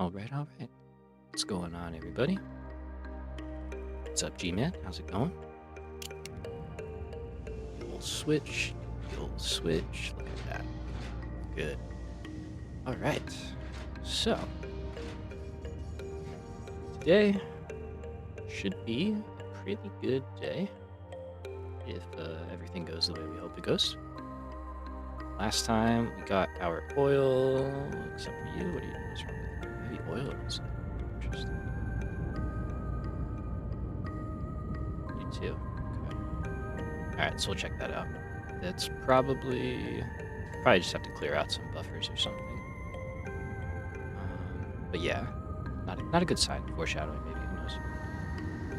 All right, all right. What's going on, everybody? What's up, G-Man? How's it going? You'll switch. Look at that. Good. All right. So, today should be a pretty good day if everything goes the way we hope it goes. Last time we got our oil, except for you. What are you doing? What's wrong with you? Maybe oil is interesting. You too. Okay. All right, so we'll check that out. That's probably just have to clear out some buffers or something. But yeah, not a good sign. Foreshadowing, maybe. Who knows?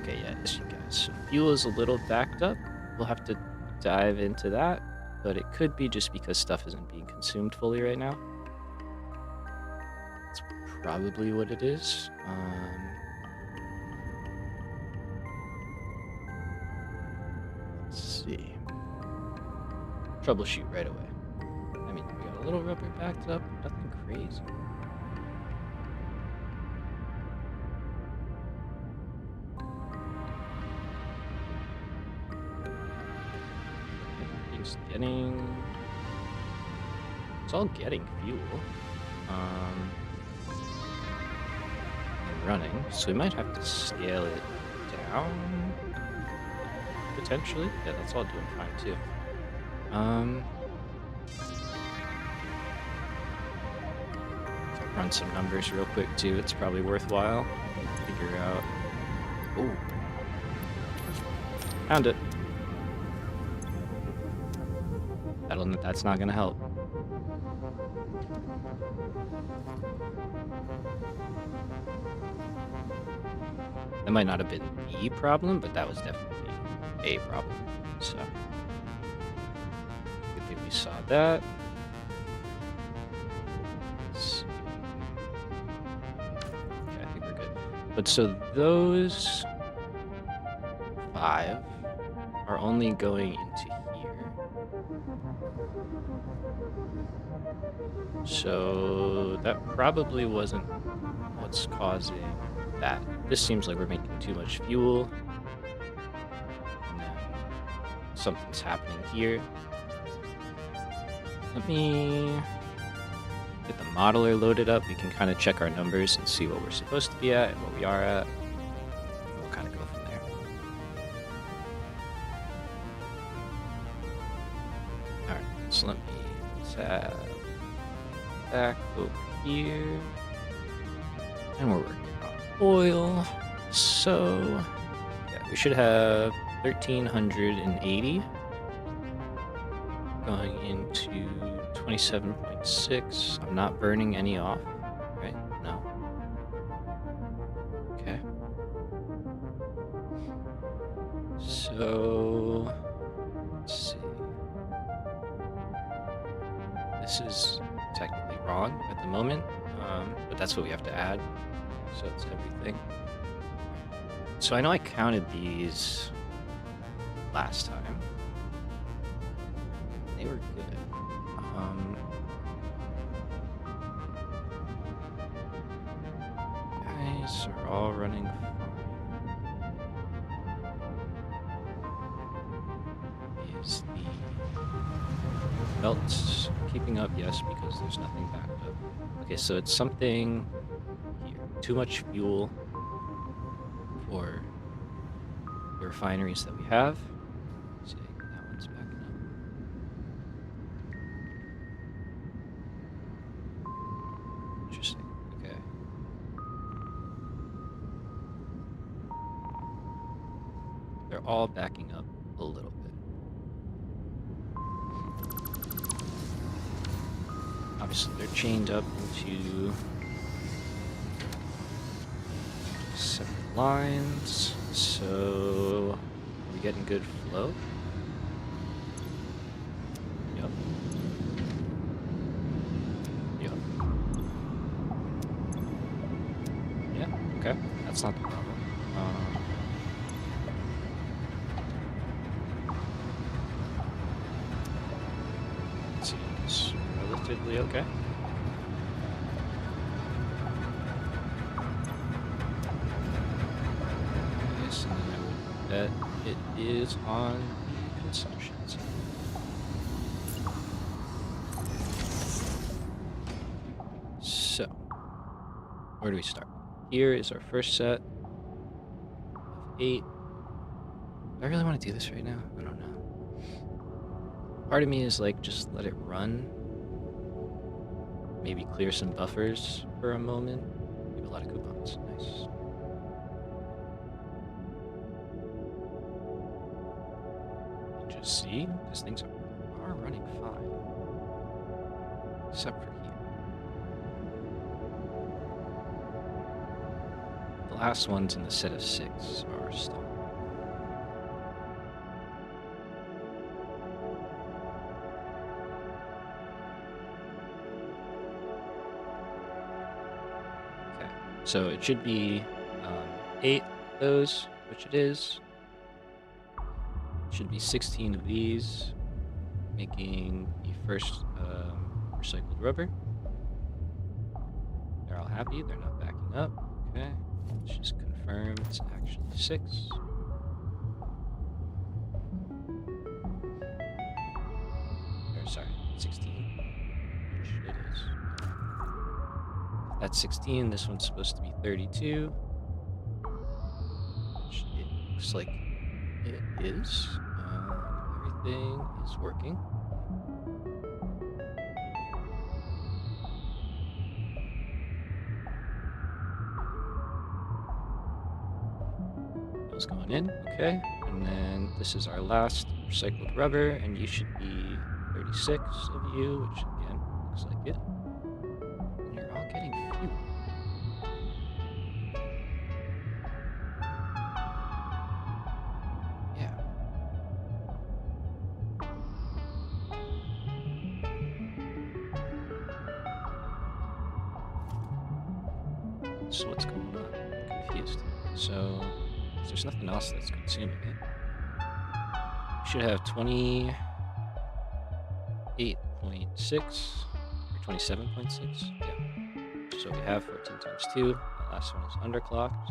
Okay, yeah, this you guys. So fuel is a little backed up. We'll have to dive into that, but it could be just because stuff isn't being consumed fully right now. That's probably what it is. Let's see. Troubleshoot right away. I mean, we got a little rubber backed up, nothing crazy. It's all getting fuel. And running, so we might have to scale it down, potentially. Yeah, that's all doing fine, too. Run some numbers real quick, too. It's probably worthwhile. Figure out... Ooh. Found it. That's not gonna help. That might not have been the problem, but that was definitely a problem. So, good thing we saw that. Let's see. Okay, I think we're good. But so those 5 are only going into here. So that probably wasn't what's causing that. This seems like we're making too much fuel. And then something's happening here. Let me get the modeler loaded up. We can kind of check our numbers and see what we're supposed to be at and what we are at. We'll kind of go from there. Alright, so let me tab back over here. And we're working on oil. So, yeah, we should have 1,380 going into 27.6. I'm not burning any off, right? No. Okay. So, let's see. This is technically wrong at the moment, but that's what we have to add. So it's everything. So I know I counted these last time. They were good. Guys are all running fine. Is the belts keeping up? Yes, because there's nothing backed up. Okay, so it's something here. Too much fuel for the refineries that we have. Let's see, that one's backing up. Interesting. Okay. They're all backing up a little bit. Obviously, they're chained up into separate lines, so are we getting good flow? Yep. Yep. Yeah, okay. That's not the problem. Let's see, it's relatively okay. that it is on the consumption side. So, where do we start? Here is our first set of 8. Do I really want to do this right now? I don't know. Part of me is like, just let it run. Maybe clear some buffers for a moment. We have a lot of coupons. Nice. And just see, these things are running fine. Except for here. The last ones in the set of 6 are stalled. So it should be 8 of those, which it is. It should be 16 of these, making the first recycled rubber. They're all happy, they're not backing up. Okay, let's just confirm it's actually 6. Or sorry, 16, which it is. That's 16, this one's supposed to be 32, which it looks like it is. Everything is working. Those going in, okay. And then this is our last recycled rubber, and you should be 36 of you, which again, looks like it. And you're all getting fuel. Yeah. So what's going on? I'm confused. So there's nothing else that's consuming it. We should have 28.6 or 27.6. Yeah. So we have 14 times 2. The last one is underclocked.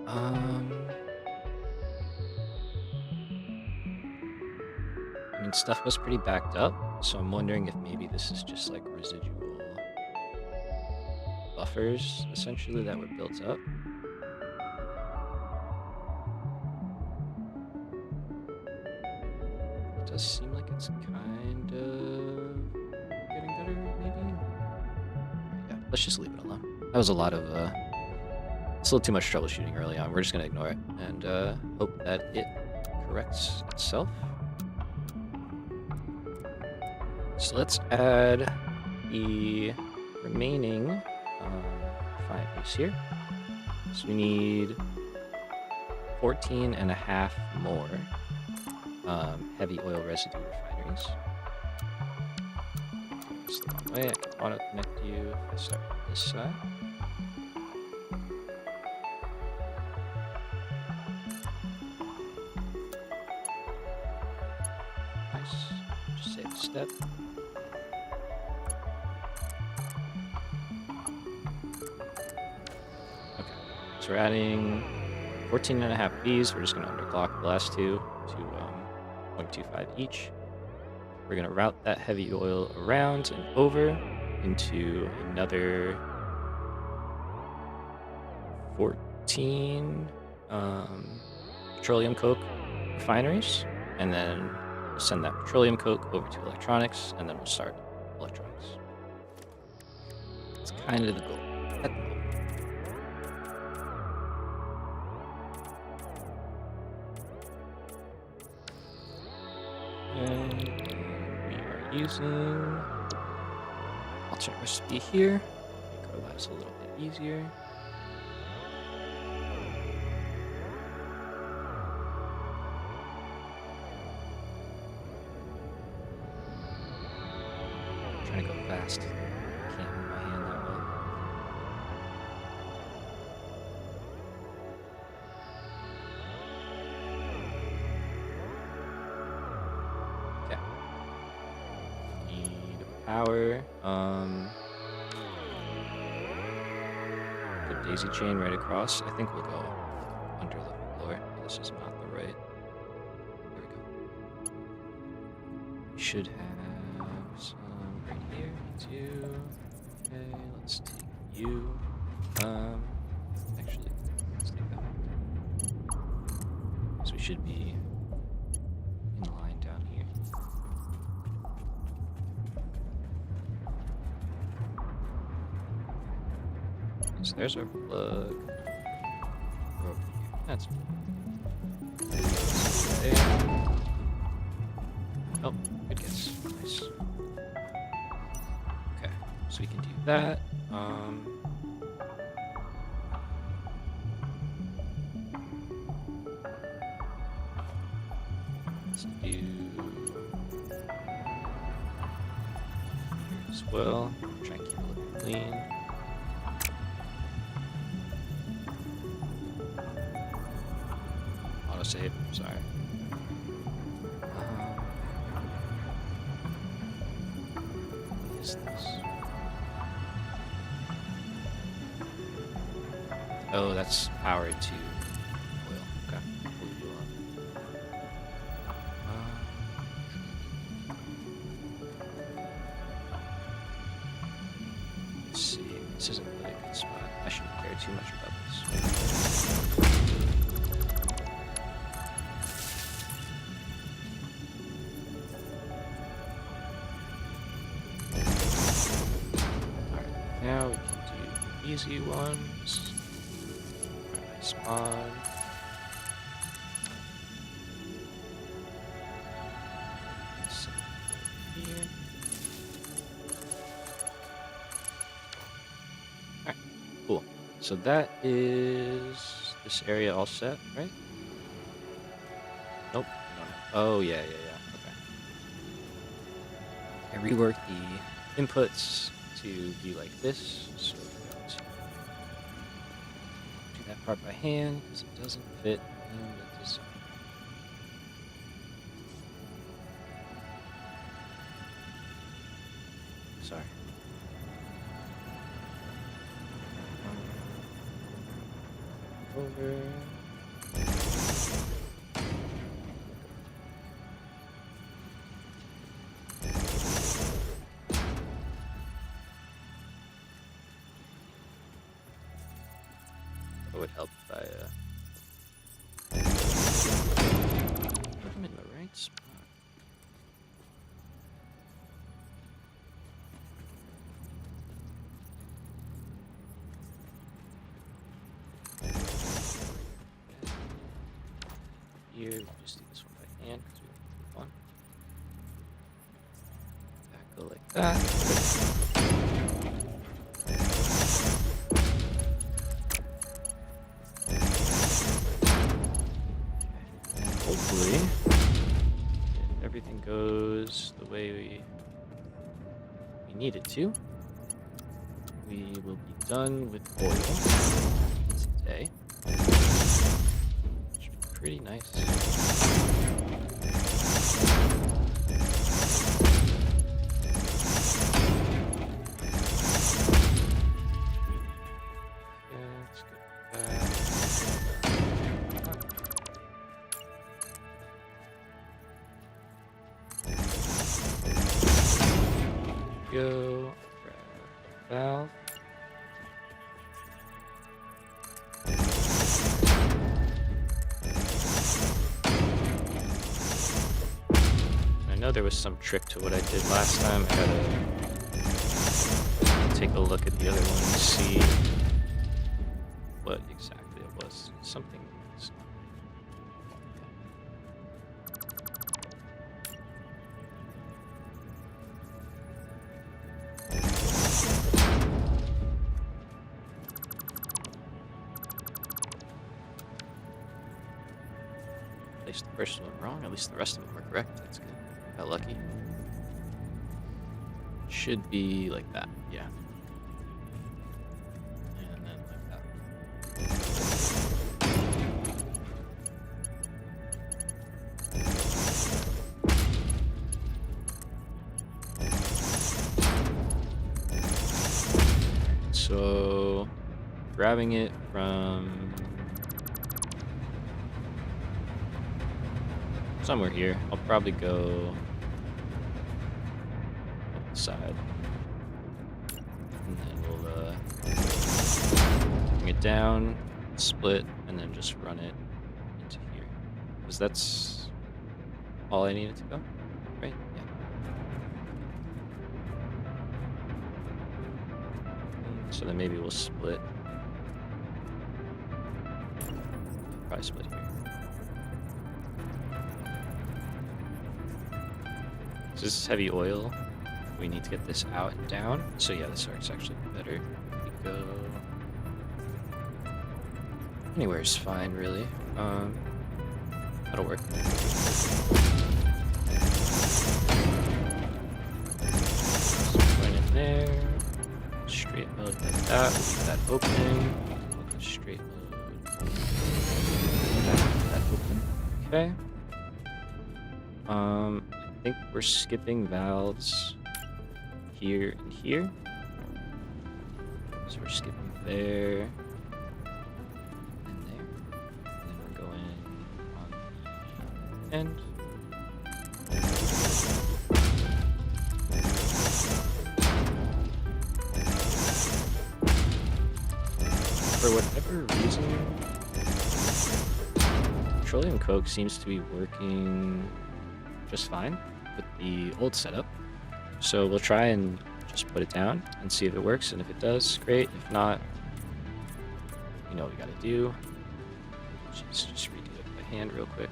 I mean, stuff was pretty backed up, so I'm wondering if maybe this is just like residual buffers, essentially, that were built up. It does seem like it's kind of getting better, maybe? Yeah, let's just leave it alone. That was a lot of, it's a little too much troubleshooting early on. We're just going to ignore it and hope that it corrects itself. So let's add the remaining fibers here. So we need 14.5 more heavy oil residue refineries. It's the wrong way. I can auto connect you if I start on this side. Nice. Just save a step. Okay. So we're adding 14.5 of these. We're just going to underclock the last two to 0.25 each. We're going to route that heavy oil around and over into another 14 petroleum coke refineries, and then we'll send that petroleum coke over to electronics, and then we'll start electronics. It's kind of the goal at the moment. And we are using alternate recipe here. Make our lives a little bit easier. I'm trying to go fast. Can't move my hand that well. Okay. Need power. Put daisy chain right across. I think we'll go under the floor for this is not the right. There we go. We should have some right here too. Okay, let's take you. Actually, let's take that one. So we should be in line down here. So there's our plug. We're over here. That's there. Oh, good guess. Nice. Okay, so we can do that. Let's do here as well. Try and keep it looking clean. Autosave, sorry. What is this? Oh, that's powered to oil. Okay, we'll leave you alone. Let's see. This isn't really a good spot. I shouldn't care too much about this. Now we can do easy ones. Spawn. Here. Alright, cool. So that is this area all set, right? Nope. Oh, yeah. Okay. I reworked the inputs to be like this, so we're going to do that part by hand because it doesn't fit in the design. Sorry. Over. It would help if I put him in the right spot. Here, we'll just do this one by hand because we want to move on. Back go like that. Hopefully, if everything goes the way we need it to, we will be done with oil today. Should be pretty nice. Let's go back. Go grab valve. I know there was some trick to what I did last time. I gotta take a look at the other one and see what exactly it was. Something. At least the first one wrong, at least the rest of them were correct. That's good. Got lucky. Should be like that, yeah. And then like that. So, grabbing it from somewhere here. I'll probably go up the side. And then we'll bring it down, split, and then just run it into here. Because that's all I needed to go, right? Yeah. So then maybe we'll split. Probably split here. So this is heavy oil. We need to get this out and down. So yeah, this arc's actually better. We go anywhere is fine, really. That'll work. Right in there. Straight mode like that. Leave that open. Straight mode. That open. Okay. I think we're skipping valves here and here. So we're skipping there and there. And then we're going on the end. For whatever reason, petroleum coke seems to be working just fine with the old setup. So we'll try and just put it down and see if it works, and if it does, great. If not, you know what we gotta do. Just redo it by hand real quick.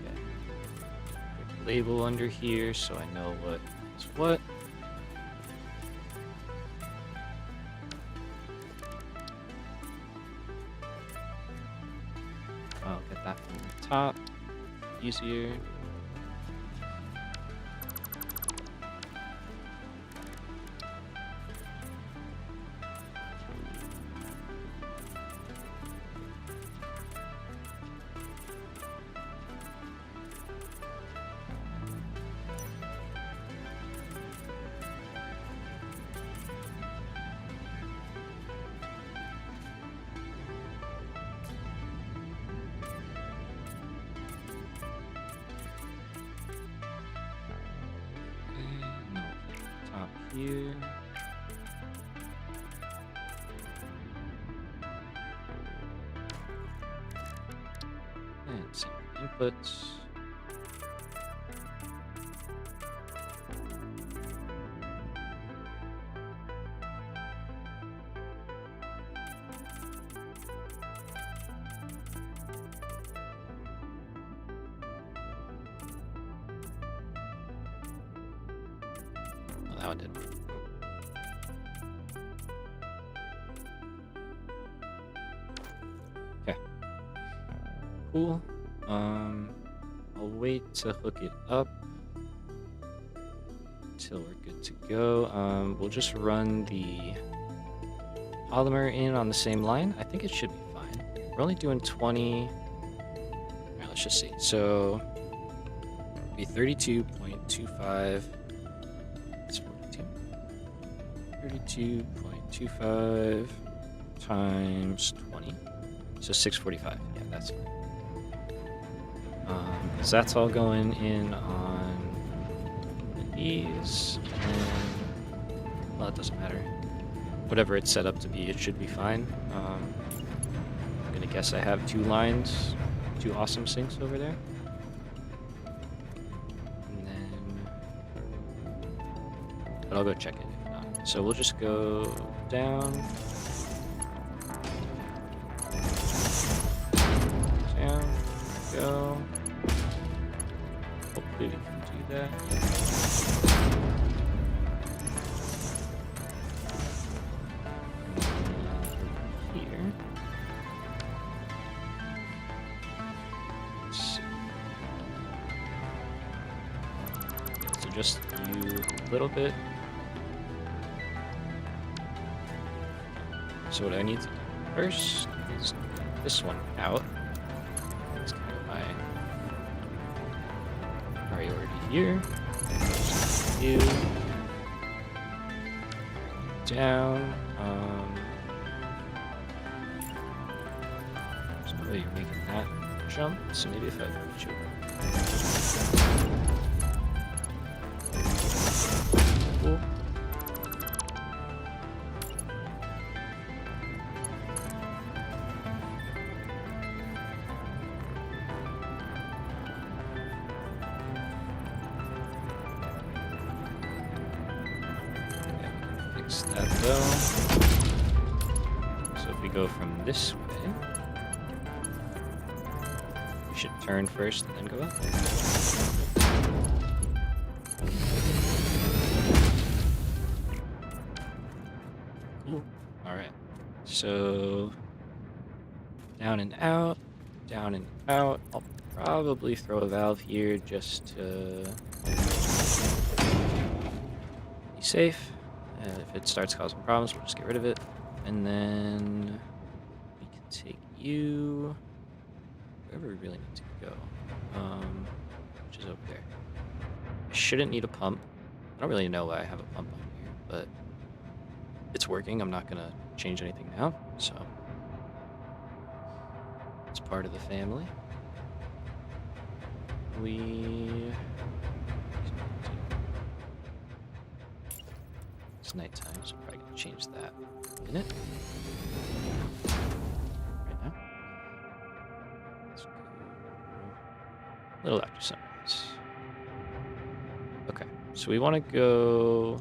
Okay. Quick label under here so I know what is what. I'll get that from the top. Easier. Here. And save inputs. That one did. Okay. Cool. I'll wait to hook it up until we're good to go. We'll just run the polymer in on the same line. I think it should be fine. We're only doing 20. Alright, let's just see. So it'll be 32.25. 32.25 times 20. So 645. Yeah, that's fine. Because that's all going in on these. And, well, it doesn't matter. Whatever it's set up to be, it should be fine. I'm going to guess I have two lines, two awesome sinks over there. And then, but I'll go check it. So we'll just go down, go. Hopefully we can do that. Here. Let's see. So just do a little bit. So what I need to do first is get this one out. That's kind of my priority here. You down. There's no way you're making that jump, so maybe if I jump. Cool. Fix that though. So if we go from this way, we should turn first and then go up. Cool. Alright. So down and out, down and out. I'll probably throw a valve here just to be safe. And if it starts causing problems, we'll just get rid of it. And then we can take you wherever we really need to go, which is over there. I shouldn't need a pump. I don't really know why I have a pump on here, but it's working. I'm not going to change anything now, so it's part of the family. It's nighttime, so I'm probably going to change that in a minute. Right now. Let's go a little after sunrise. Okay, so we want to go...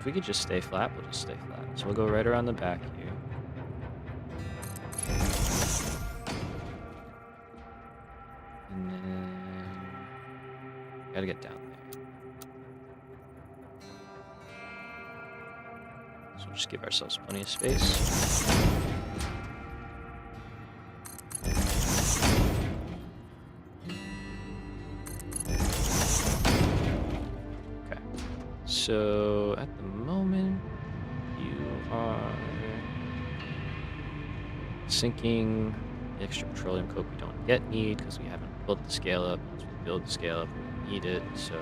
If we could just stay flat, we'll just stay flat. So we'll go right around the back here. And then... Gotta get down there. So we'll just give ourselves plenty of space. Okay. So at the moment, you are sinking the extra petroleum coke we don't yet need because we haven't built the scale up. Once we build the scale up, we need it, so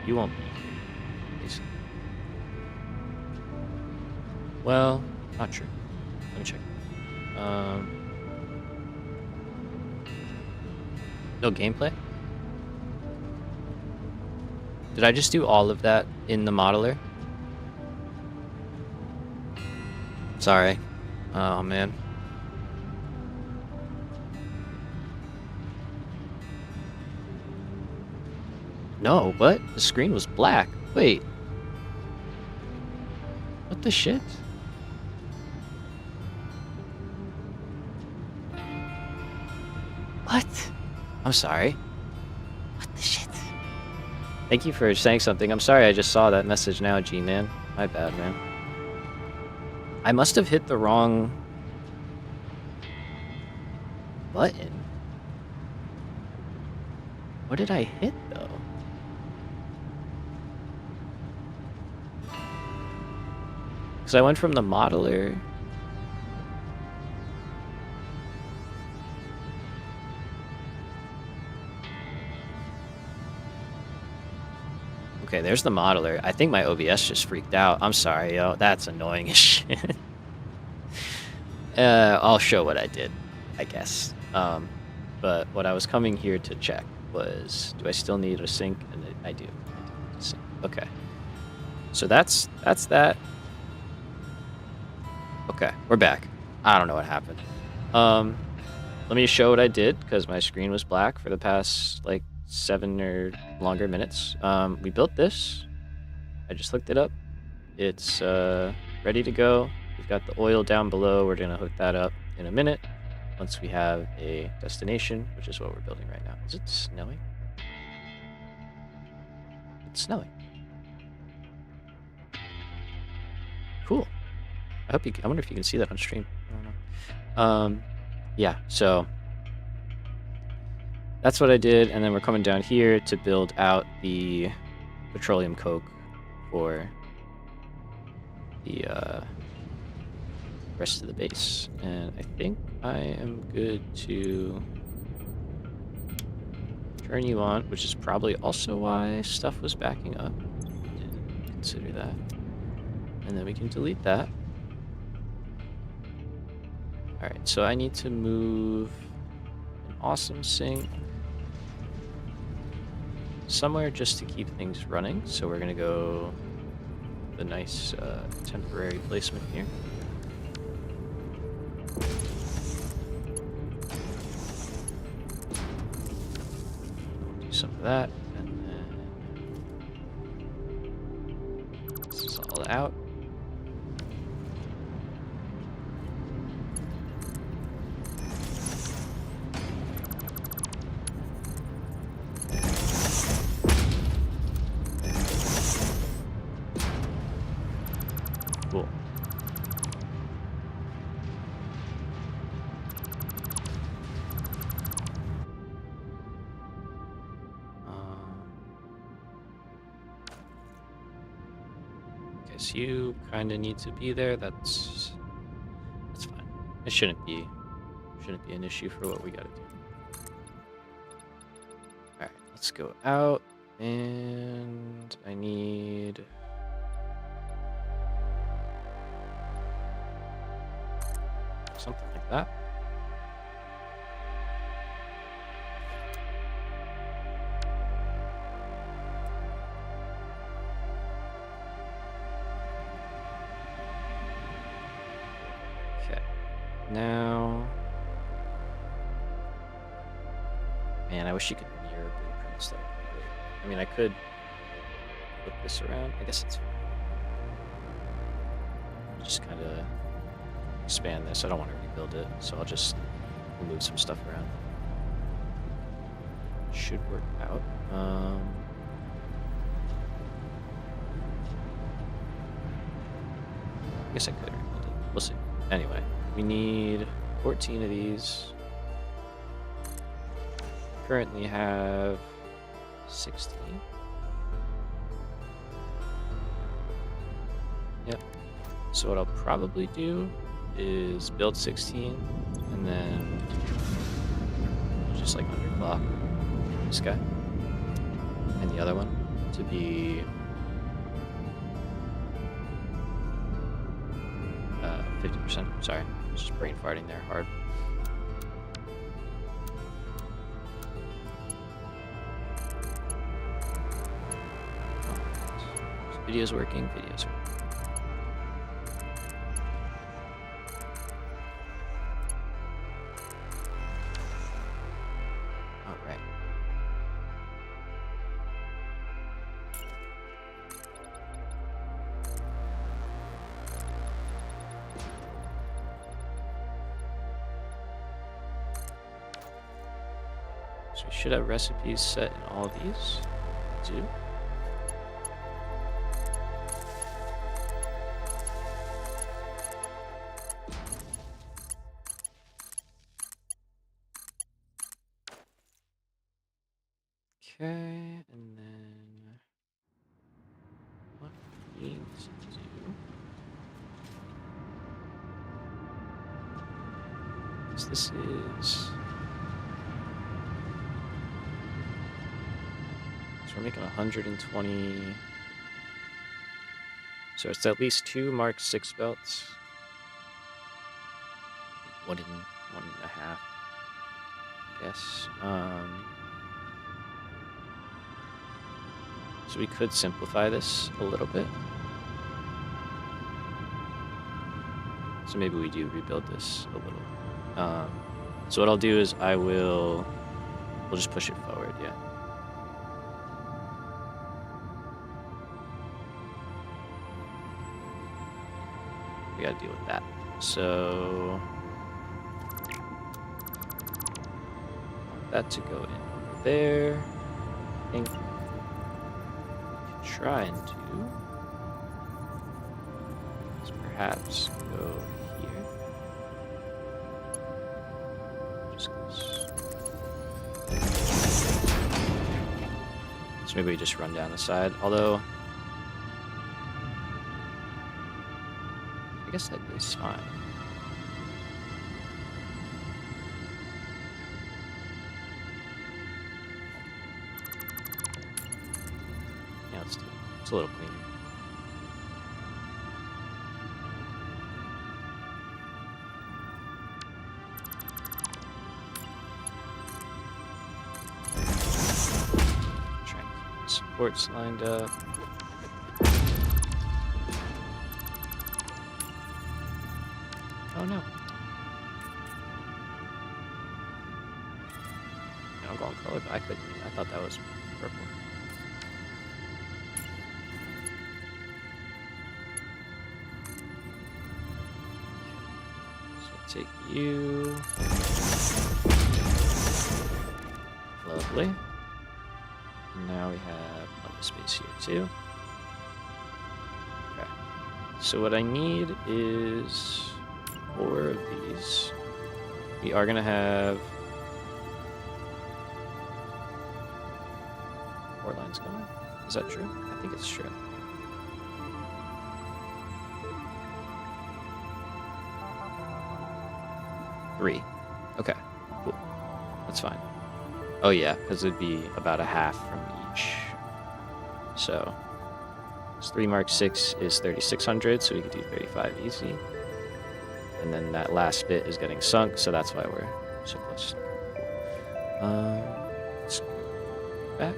you won't be here, basically. Well, not true. Let me check. No gameplay? Did I just do all of that in the modeler? Sorry. Oh, man. No, what? The screen was black. Wait. What the shit? What? I'm sorry. What the shit? Thank you for saying something. I'm sorry I just saw that message now, G-Man. My bad, man. I must have hit the wrong button. What did I hit, though? Because I went from the modeler... Okay, there's the modeler. I think my OBS just freaked out. I'm sorry, yo. That's annoying as shit. I'll show what I did, I guess. But what I was coming here to check was, do I still need a sync? And I do. I do. Sync. Okay. So that's that. Okay, we're back. I don't know what happened. Let me show what I did, because my screen was black for the past, like, 7 or longer minutes. We built this. I just looked it up. It's ready to go. We've got the oil down below. We're going to hook that up in a minute once we have a destination, which is what we're building right now. Is it snowing? It's snowing. Cool. I wonder if you can see that on stream. I don't know. Yeah, so that's what I did, and then we're coming down here to build out the petroleum coke for the rest of the base. And I think I am good to turn you on, which is probably also why stuff was backing up. Didn't consider that. And then we can delete that. Alright, so I need to move an awesome sink somewhere just to keep things running. So we're going to go the nice temporary placement here. We'll do some of that, and then this is all out. Cool. Okay, so you kind of need to be there. That's fine. It shouldn't be an issue for what we got to do. All right, let's go out, and I need something like that. Okay, now, man, I wish you could mirror blueprints. That would be great. I mean, I could flip this around. I guess it's fine. Just kind of expand this. I don't want to rebuild it, so I'll just move some stuff around. Should work out. I guess I could rebuild it. We'll see. Anyway, we need 14 of these. Currently have 16. Yep. So what I'll probably do is build 16 and then just like underclock this guy and the other one to be 50%. Sorry, I was just brain farting there hard. So video's working, video's working. So we should have recipes set in all of these. Do. Okay, and then what we need to do is this is. So we're making 120. So it's at least 2 Mark 6 belts. 1.5, I guess. So we could simplify this a little bit. So maybe we do rebuild this a little. So what I'll do is we'll just push it forward, yeah. We gotta deal with that. So want that to go in over there. I think we can try and do is perhaps go here. Just so maybe we just run down the side. Although I guess that is fine. Yeah, let's do it. It's a little cleaner. ports lined up. Oh no. I'm going color, but I couldn't. I thought that was purple. So take you. Lovely. Now we have plenty of space here too. Okay. So what I need is 4 of these. We are gonna have 4 lines going. Is that true? I think it's true. Three. Okay, cool. That's fine. Oh yeah, because it'd be about a half from each. So, 3 mark 6 is 3,600, so we could do 35 easy. And then that last bit is getting sunk, so that's why we're so close. Let's go back.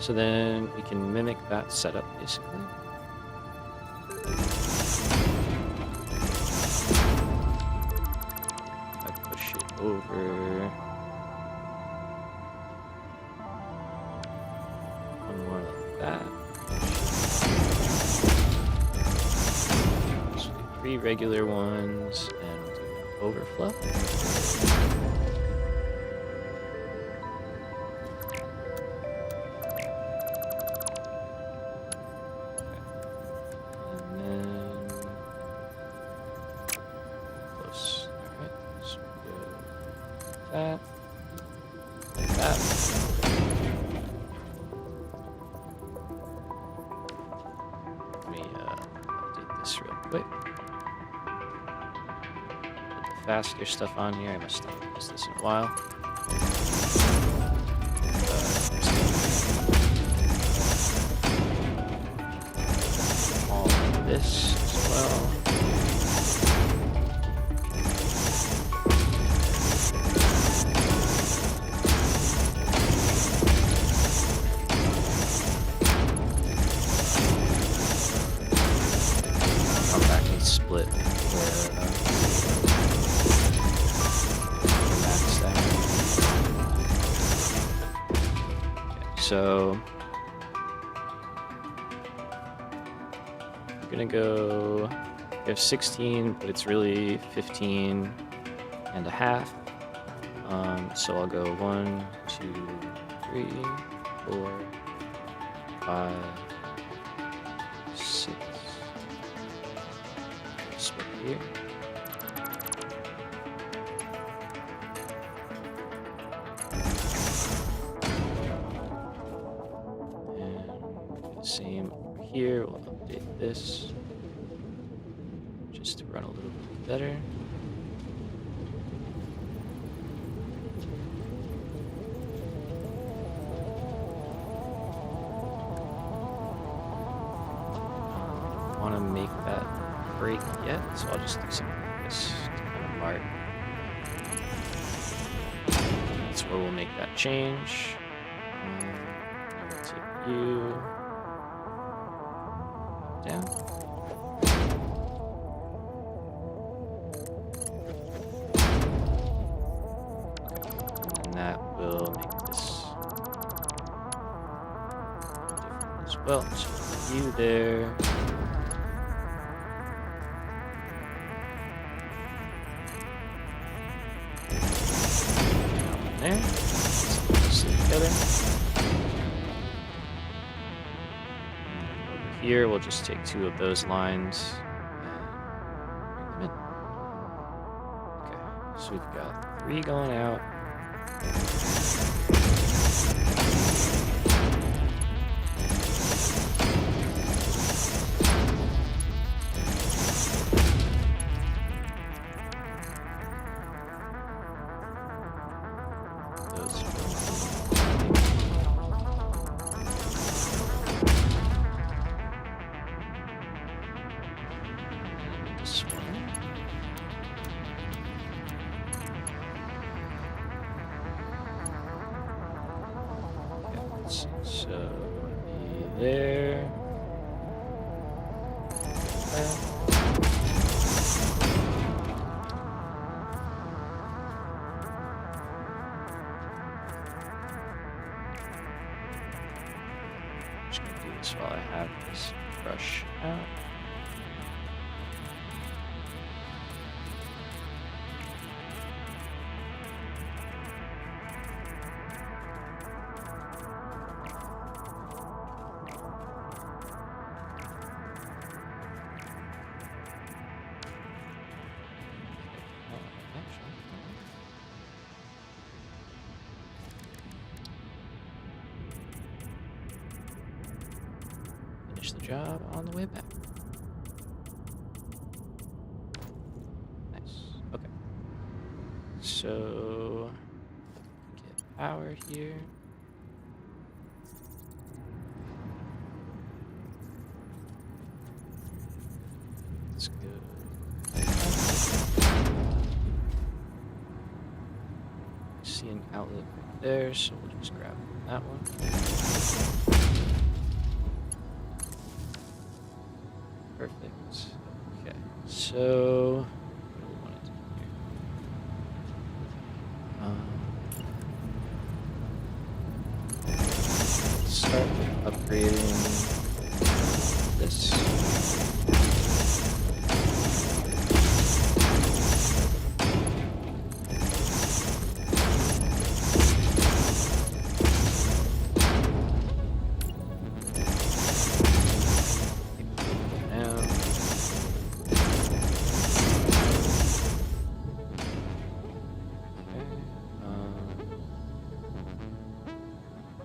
So then we can mimic that setup, basically. I push it over. One more like that. So 3 regular ones and we'll do an overflow. That, like that. Let me update this real quick. Put the faster stuff on here. I must not use this in a while. All of this as well. Split where maxed out. Okay, so we're gonna go. We have 16, but it's really 15 and a half. So I'll go 1, 2, 3, 4, 5, 6. Split here. And do the same over here. We'll update this just to run a little bit better. I want to make that break yet, so I'll just do something like this to kind of mark. That's where we'll make that change. And we'll take you down. Okay. And that will make this different as well. So put you there. There. Let's put together. And over here, we'll just take 2 of those lines and bring them in. Okay, so we've got 3 going out. Let's see. So be there. Just gonna do this while I have this brush out. Finish the job on the way back. Nice. Okay. So get power here. Let's go. See an outlet right there, so we'll just grab that one. Perfect. Okay, so what do we want to do here? Let's start upgrading this.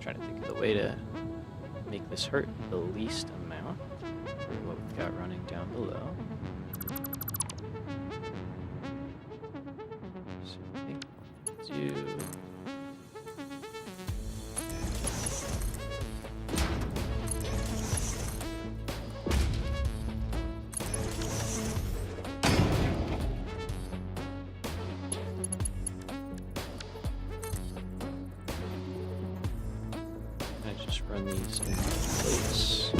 Trying to think of the way to make this hurt the least amount for what we've got running down below. So I think what we'll do. Just run these in place.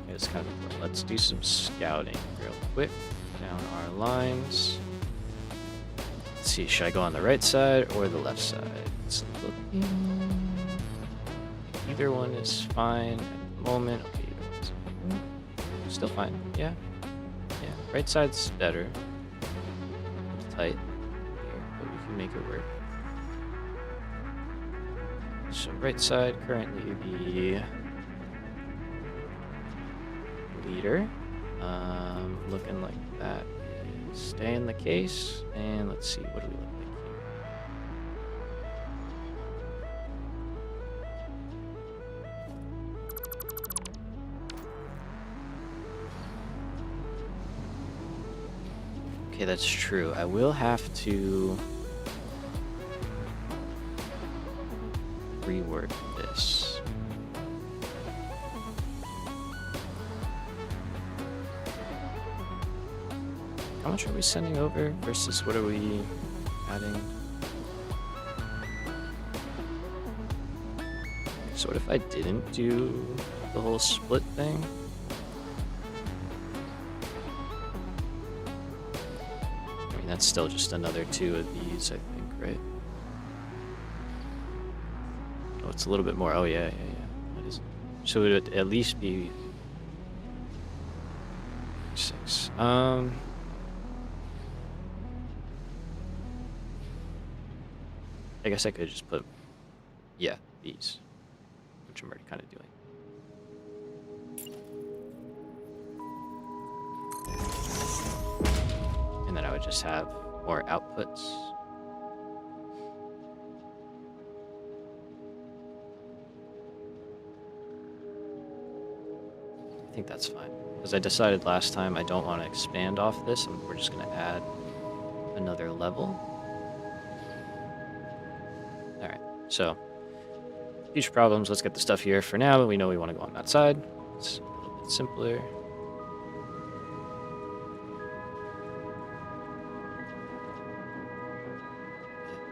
It's kind of important. Let's do some scouting real quick down our lines. Let's see, should I go on the right side or the left side? It's looking. Either one is fine at the moment. Okay, either one's still fine. Yeah. Yeah. Right side's better. It's tight. But we can make it work. So right side currently the leader. Looking like that is staying the case. And let's see, what do we look like here? Okay, that's true. I will have to rework this. How much are we sending over versus what are we adding? So what if I didn't do the whole split thing? I mean, that's still just another 2 of these, I think, right? Oh, it's a little bit more. Oh, yeah. What is it? So it would at least be 6. I guess I could just put, yeah, these, which I'm already kind of doing. And then I would just have more outputs. I think that's fine. Because I decided last time I don't want to expand off this, and we're just going to add another level. Alright, so future problems, let's get the stuff here. For now, we know we want to go on that side. It's a little bit simpler.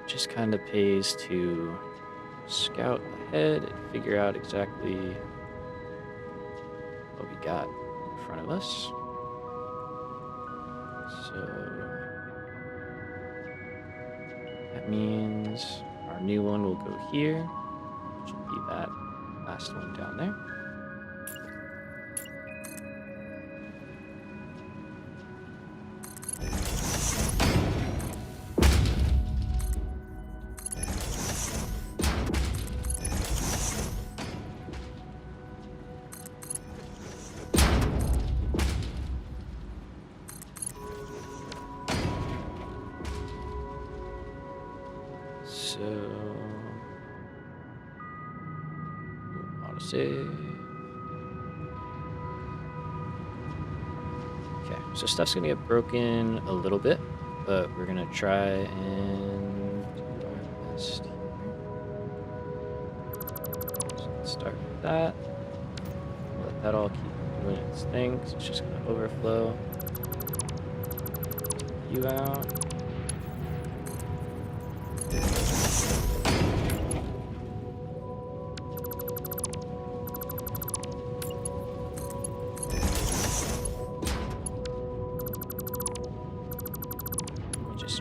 just kind of pays to scout ahead and figure out exactly what we got in front of us. So that means our new one will go here, which will be that last one down there. So, autosave. Okay, so stuff's gonna get broken a little bit, but we're gonna try and do our best here. So let's start with that. Let that all keep doing its thing, 'cause it's just gonna overflow. You out.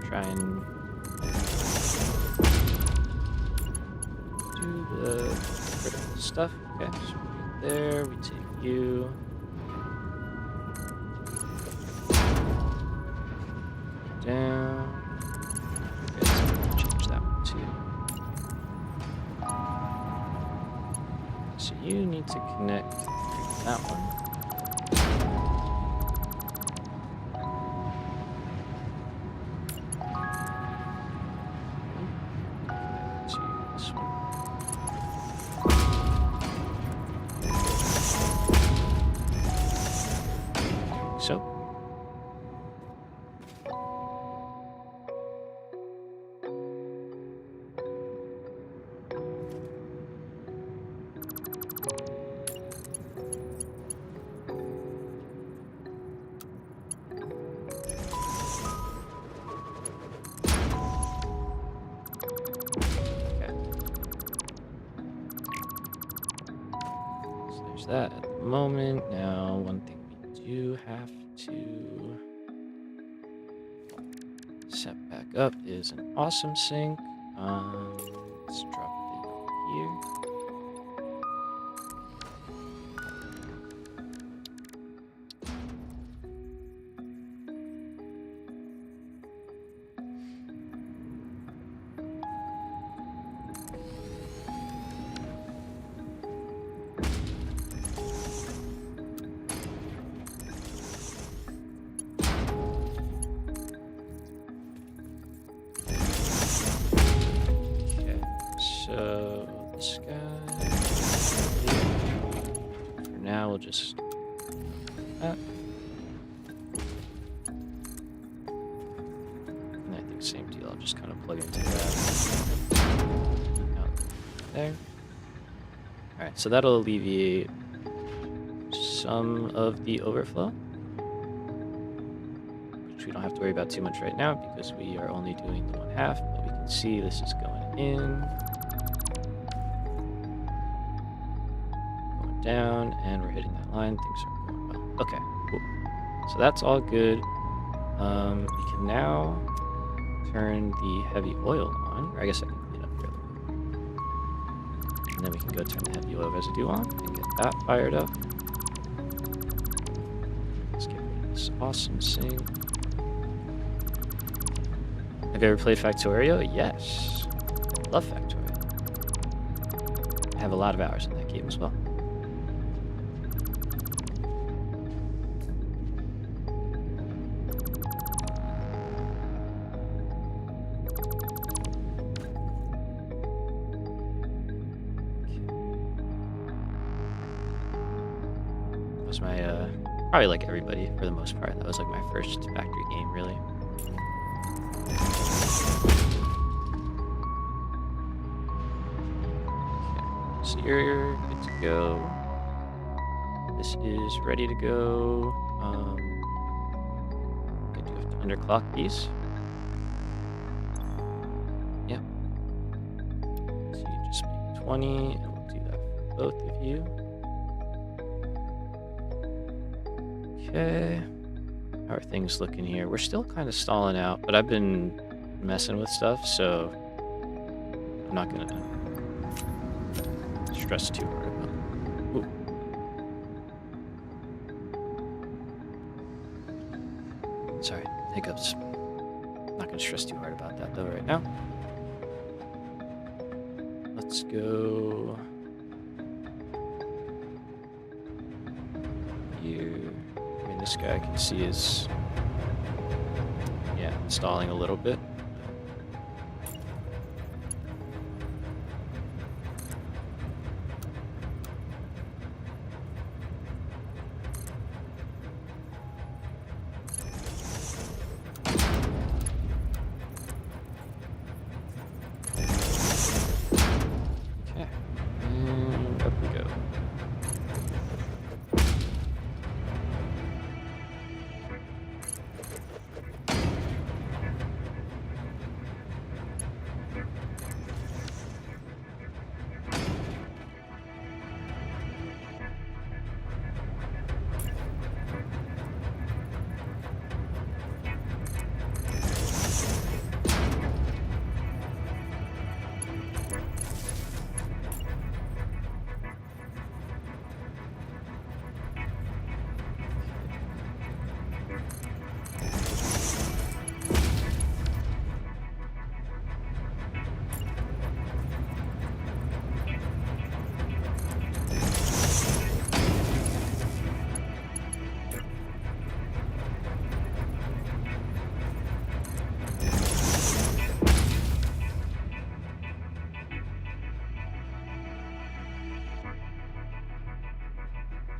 Try and do the critical stuff. Okay, so right there, we take you. Down. Okay, so I'm gonna change that one too. So you need to connect through that one. So. Okay. So there's that at the moment. Now, one thing we do have to set back up is an awesome sync. Let's drop it in here. So this guy, for now, we'll just that. And I think same deal. I'll just kind of plug into that out there. All right, so that'll alleviate some of the overflow, which we don't have to worry about too much right now because we are only doing the 1/2. But we can see this is going in. Down, and we're hitting that line. Things are going well. Okay, cool. So that's all good. We can now turn the heavy oil on. Or I guess I can clean up here. And then we can go turn the heavy oil residue on and get that fired up. Let's get rid of this awesome sync. Have you ever played Factorio? Yes. I love Factorio. I have a lot of hours in that game as well. Was my probably like everybody for the most part. That was like my first factory game, really. Okay, so you're good to go. This is ready to go. Okay, do you have to underclock these? Yeah. 20, and we'll do that for both of you. Okay. How are things looking here? We're still kind of stalling out, but I've been messing with stuff, so I'm not gonna stress too hard about it. Ooh. Sorry, hiccups. Not gonna stress too hard about that though right now. Let's go here. I mean, this guy I can see is, yeah, stalling a little bit.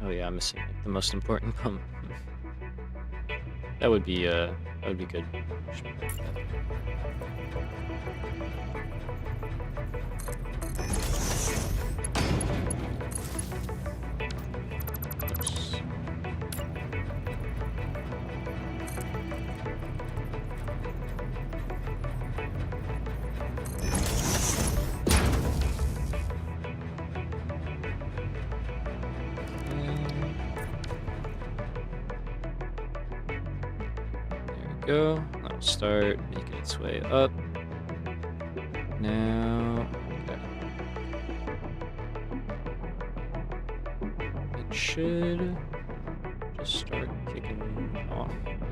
Oh yeah, I'm missing like the most important pump. That would be good. Oops. Go. That'll start making its way up. Now, okay. It should just start kicking off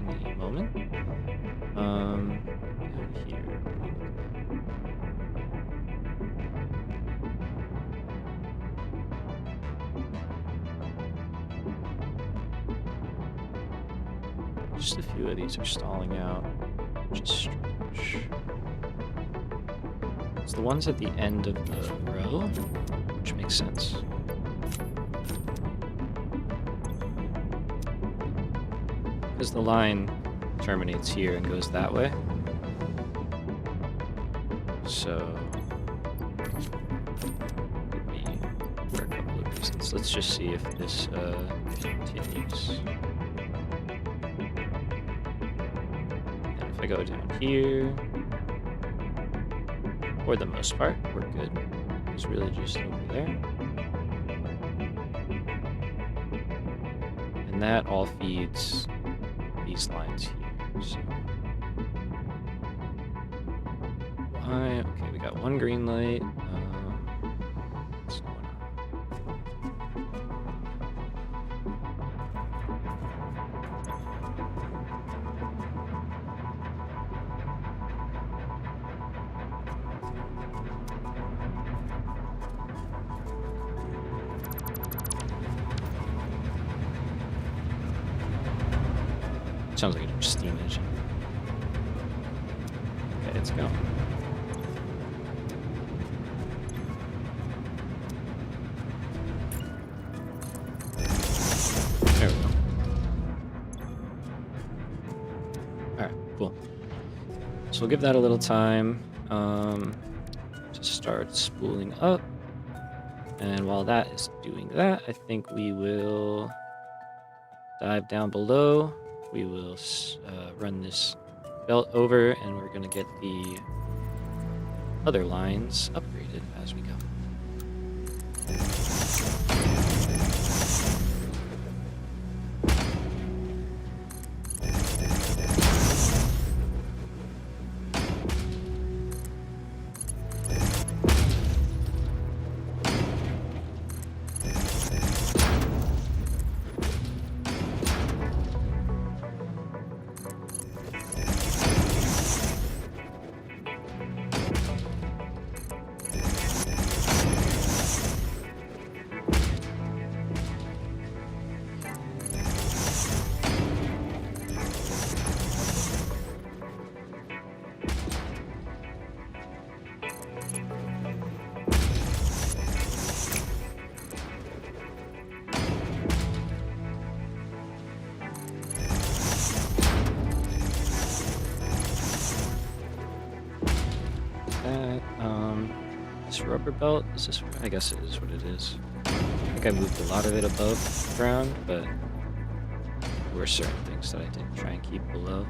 any moment. Down here. Just a few of these are stalling out, which is strange. It's the ones at the end of the row, which makes sense. Because the line terminates here and goes that way. So, could be for a couple of reasons. Let's just see if this continues. If I go down here, for the most part, we're good. It's really just over there. And that all feeds these lines here. So, okay, we got one green light. What's going on? Sounds like a steam engine. Okay, let's go. There we go. Alright, cool. So we'll give that a little time to start spooling up. And while that is doing that, I think we will dive down below. We will run this belt over, and we're going to get the other lines upgraded as we go. This rubber belt, is this, I guess it is what it is. I think I moved a lot of it above ground, but there were certain things that I did try and keep below.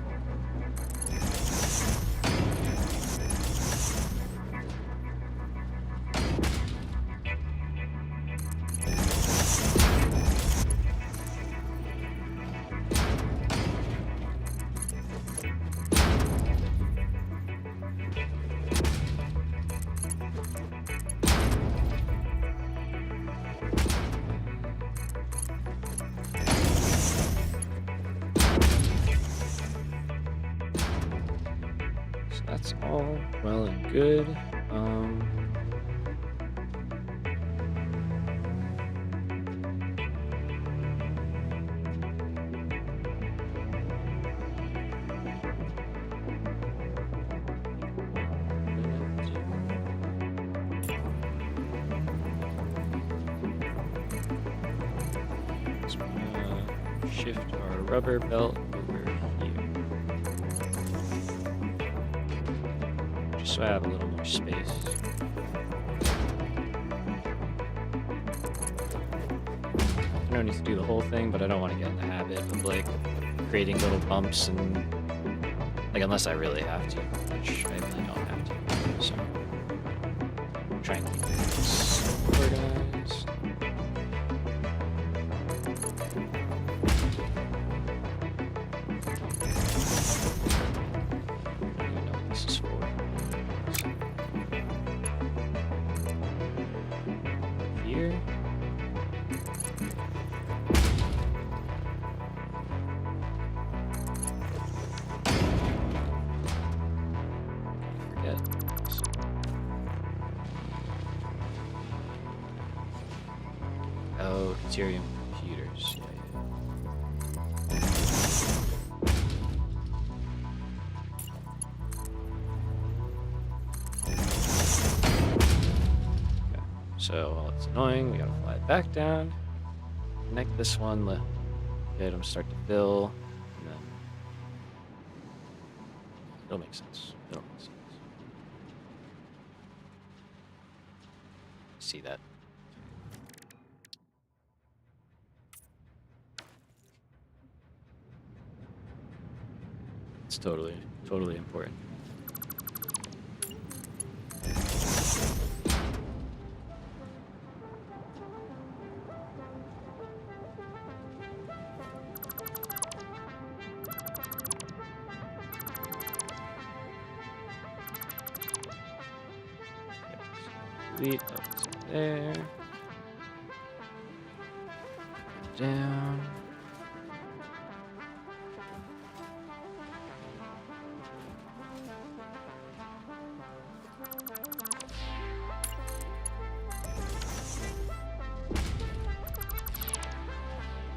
That's all well and good. Let's shift our rubber belt over here, just so I have a little more space. I don't need to do the whole thing, but I don't want to get in the habit of like creating little bumps and like unless I really have to, which I really don't have to. So try and keep this organized. I don't even know what this is for. Here. Forget. Oh, caterium computers. Yeah, okay. So while it's annoying, we gotta fly it back down. Connect this one, get them start to fill, and then it'll make sense. It'll make sense. See that? It's totally important. Delete that's there. Down.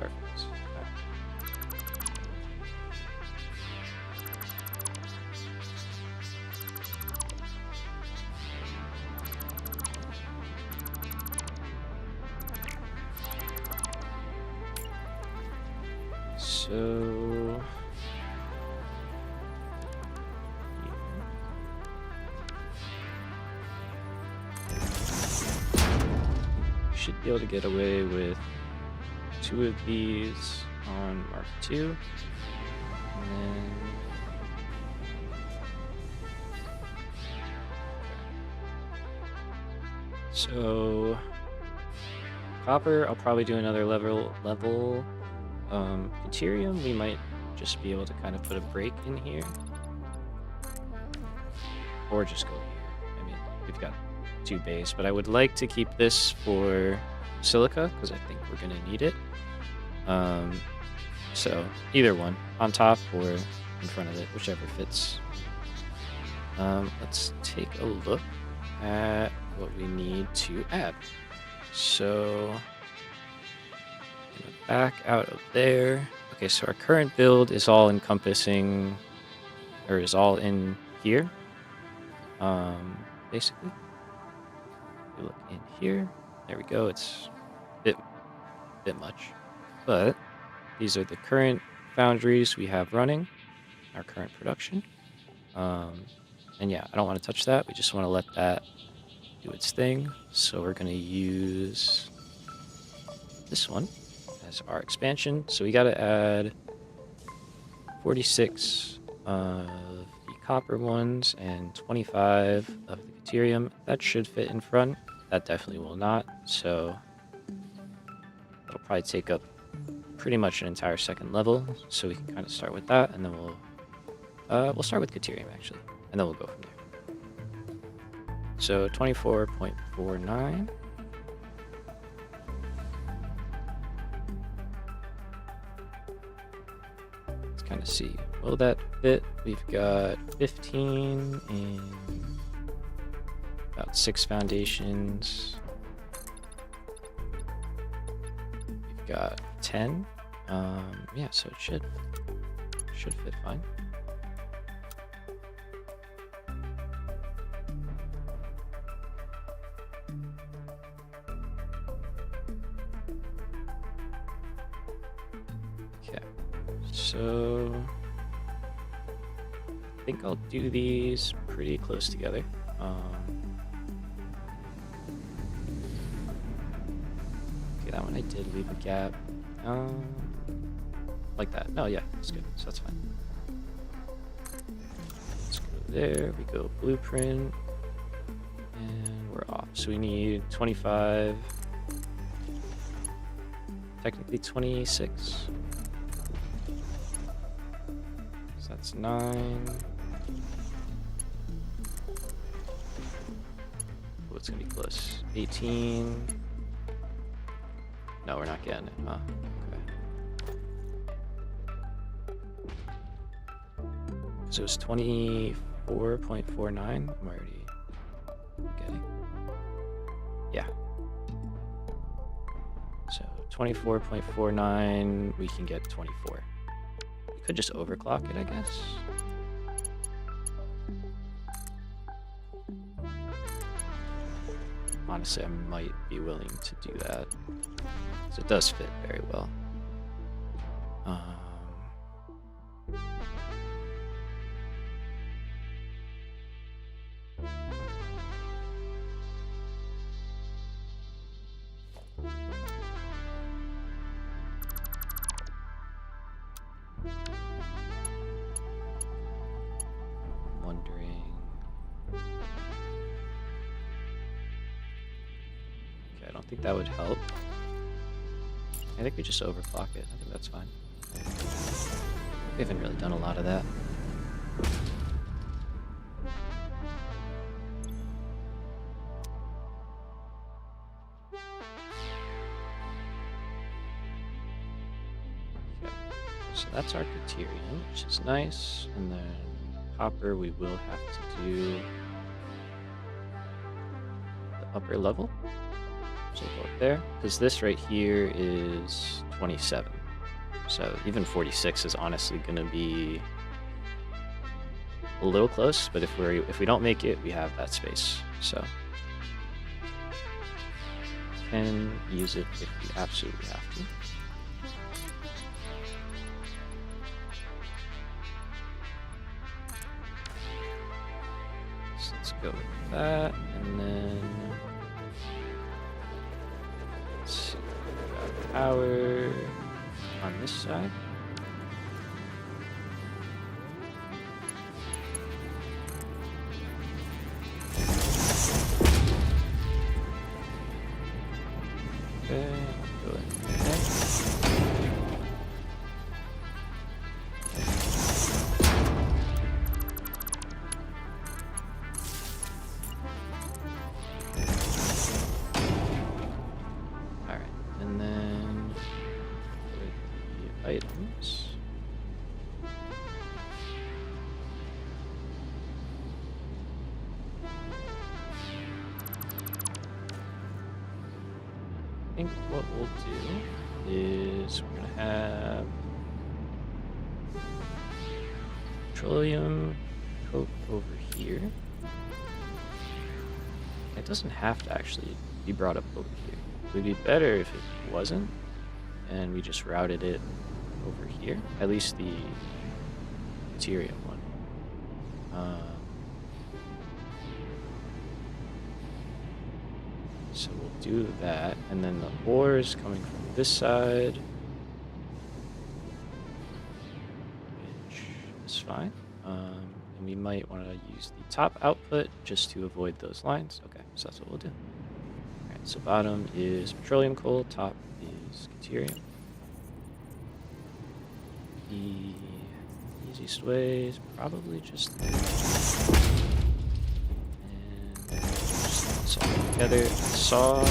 Perfect. So should be able to get away with 2 of these on Mark II, and then so copper, I'll probably do another level. Caterium, we might just be able to kind of put a break in here. Or just go here. I mean, we've got 2 bays, but I would like to keep this for silica, because I think we're going to need it. So, either one, on top or in front of it, whichever fits. Let's take a look at what we need to add. So, back out of there. Okay, so our current build is all encompassing, or is all in here. Basically, we look in here. There we go. It's a bit much, but these are the current foundries we have running, our current production. And yeah, I don't want to touch that. We just want to let that do its thing. So we're going to use this one as our expansion. So we got to add 46 of the copper ones and 25 of the caterium. That should fit in front. That definitely will not. So it'll probably take up pretty much an entire second level. So we can kind of start with that, and then we'll start with caterium actually, and then we'll go from there. So 24.49. Let's kind of see. Will that fit? We've got 15 and about 6 foundations. We've got 10. Yeah, so it should fit fine. So I think I'll do these pretty close together. Okay, that one I did leave a gap. Like that. No, yeah, that's good. So that's fine. Let's go there. We go blueprint. And we're off. So we need 25. Technically 26. That's 9. Oh, it's gonna be close. 18. No, we're not getting it. Huh? Okay. So it's 24.49. I'm already getting. Yeah. So 24.49. We can get 24. Could just overclock it, I guess. Honestly, I might be willing to do that, because it does fit very well. That would help. I think we just overclock it. I think that's fine. We haven't really done a lot of that. Okay. So that's our caterium, which is nice. And then copper, we will have to do the upper level. So we'll go up there, because this right here is 27. So even 46 is honestly going to be a little close, but if we don't make it, we have that space. So can use it if we absolutely have to. So let's go with that, and then power on this side. Okay. think what we'll do is we're gonna have petroleum coat over here. It doesn't have to actually be brought up over here. It would be better if it wasn't, and we just routed it over here. At least the caterium one. So we'll do that, and then the ores coming from this side, which is fine. And we might want to use the top output just to avoid those lines. Okay, so that's what we'll do. All right, so bottom is petroleum coal, top is caterium. The easiest way is probably just it's all together. I saw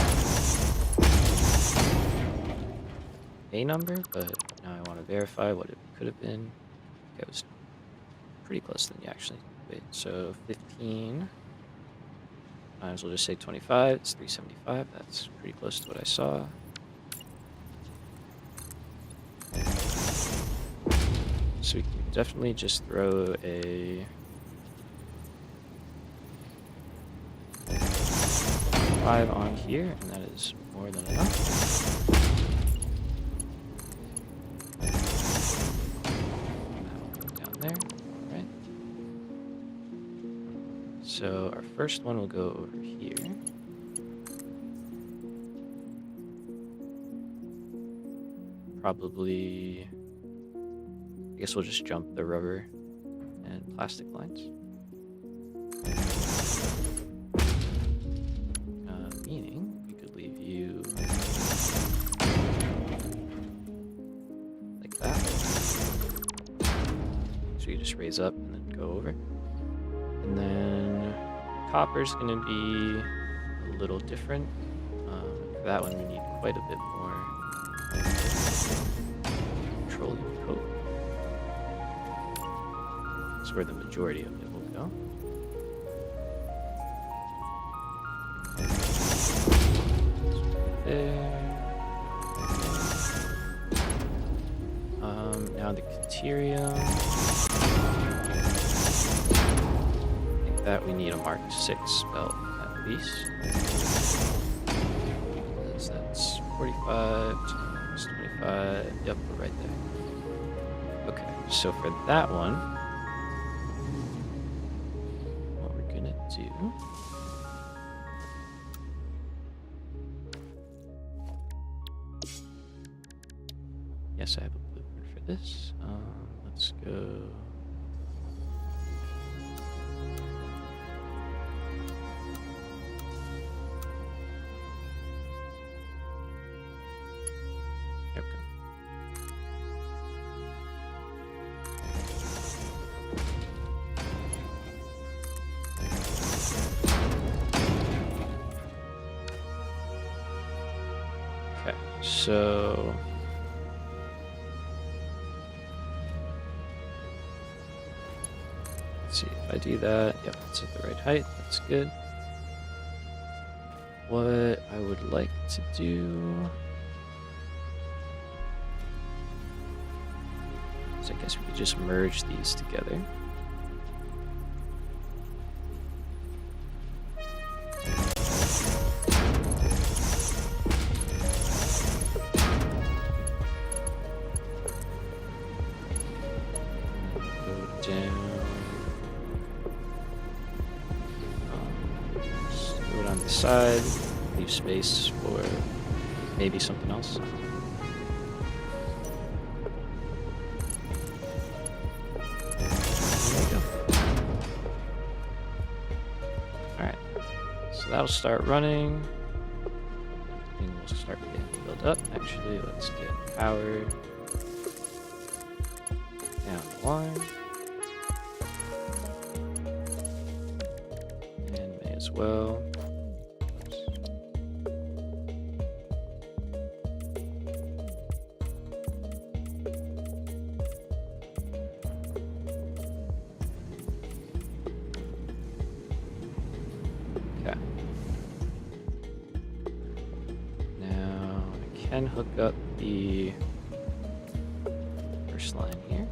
a number, but now I want to verify what it could have been. Okay, it was pretty close then, actually. Wait, so 15 times, we'll just say 25, it's 375. That's pretty close to what I saw. So we can definitely just throw a 5 on here, and that is more than enough. Down there, right? So our first one will go over here. Probably, I guess we'll just jump the rubber and plastic lines. Meaning we could leave you like that. So you just raise up and then go over. And then copper's going to be a little different. For that one we need quite a bit more petroleum coat. That's where the majority of it will go. There. Now the caterium. I think that we need a Mark 6 belt at least. Because that's 45 times 25. Yep, we're right there. Okay, so for that one, what we're gonna do. Yes, I have a blueprint for this. Let's go. There we go. Okay, so let's see if I do that. Yep, it's at the right height. That's good. What I would like to do is I guess we could just merge these together. Side, leave space for maybe something else. There we go. Alright, so that'll start running. Everything will start getting built up. Actually, let's get power down the line. And may as well. Now can hook up the first line here.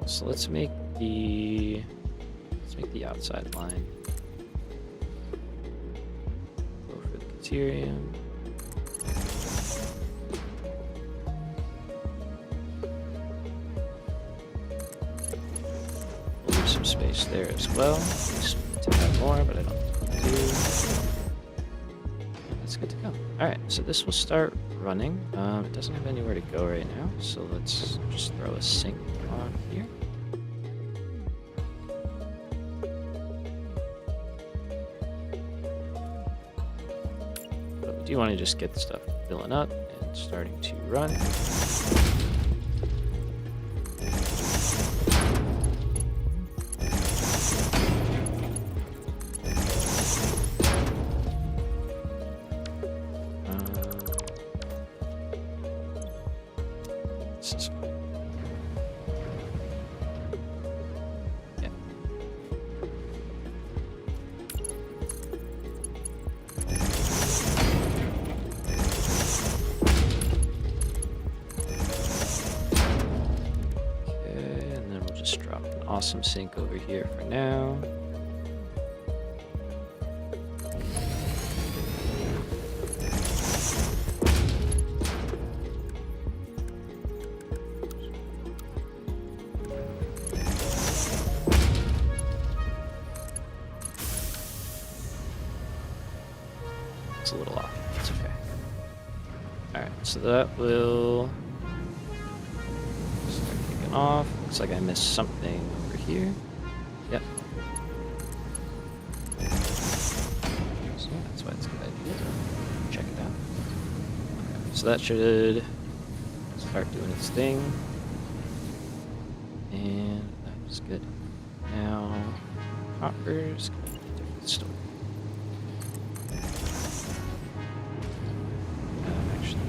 So let's make the outside line. Go for the caterium. We'll leave some space there as well. We to add more, but I don't think we do. That's good to go. Alright, so this will start running. It doesn't have anywhere to go right now, so let's just throw a sync on here. But we do want to just get the stuff filling up and starting to run. Awesome sync over here for now. It's a little off. It's okay. Alright, so that will start kicking off. Looks like I missed something over here. Yep. So that's why it's a good idea to check it out. Okay, so that should start doing its thing. And that's good. Now, Hopper's going to be a different story. Actually,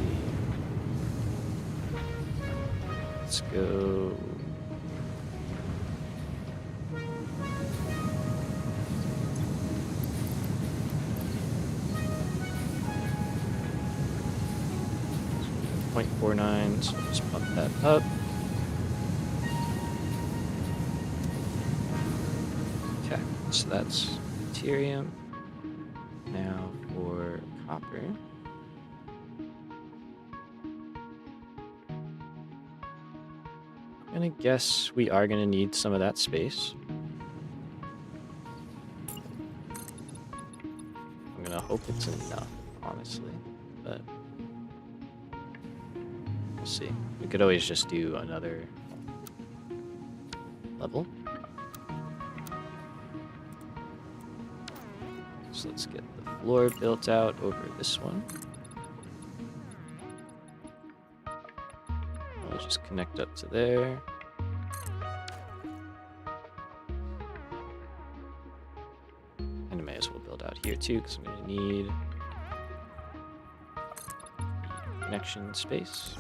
let's go. .49, so just bump that up. Okay, so that's caterium. Now for copper. I'm gonna guess we are gonna need some of that space. I'm gonna hope it's enough, honestly, but we'll see. We could always just do another level. So let's get the floor built out over this one. We'll just connect up to there. And I may as well build out here too, because I'm going to need connection space.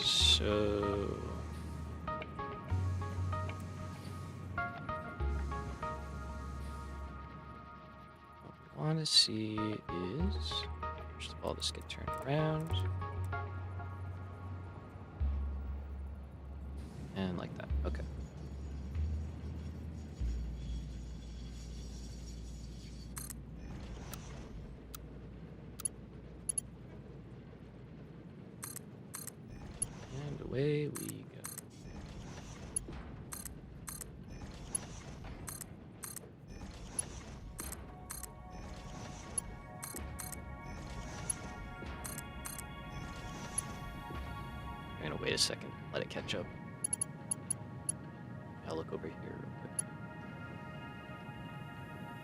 So what we want to see is, first of all, this get turned around. And like that. Okay. And away we go. I'm gonna wait a second, let it catch up. I'll look over here real quick.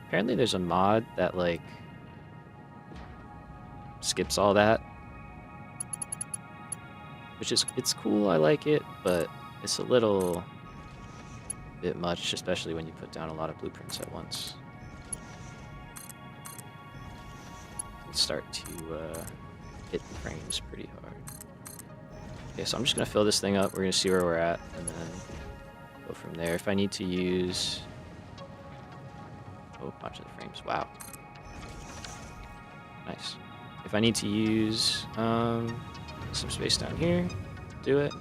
Apparently there's a mod that like skips all that. Which is, it's cool, I like it, but it's a little bit much, especially when you put down a lot of blueprints at once. You can start to hit the frames pretty hard. Okay, so I'm just gonna fill this thing up, we're gonna see where we're at, and then go from there. If I need to use... Oh, modular frames. Wow. Nice. If I need to use some space down here, do it.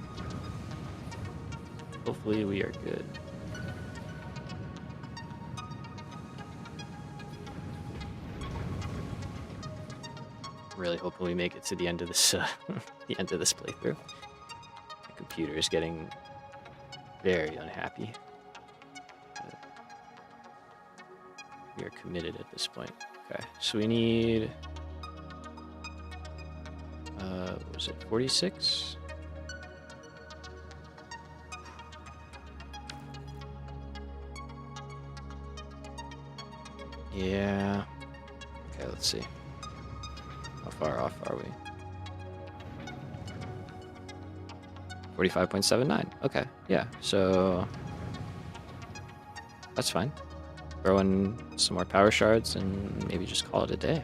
Hopefully we are good. Really hoping we make it to the end of this the end of this playthrough. My computer is getting very unhappy. But we are committed at this point. Okay, so we need what was it, 46? Yeah. Okay, let's see. How far off are we? 45.79. Okay, yeah, so that's fine. Throw in some more power shards and maybe just call it a day.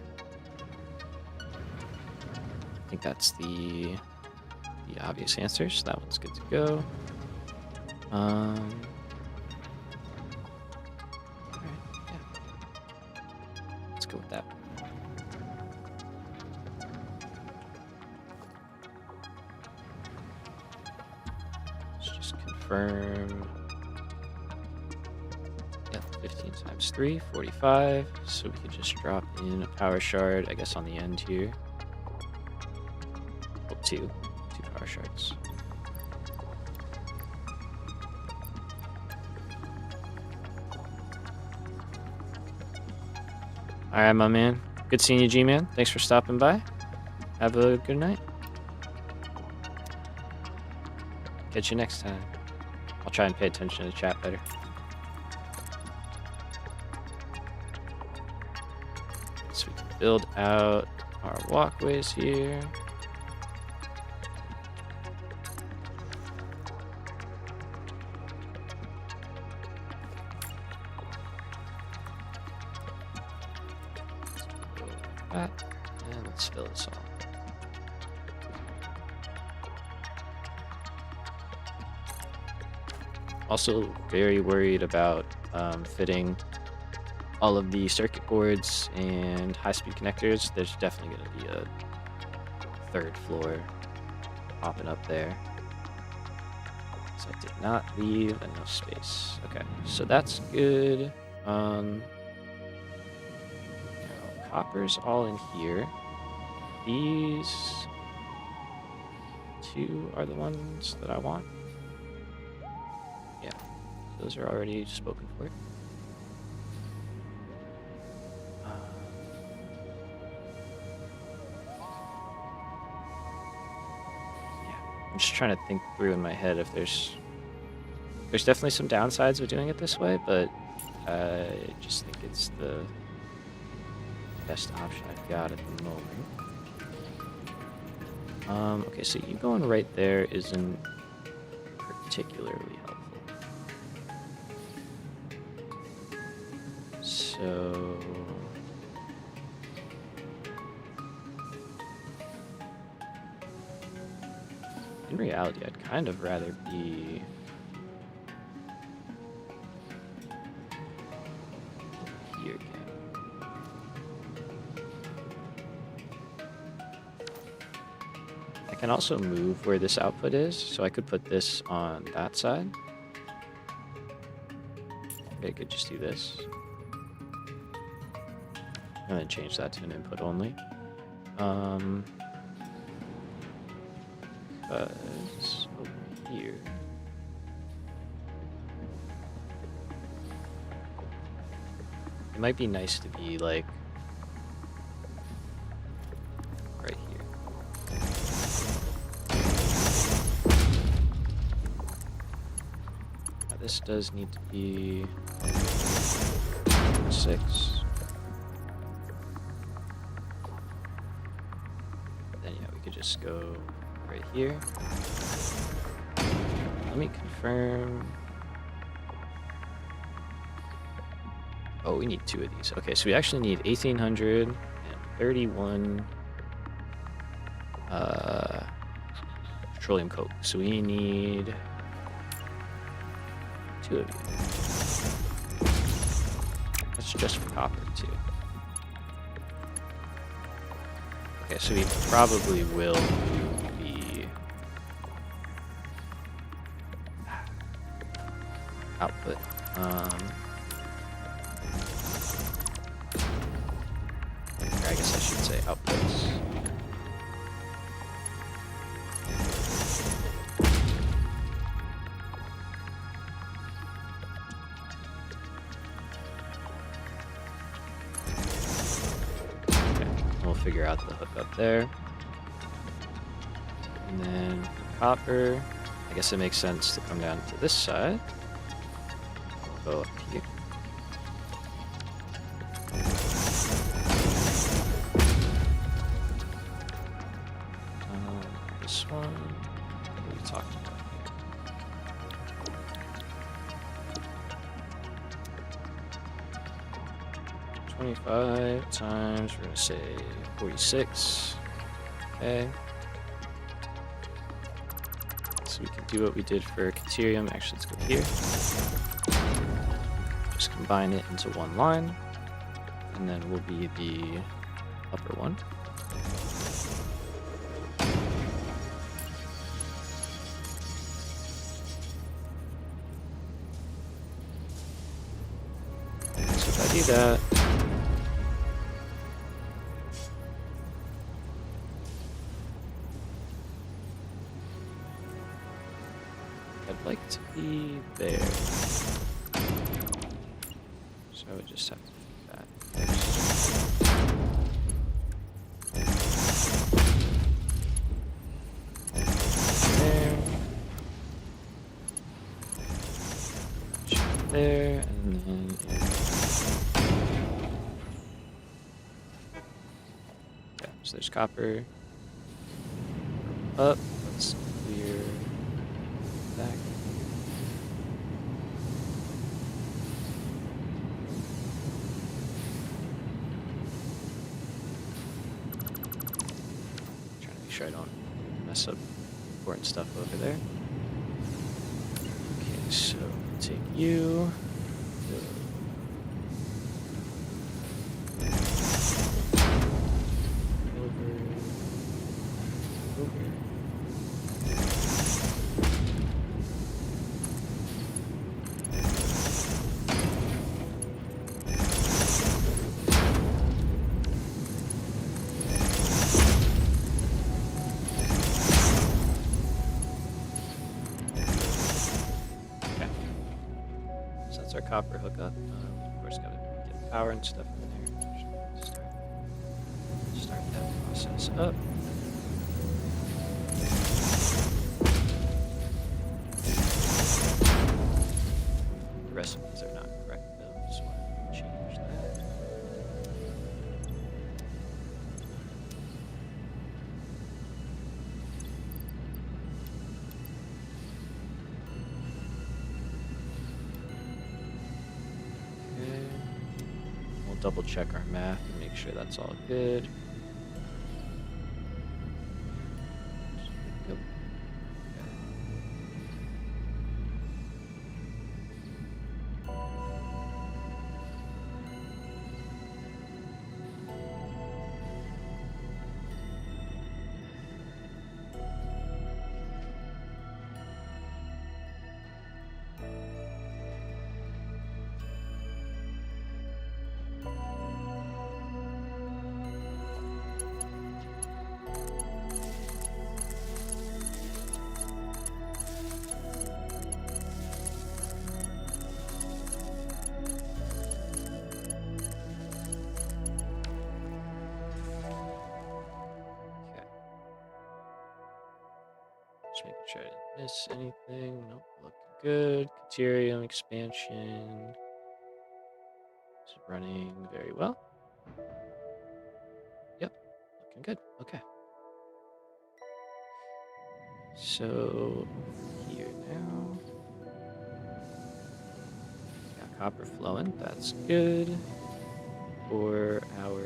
I think that's the obvious answer, so that one's good to go. Alright, yeah. Let's go with that. Confirm. Yep, 15 times 3, 45. So we could just drop in a power shard, I guess, on the end here. Well, two power shards. All right, my man. Good seeing you, G-Man. Thanks for stopping by. Have a good night. Catch you next time. I'll try and pay attention to the chat better. So we can build out our walkways here. That, and let's fill this all. Also very worried about fitting all of the circuit boards and high-speed connectors. There's definitely going to be a third floor popping up there. So I did not leave enough space. Okay, so that's good. Copper's all in here. These two are the ones that I want. Yeah, those are already spoken for. Yeah, I'm just trying to think through in my head if there's definitely some downsides of doing it this way, but I just think it's the best option I've got at the moment. Okay, so you going right there isn't particularly helpful. So in reality, I'd kind of rather be here again. I can also move where this output is, so I could put this on that side. Okay, I could just do this. And then change that to an input only. Because over here. It might be nice to be like right here. Now this does need to be 6. Then yeah, we could just go right here. Let me confirm. Oh, we need 2 of these. Okay, so we actually need 1,831 petroleum coke. So we need 2 of you. That's just for copper, too. Okay, so we probably will do the output. Or I guess I should say outputs. Figure out the hookup there. And then for copper, I guess it makes sense to come down to this side. We'll go up here. This one, what are we talking about here? 25 times, we're going to say 46. Okay. So we can do what we did for caterium. Actually, let's go here. Just combine it into one line. And then will be the upper one. So if I do that, I'd like to be there. So I would just have to do that there. There, and then okay, so there's copper. Up, let's clear back. Trying to make sure I don't mess up important stuff over there. Okay, so take you. Our copper hookup. Of course, gotta get power and stuff in there. Start that process up. The recipes are not correct though, so I change that. Double check our math and make sure that's all good. Yep. Just making sure I didn't miss anything. Nope, looking good. Caterium expansion is running very well. Yep, looking good. Okay. So here now. Got copper flowing. That's good. For our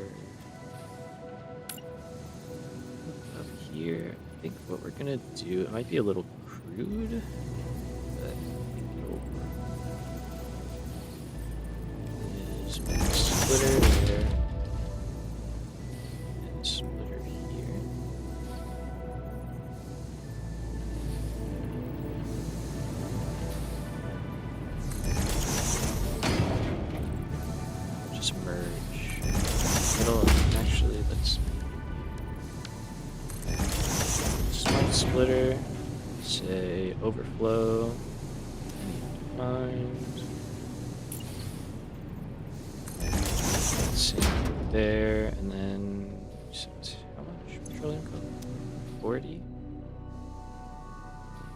up here. I think what we're gonna do, it might be a little crude, but I think it'll work. Just put a splitter there. And a splitter here. Just merge middle. Actually, let's smart splitter. Say overflow. Find. Let's see there, and then how much petroleum coke? 40.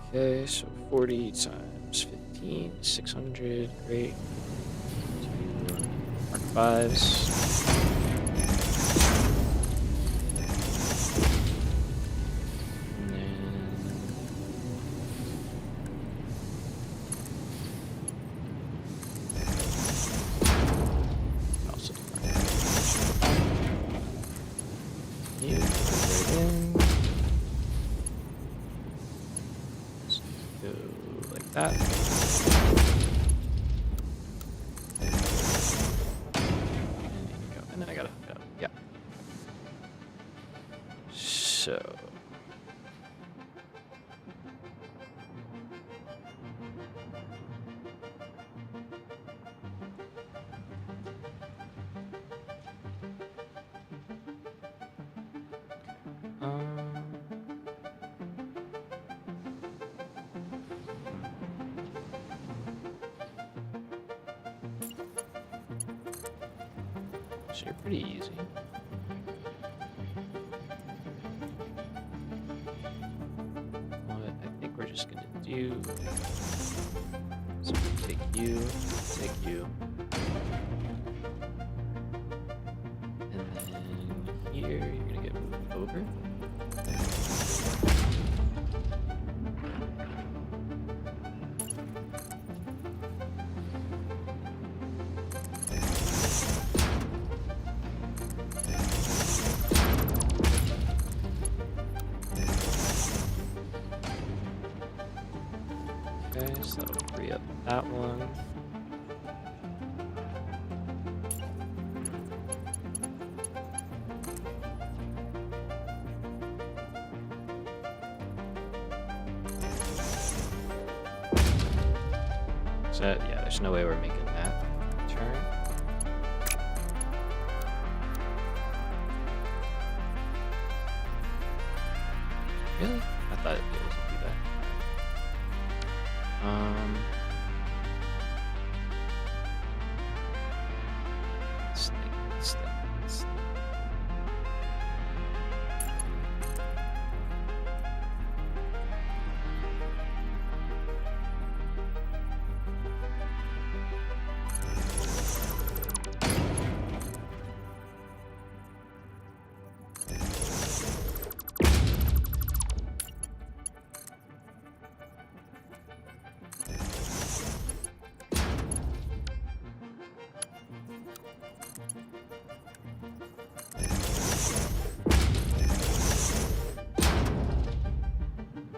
Okay, so 40 times 15, 600. Great. Two Mark 5s. That. And then I gotta hook it up. Yeah. So. So you're pretty easy. What I think we're just gonna do. So take you, and then here you're gonna get moved over. Okay, so that'll free up that one. So yeah, there's no way we're making that turn. Really? I thought it'd be able to do that. Let's think.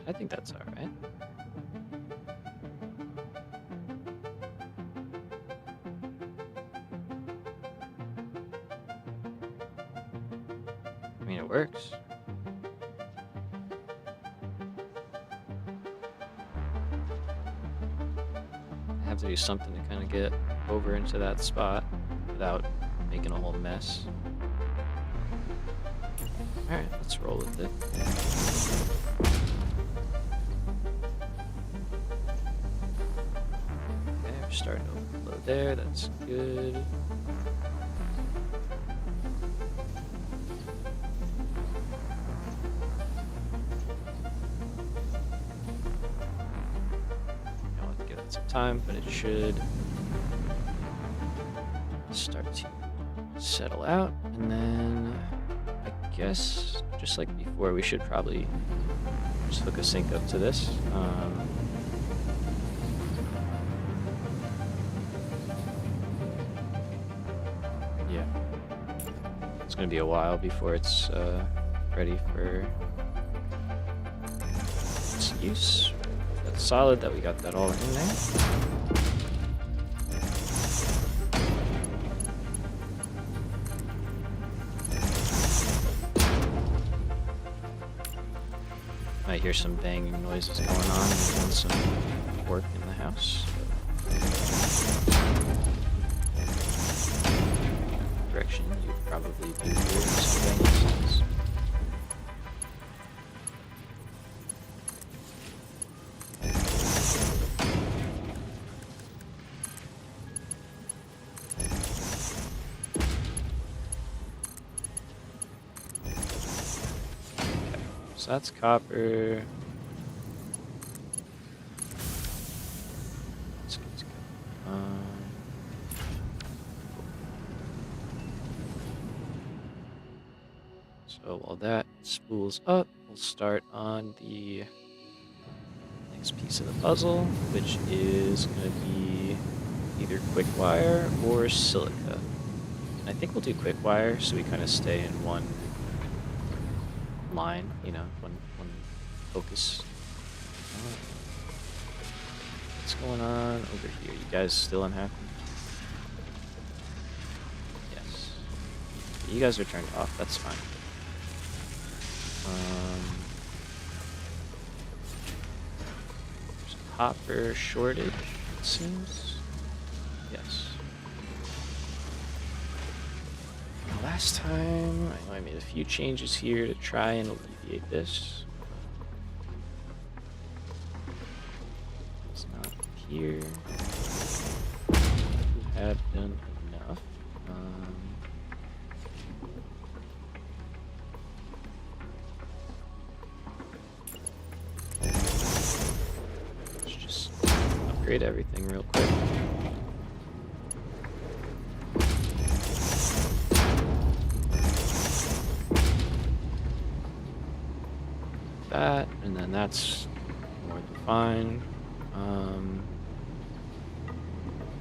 I think that's all right. I mean, it works. I have to do something to kind of get over into that spot without making a whole mess. All right, let's roll with it. Starting to overflow there, that's good. I'll have to give it some time, but it should start to settle out. And then I guess, just like before, we should probably just hook a sink up to this. Yeah, it's gonna be a while before it's ready for its use. That's solid that we got that all in there. hear some banging noises going on and some work in the house. Direction you probably do hear some banging sounds. So that's copper. Let's go. So while that spools up, we'll start on the next piece of the puzzle, which is going to be either quick wire or silica. And I think we'll do quick wire so we kind of stay in one line, you know, one focus. What's going on over here? You guys still unhappy? Yes. You guys are turned off, that's fine. There's a copper shortage, it seems. Yes. Last time, I know I made a few changes here to try and alleviate this. It's not here. We have done enough. Let's just upgrade everything real quick. That, and then that's more than fine.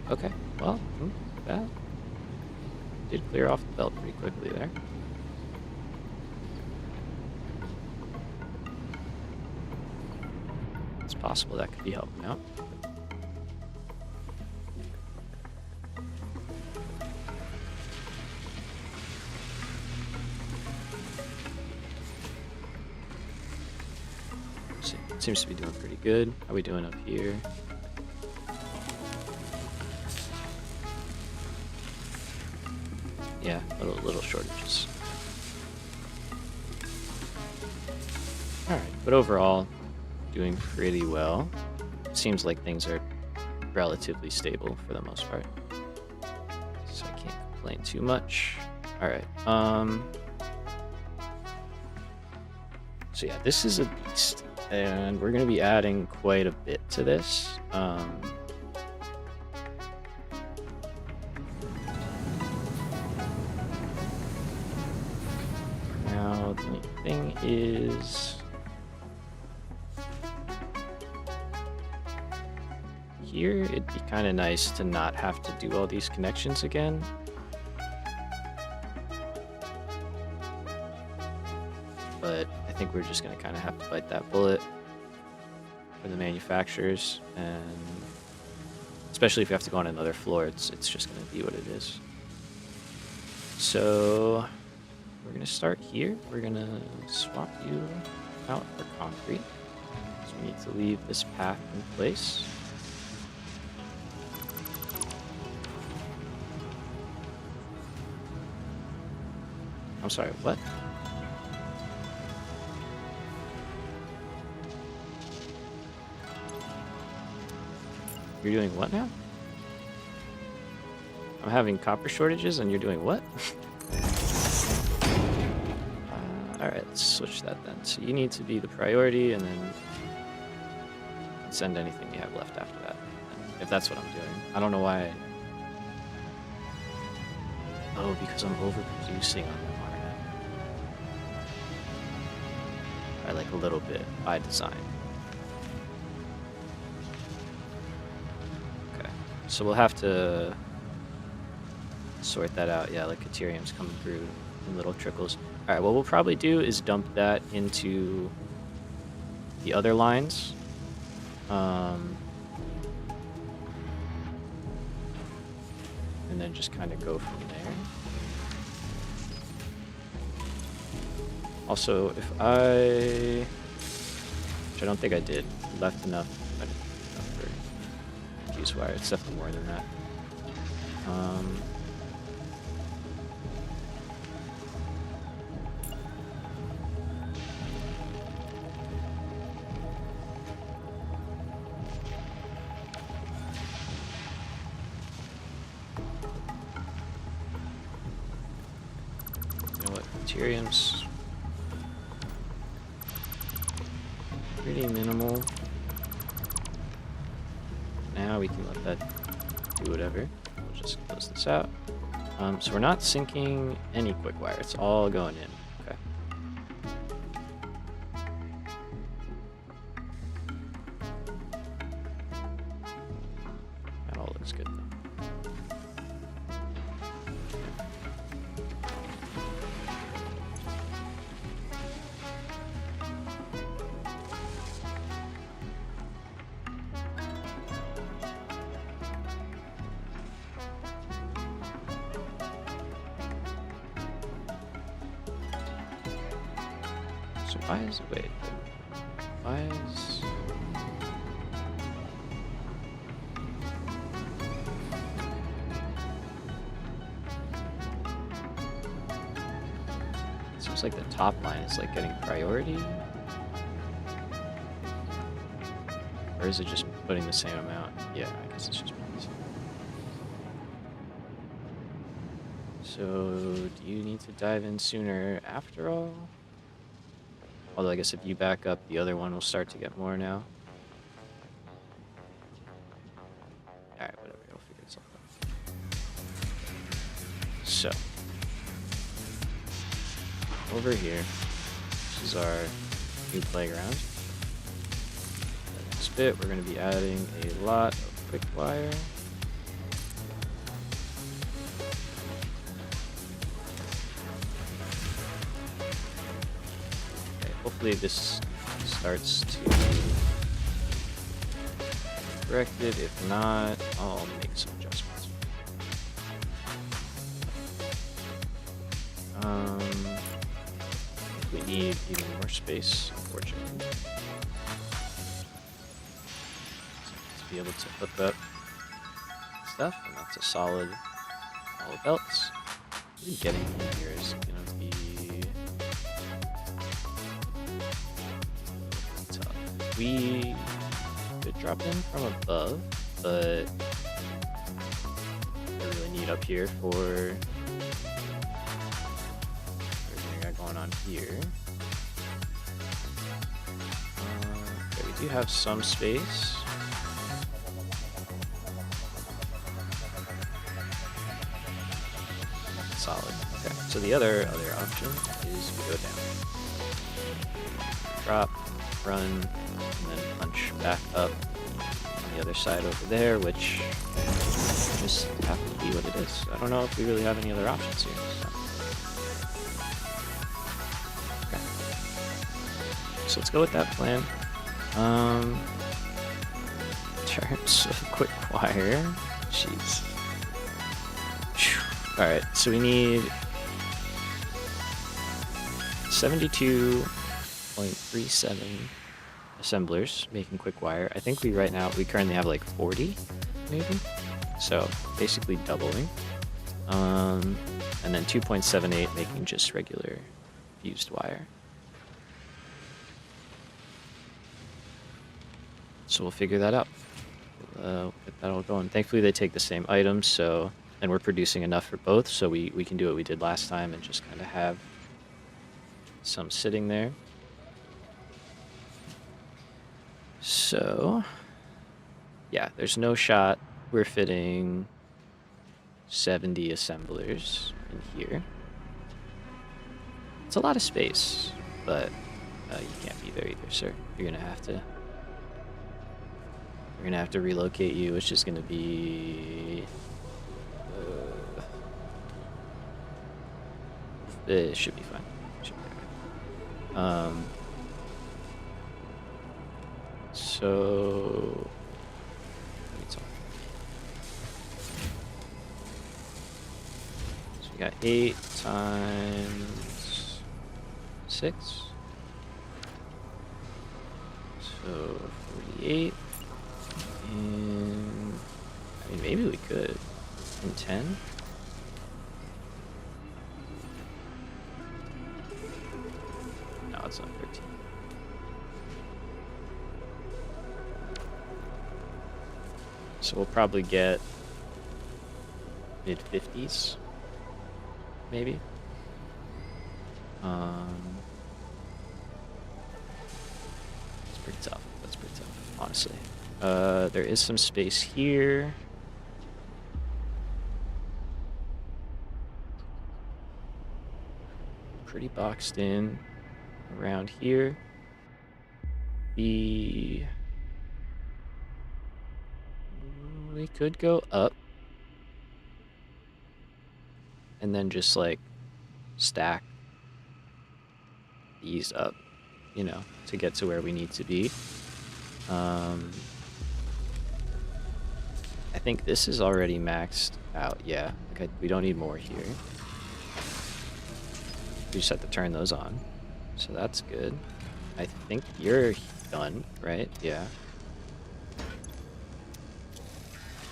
Okay, well, that did clear off the belt pretty quickly there. It's possible that could be helping out. Seems to be doing pretty good. How are we doing up here? Yeah, little shortages. Alright, but overall, doing pretty well. Seems like things are relatively stable for the most part. So I can't complain too much. Alright, so yeah, this is a beast. And we're going to be adding quite a bit to this. Now, the thing is, here it'd be kind of nice to not have to do all these connections again. But I think we're just going to kind of have to bite that bullet for the manufacturers, and especially if we have to go on another floor, it's just going to be what it is. So we're going to start here. We're going to swap you out for concrete. So we need to leave this path in place. I'm sorry, what? You're doing what now? I'm having copper shortages and you're doing what? Alright, let's switch that then. So you need to be the priority and then send anything you have left after that. If that's what I'm doing. I don't know why. Oh, because I'm overproducing on them, aren't I? By like a little bit, by design. So we'll have to sort that out. Yeah, like caterium's coming through in little trickles. All right, what we'll probably do is dump that into the other lines. And then just kind of go from there. Also, if I which I don't think I did. Left enough, but enough for fuse wire. It's definitely more than that. You know what? Caterium's pretty minimal. Now we can let that do whatever. We'll just close this out. So we're not syncing any quick wire. It's all going in. Okay. That all looks good. So why is seems like the top line is like getting priority, or is it just putting the same amount? Yeah, I guess it's just putting the same amount. So do you need to dive in sooner after all? Although I guess if you back up, the other one will start to get more now. Alright, whatever, it'll figure itself out. So, over here, this is our new playground. The next bit, we're going to be adding a lot of quick wire. Hopefully this starts to correct it. If not, I'll make some adjustments. We need even more space, unfortunately, to be able to hook up stuff, and that's a solid all belts. Really getting in here is going to be we could drop in from above, but I really need up here for everything I got going on here. Okay, we do have some space. Solid. Okay, so the other option is we go down, drop, run, and then punch back up on the other side over there, which just have to be what it is. I don't know if we really have any other options here. So, okay. So let's go with that plan. In terms of quick wire, jeez. All right, so we need 72.37 assemblers making quick wire. I think we currently have like 40 maybe, so basically doubling, and then 2.78 making just regular fused wire. So we'll figure that out. Get that all going. Thankfully they take the same items, and we're producing enough for both, so we can do what we did last time and just kind of have some sitting there. So, yeah, there's no shot we're fitting 70 assemblers in here. It's a lot of space, but you can't be there either, sir. We're gonna have to relocate you, which is gonna be it should be fine. So let me talk. So we got 8 times 6. So 48. And I mean, maybe we could. In 10? No, it's not 13. So we'll probably get mid-50s, maybe. It's pretty tough. That's pretty tough, honestly. There is some space here. Pretty boxed in around here. We could go up and then just like stack these up, you know, to get to where we need to be. I think this is already maxed out. Yeah, okay, we don't need more here. We just have to turn those on. So that's good. I think you're done, right? Yeah.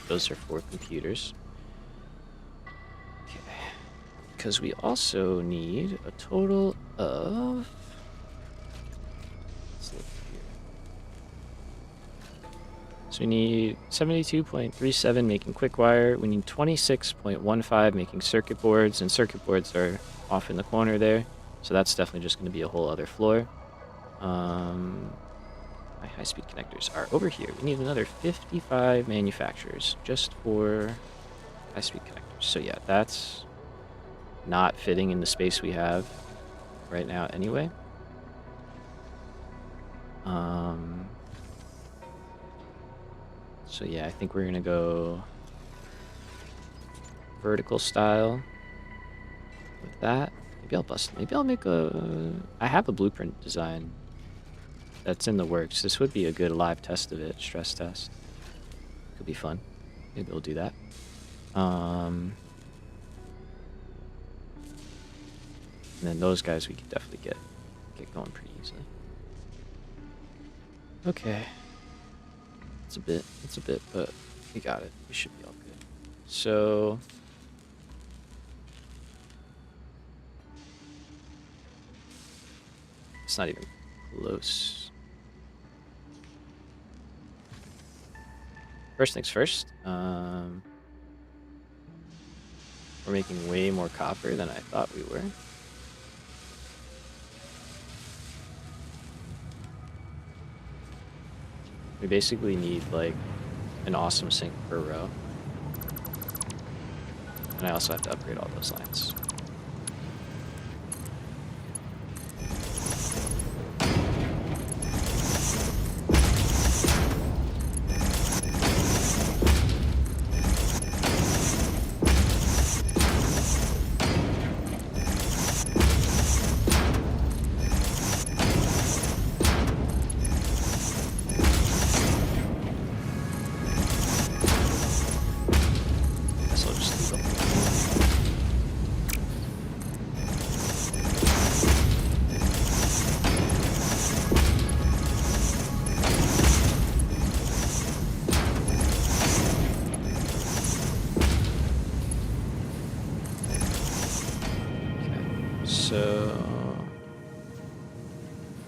Those are 4 computers. Okay. Because we also need a total of... Let's look here. So we need 72.37 making quick wire. We need 26.15 making circuit boards, and circuit boards are off in the corner there. So that's definitely just going to be a whole other floor. My high-speed connectors are over here. We need another 55 manufacturers just for high-speed connectors. So yeah, that's not fitting in the space we have right now anyway. So yeah, I think we're gonna go vertical style with that. Maybe I'll bust. Maybe I'll make a... I have a blueprint design that's in the works. This would be a good live test of it, stress test. Could be fun. Maybe we'll do that. And then those guys we could definitely get going pretty easily. Okay. It's a bit, but we got it. We should be all good. So... It's not even close. First things first, we're making way more copper than I thought we were. We basically need like an awesome sink per row. And I also have to upgrade all those lines.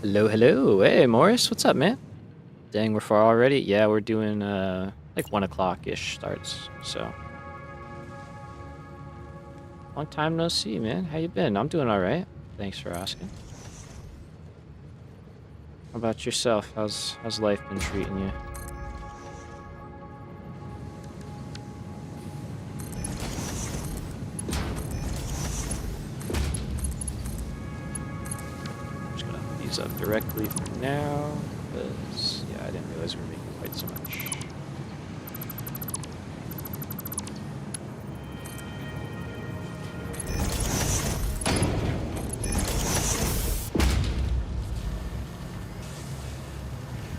Hello. Hey, Morris. What's up, man? Dang, we're far already. Yeah, we're doing like 1 o'clock-ish starts, so. Long time no see, man. How you been? I'm doing all right. Thanks for asking. How about yourself? How's life been treating you? Up directly for now, because yeah, I didn't realize we were making quite so much.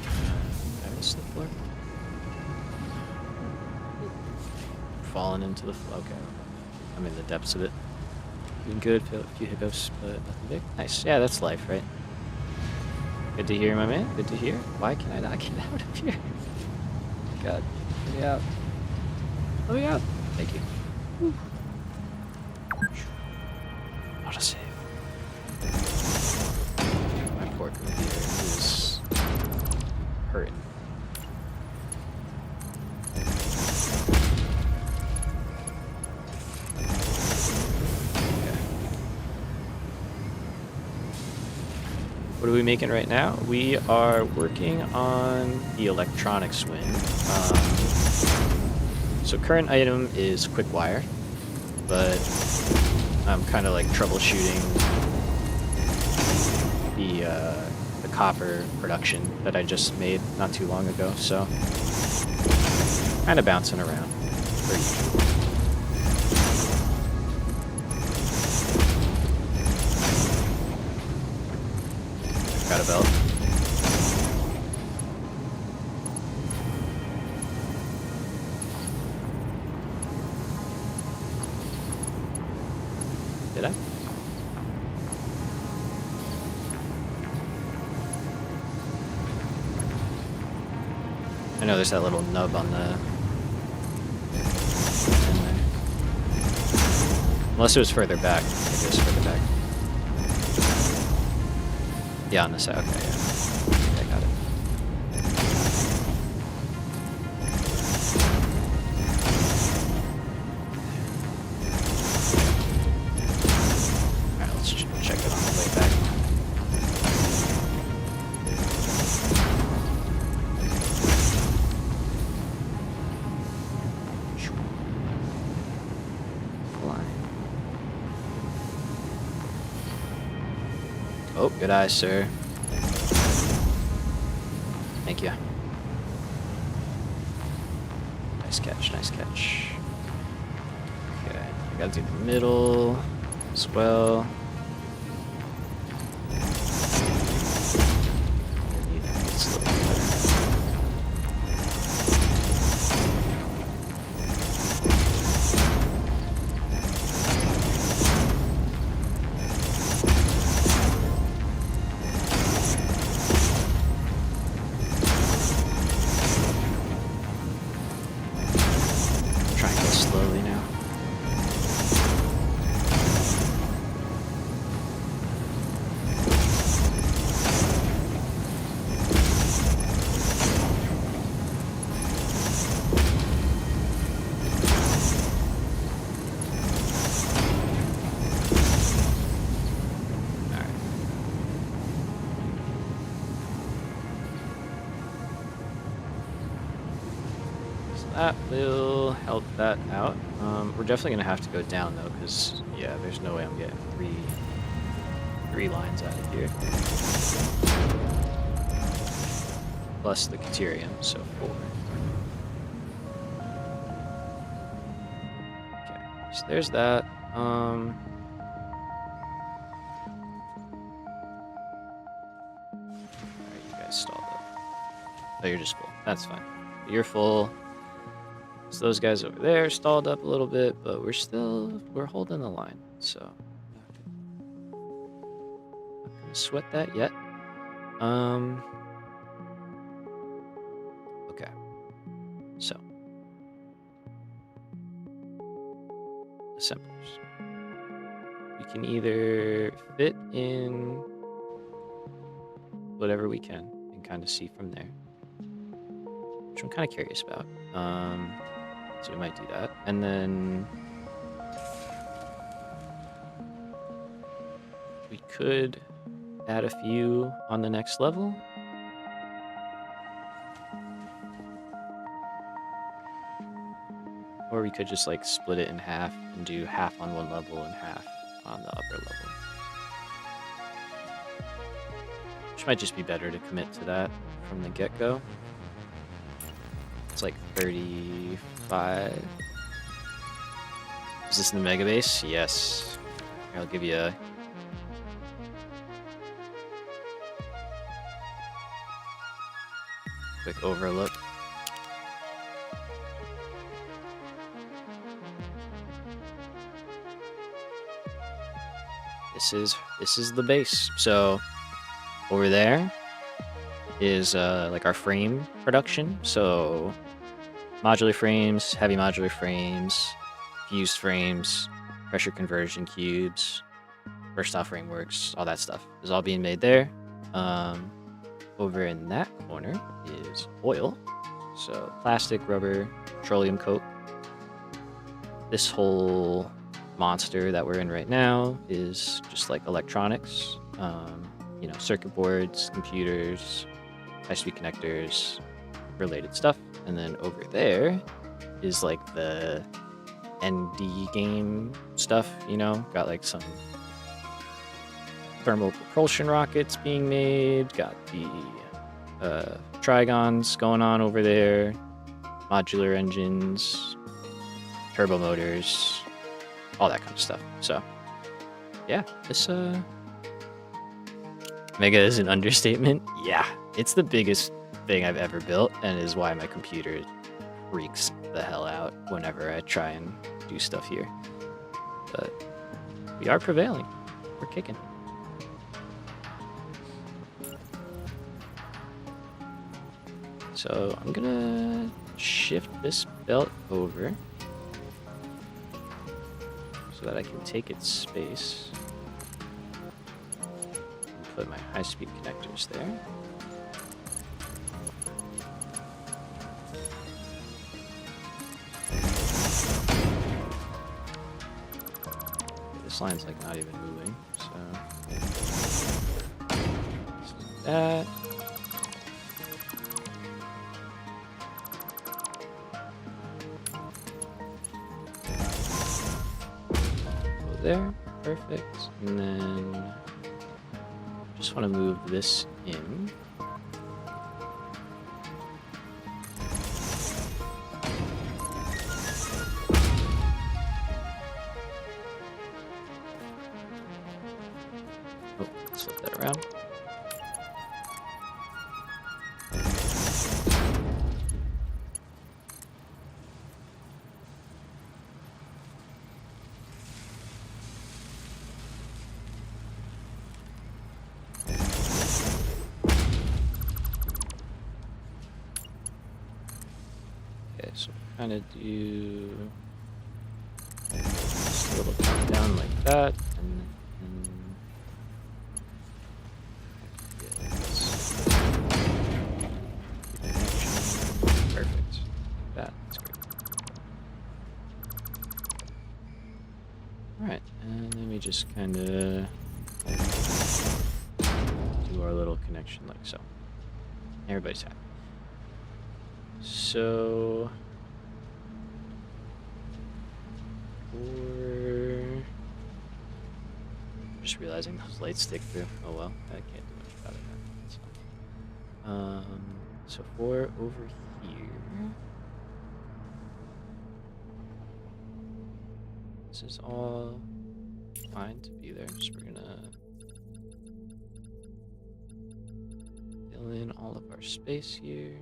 Did I miss the floor? Falling into the floor. Okay, I'm in the depths of it. Doing good. Feel a few hiccups, but nothing big. Nice. Yeah, that's life, right? Good to hear, my man. Good to hear. Why can I not get out of here? God, let me out. Let me out. Thank you. Whew. Autosave. My poor computer is hurting. What are we making right now? We are working on the electronics wing. So current item is quick wire, but I'm kind of like troubleshooting the copper production that I just made not too long ago. So kind of bouncing around per usual. Got a belt. Did I? I know there's that little nub on the end there. Unless it was further back. Maybe it was further back. Yeah, on the side. Okay, yeah. I got it. Alright, let's check it on the way back. Oh, good eye, sir. Thank you. Nice catch, nice catch. Okay, I gotta do the middle as well. Slowly now. That will help that out. We're definitely gonna have to go down though, because yeah, there's no way I'm getting three lines out of here. Plus the caterium, so 4. Okay, so there's that. Alright, you guys stalled up. Oh, you're just full. That's fine. You're full. So those guys over there stalled up a little bit, but we're holding the line. So not gonna sweat that yet. Okay. So assemblers. We can either fit in whatever we can and kind of see from there, which I'm kind of curious about. So we might do that. And then we could add a few on the next level. Or we could just like split it in half and do half on one level and half on the upper level. Which might just be better to commit to that from the get-go. It's like 35. Is this in the mega base? Yes. Here, I'll give you a quick overlook. This is the base. So over there is like our frame production. So modular frames, heavy modular frames, fused frames, pressure conversion cubes, burst off frameworks, all that stuff is all being made there. Over in that corner is oil. So plastic, rubber, petroleum coke. This whole monster that we're in right now is just like electronics, you know, circuit boards, computers, high-speed connectors, related stuff. And then over there is like the ND game stuff, you know, got like some thermal propulsion rockets being made, got the trigons going on over there, modular engines, turbo motors, all that kind of stuff. So yeah, this mega is an understatement. Yeah, it's the biggest thing I've ever built, and is why my computer freaks the hell out whenever I try and do stuff here. But we are prevailing. We're kicking. So I'm gonna shift this belt over so that I can take its space and put my high-speed connectors there. This line's like not even moving, so let's do that. There, perfect. And then just want to move this in. Oh, let's flip that around. So kind of do just a little cut down like that, and then perfect. That's great. All right, and then we just kind of do our little connection like so. Everybody's happy. So just realizing those lights stick through. Oh well, I can't do much about it now. That's fine. So for over here, this is all fine to be there. So we're gonna fill in all of our space here.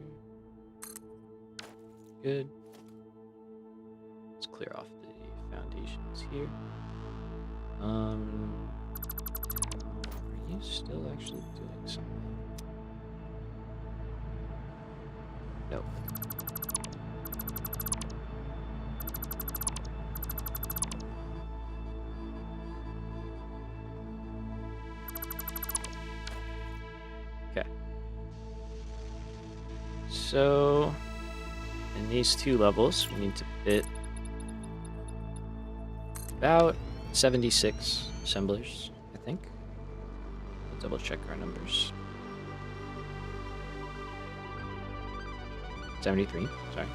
Good. Let's clear off the foundations here. Are you still actually doing something? No. Okay. So in these two levels, we need to fit about 76 assemblers, I think. I'll double check our numbers. 73, sorry.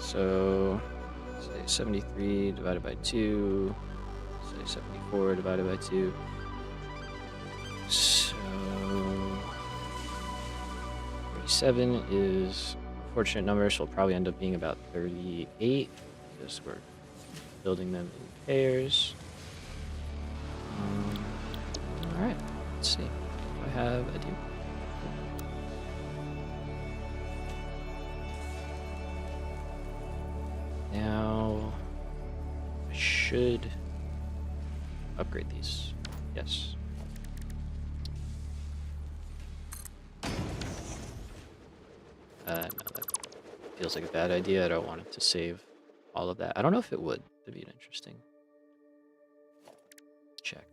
So, say 73 divided by 2, say 74 divided by 2. So 37 is a fortunate number, so it'll probably end up being about 38, because we're building them in pairs. Alright, let's see. I have a deal. Now, I should upgrade these. Yes. No, that feels like a bad idea. I don't want it to save all of that. I don't know if it would. That'd be an interesting check.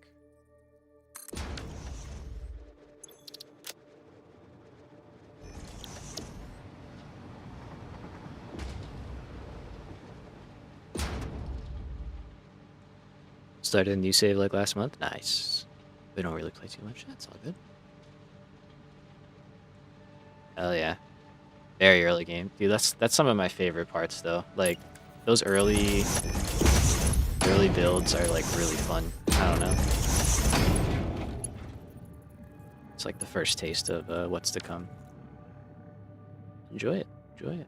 Started a new save like last month. Nice. We don't really play too much. That's all good. Hell yeah. Very early game. Dude, that's some of my favorite parts though. Like those early builds are like really fun. I don't know. It's like the first taste of what's to come. Enjoy it. Enjoy it.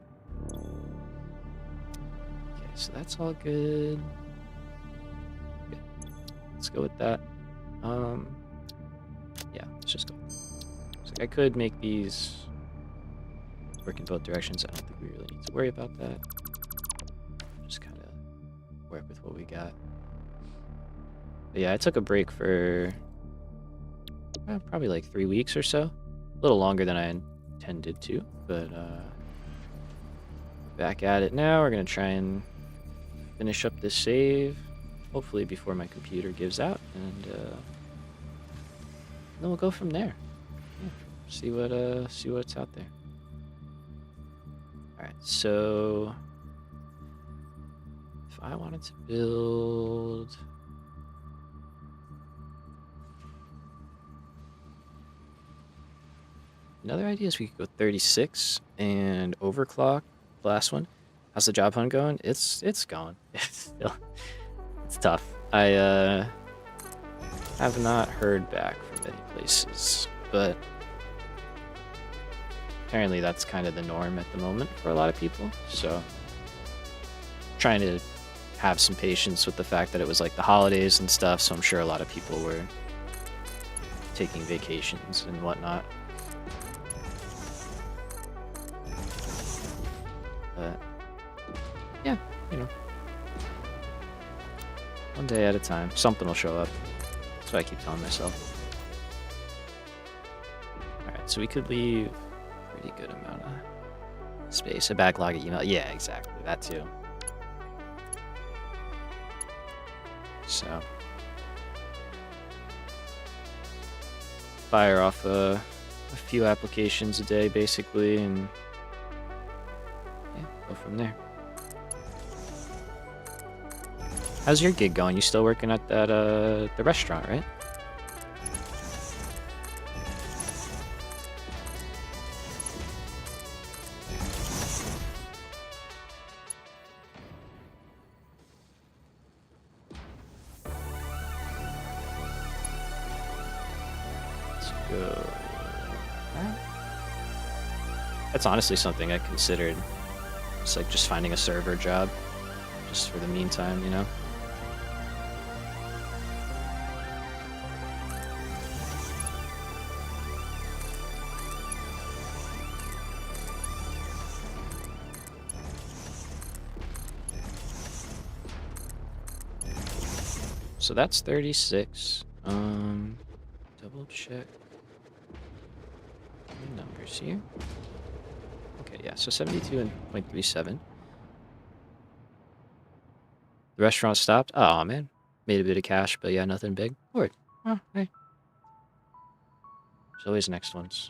Okay, so that's all good. Okay. Let's go with that. Yeah, let's just go. So I could make these work in both directions. I don't think we really need to worry about that. Just kind of work with what we got. But yeah, I took a break for probably like 3 weeks or so. A little longer than I intended to, but back at it now. We're gonna try and finish up this save, hopefully before my computer gives out, and then we'll go from there. Yeah, see what's out there. All right, so if I wanted to build. Another idea is we could go 36 and overclock the last one. How's the job hunt going? It's going. It's tough. I have not heard back from many places, but apparently that's kind of the norm at the moment for a lot of people. So trying to have some patience with the fact that it was like the holidays and stuff. So I'm sure a lot of people were taking vacations and whatnot. But yeah, you know, one day at a time, something will show up. That's what I keep telling myself. Alright, so we could leave a pretty good amount of space. A backlog of email. Yeah, exactly. That too. So fire off a few applications a day, basically, and yeah, go from there. How's your gig going? You still working at that the restaurant, right? Let's go. That's honestly something I considered. It's like just finding a server job, just for the meantime, you know? So that's 36. Double check the numbers here. Okay, yeah, so 72.37. The restaurant stopped. Oh man, made a bit of cash, but yeah, nothing big. Word. Oh, hey. There's always next ones.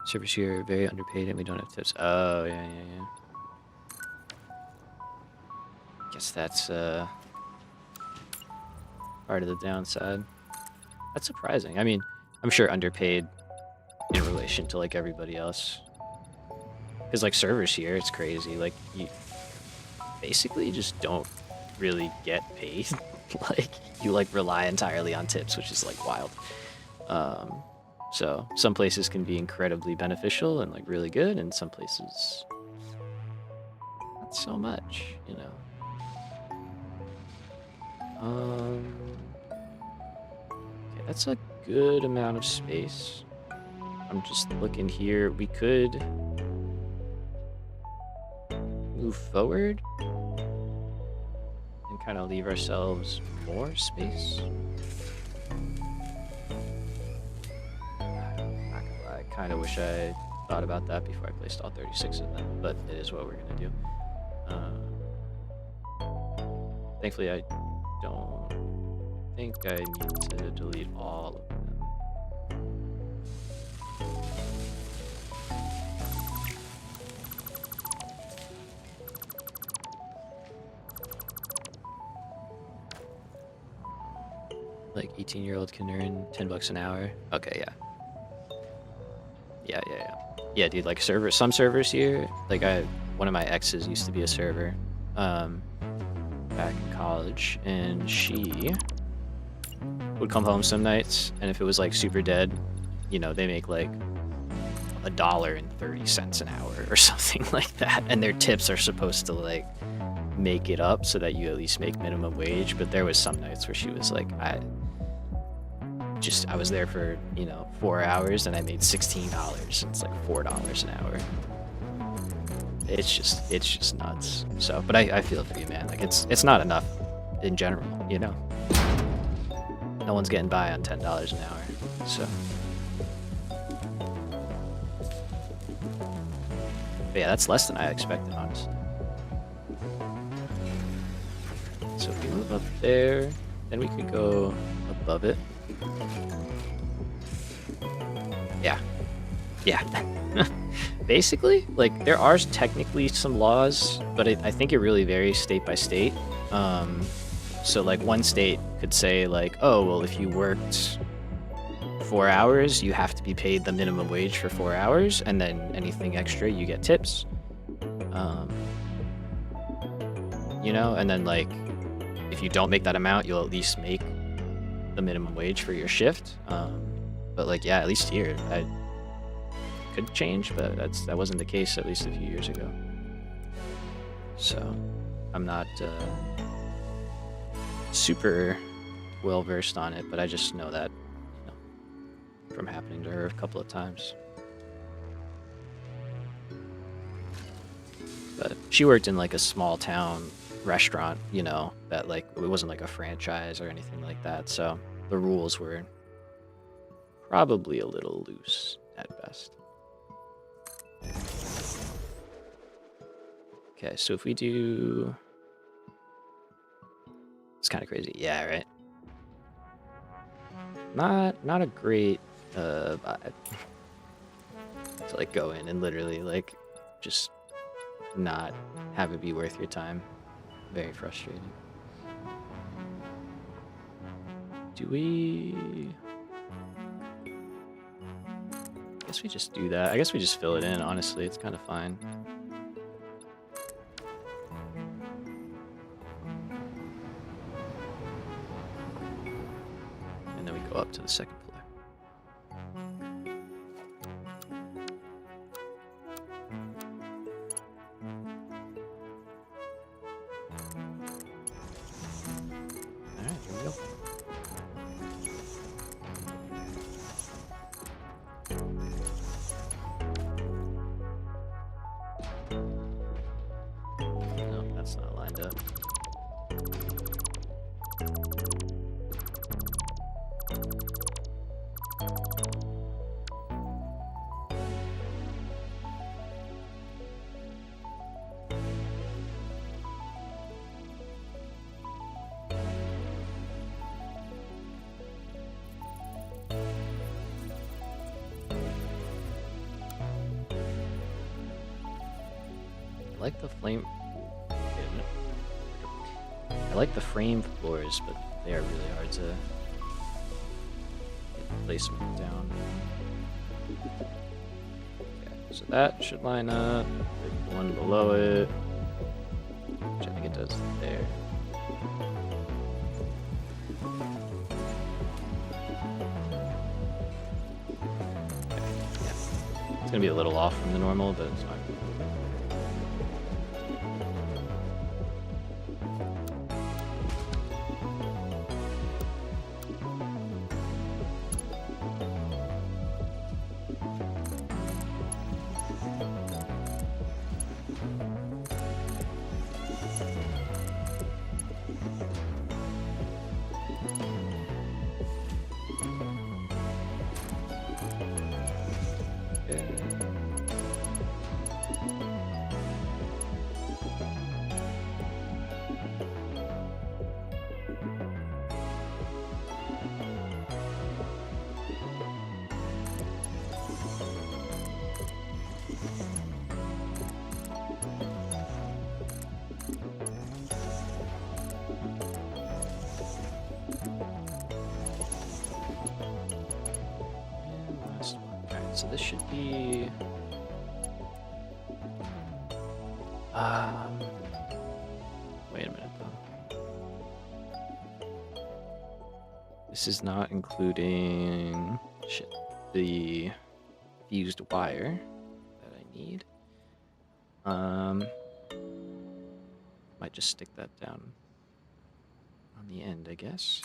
Servers here are very underpaid and we don't have tips. Oh, yeah. Guess that's part of the downside. That's surprising. I mean, I'm sure underpaid in relation to like everybody else. Because like servers here, it's crazy. Like you basically just don't really get paid. Like you like rely entirely on tips, which is like wild. So some places can be incredibly beneficial and like really good, and some places not so much, you know. Okay, that's a good amount of space. I'm just looking here. We could move forward and kind of leave ourselves more space. kind of wish I thought about that before I placed all 36 of them, but it is what we're gonna do. Thankfully, I don't think I need to delete all of them. Like 18-year-old can earn $10 an hour. Okay, yeah. Yeah, dude, like some servers here, like one of my exes used to be a server back in college, and she would come home some nights, and if it was like super dead, you know, they make like $1.30 an hour or something like that, and their tips are supposed to like make it up so that you at least make minimum wage. But there was some nights where she was like, I was there for, you know, 4 hours and I made $16. It's like $4 an hour. It's just nuts. So, but I feel for you, man. Like it's not enough in general, you know. No one's getting by on $10 an hour. So, but yeah, that's less than I expected, honestly. So if we move up there, then we could go above it. Yeah. Basically, like, there are technically some laws, but I think it really varies state by state. So like one state could say like, oh, well, if you worked 4 hours, you have to be paid the minimum wage for 4 hours, and then anything extra you get tips. You know, and then like if you don't make that amount, you'll at least make the minimum wage for your shift. But like, yeah, at least here, I could change, but that wasn't the case at least a few years ago. So I'm not super well versed on it, but I just know that, you know, from happening to her a couple of times. But she worked in like a small town restaurant, you know, that like it wasn't like a franchise or anything like that, so the rules were probably a little loose at best. Okay, so if we do, it's kind of crazy. Yeah, right. Not a great vibe to like go in and literally like just not have it be worth your time. Very frustrating. Do we? I guess we just do that. I guess we just fill it in, honestly. It's kind of fine. And then we go up to the second floor. Alright, here we go. No, that's not lined up. I like the flame. Wait a minute. I like the frame floors, but they are really hard to get the placement down. Okay, so that should line up with the one below it, which I think it does there. Okay, yeah. It's gonna be a little off from the normal, but it's fine. So this should be... Wait a minute, though. This is not including... Shit. The fused wire that I need. Might just stick that down on the end, I guess.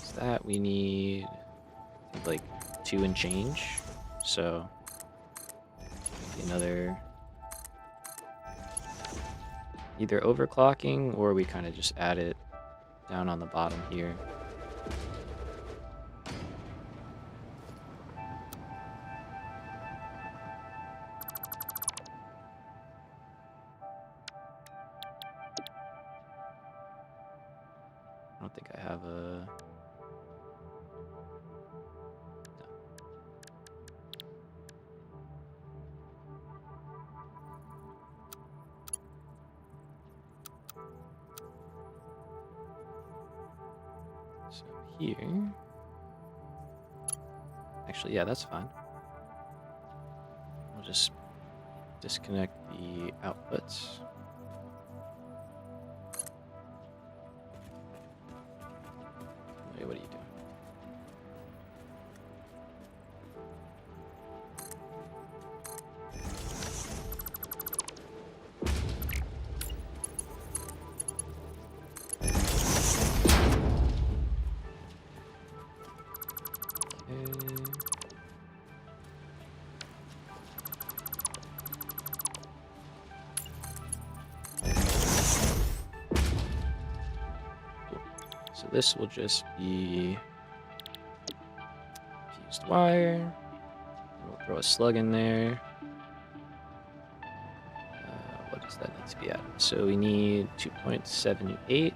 So that we need, I think, like 2 and change. So another either overclocking, or we kind of just add it down on the bottom here. I don't think I have a... No. So here... Actually, yeah, that's fine. We'll just disconnect the outputs. Wait, what are you doing? So this will just be fused wire. We'll throw a slug in there. What does that need to be at? So we need 2.78.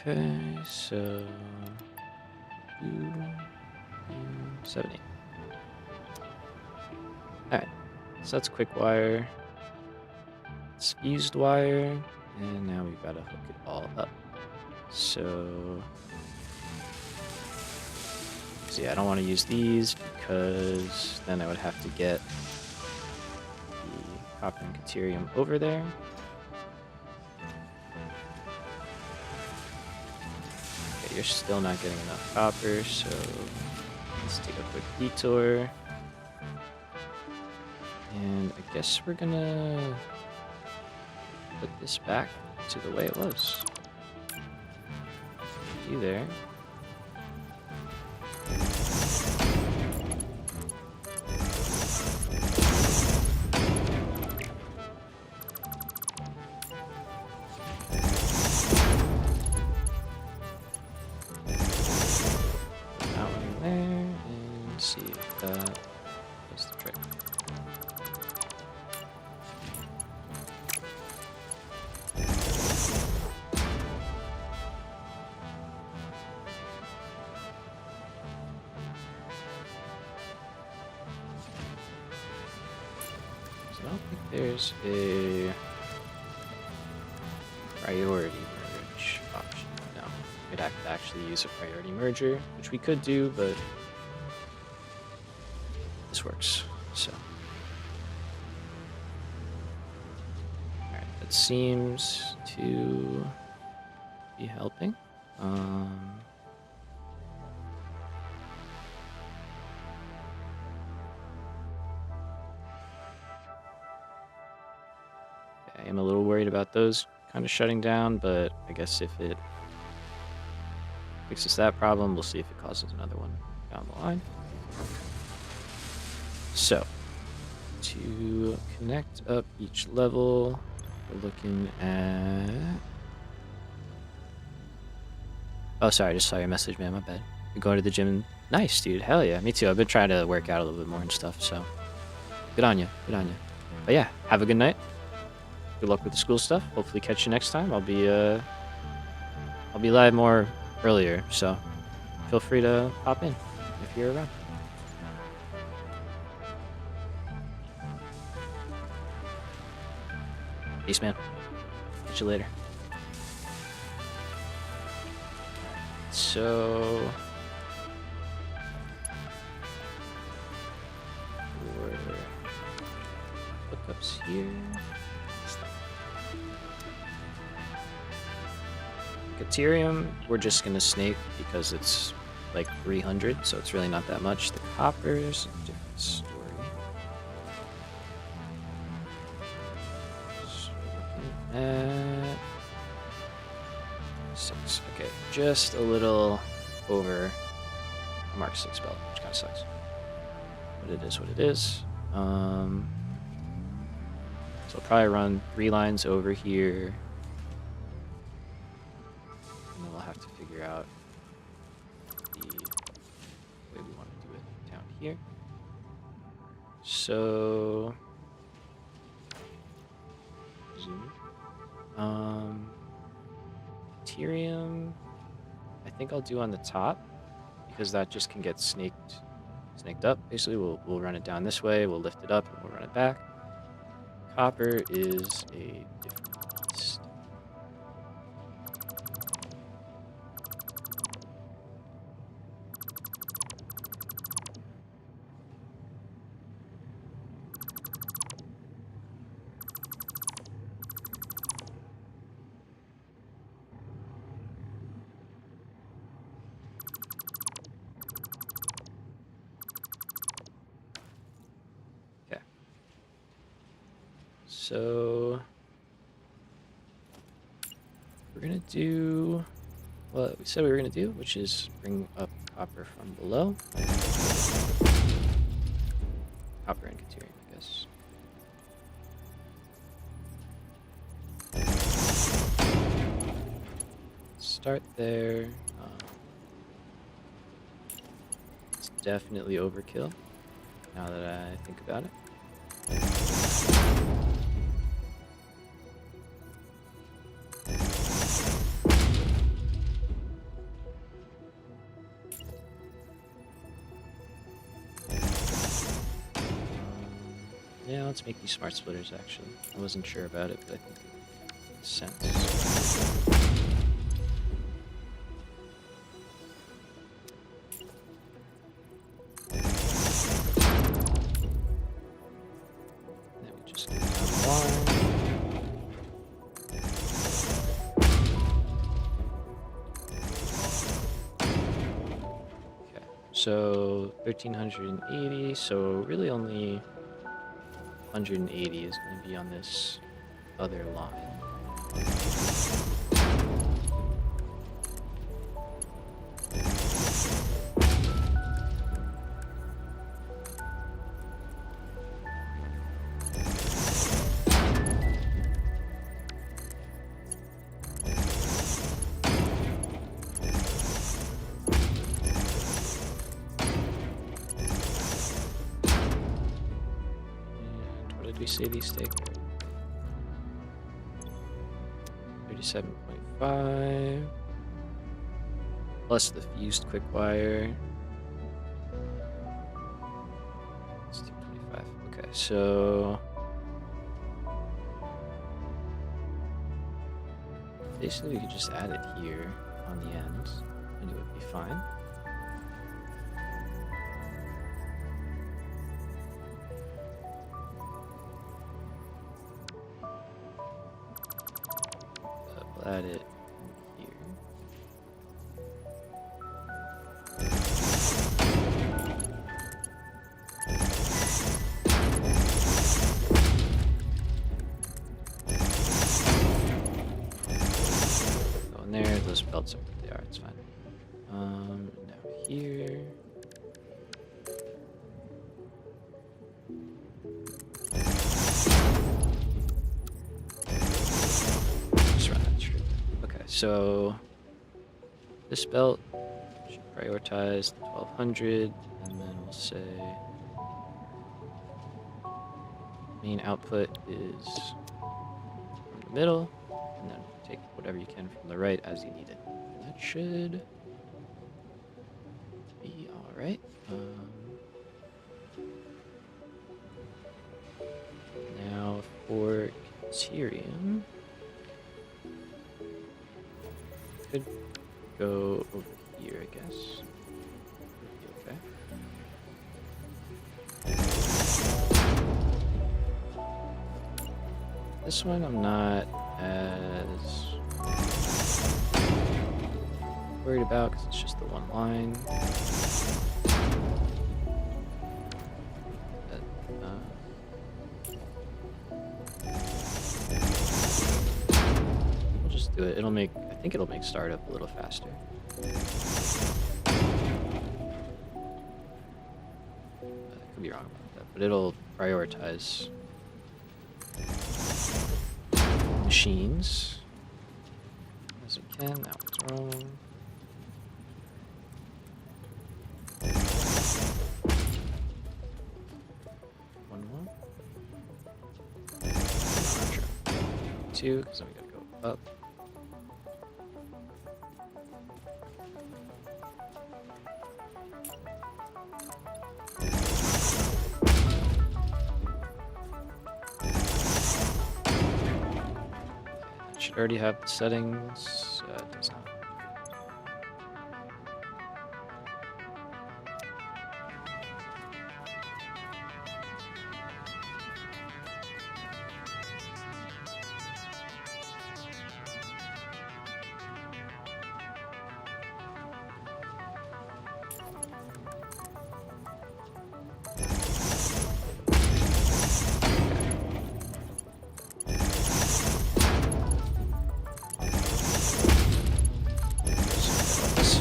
Okay, so 2.78. Alright, so that's quick wire. It's fused wire, and now we've got to hook it all up. So yeah, I don't want to use these because then I would have to get the copper and caterium over there. Okay, you're still not getting enough copper, so let's take a quick detour. And I guess we're gonna put this back to the way it was. You there. That one there, and see if that does the trick. I don't think there's a priority merge option. No, we'd have to actually use a priority merger, which we could do, but this works. So, alright, that seems to be helping. I am a little worried about those kind of shutting down, but I guess if it fixes that problem, we'll see if it causes another one down the line. So, to connect up each level, we're looking at... Oh, sorry, I just saw your message, man, my bad. You're going to the gym. Nice, dude. Hell yeah, me too. I've been trying to work out a little bit more and stuff, so good on you, good on you. But yeah, have a good night. Good luck with the school stuff. Hopefully catch you next time. I'll be live more earlier, so feel free to pop in if you're around. Peace, man. Catch you later. so for hookups here. Caterium, we're just gonna snake because it's like 300, so it's really not that much. The copper's a different story. So looking at 6. Okay, just a little over a Mark 6 belt, which kind of sucks. But it is what it is. So I'll probably run 3 lines over here. And then we'll have to figure out the way we want to do it down here. So Zoop. Caterium, I think I'll do on the top because that just can get snaked up. Basically, we'll run it down this way, we'll lift it up, and we'll run it back. Copper is a different beast. So we're gonna do what we said we were gonna do, which is bring up copper from below. Copper and caterium, I guess. Start there. It's definitely overkill now that I think about it. Yeah, let's make these smart splitters, actually. I wasn't sure about it, but I think it makes sense. Then we just go down the line. Okay, so 1380, so really only 180 is going to be on this other line. We say these take 37.5 plus the fused quick wire. It's 225. Okay, so basically we could just add it here on the end and it would be fine. Add it here. Go in there, those belts are what they are, it's fine. Now here. So this belt should prioritize the 1200, and then we'll say main output is from the middle, and then take whatever you can from the right as you need it. And that should be all right. Now for caterium. Could go over here, I guess. Would be okay. This one I'm not as worried about because it's just the one line. But, we'll just do it. It'll make, I think it'll make startup a little faster. I could be wrong about that, but it'll prioritize machines as it can. That one's wrong. One more. Two, because then we gotta go up. Should already have the settings. It does not.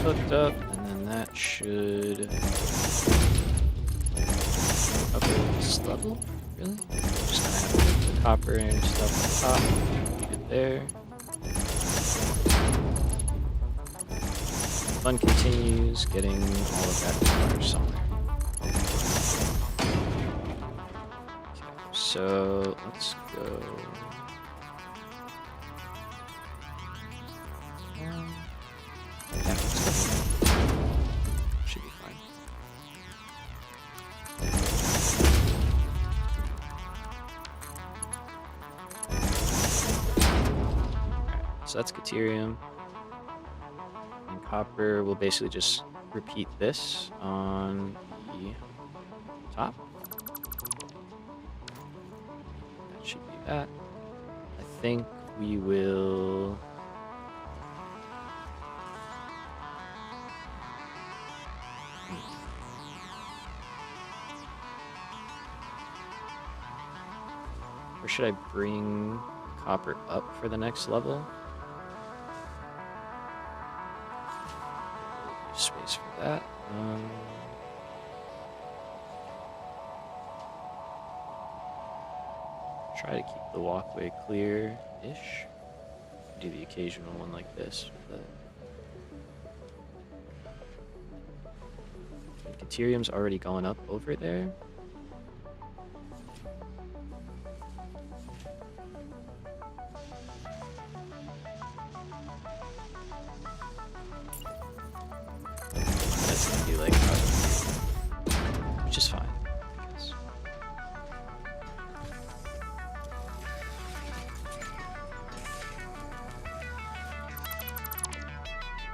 Hooked up, and then that should cover this level. Really? Just gonna have to get the copper and stuff on top. Good there. Fun continues, getting all of that water somewhere. Okay, so let's go. Should be fine. Alright, so that's caterium. And copper will basically just repeat this on the top. That should be that. I think we will. Or should I bring copper up for the next level? Space for that. Try to keep the walkway clear-ish. Do the occasional one like this. But caterium's already gone up over there. Which is fine, I guess.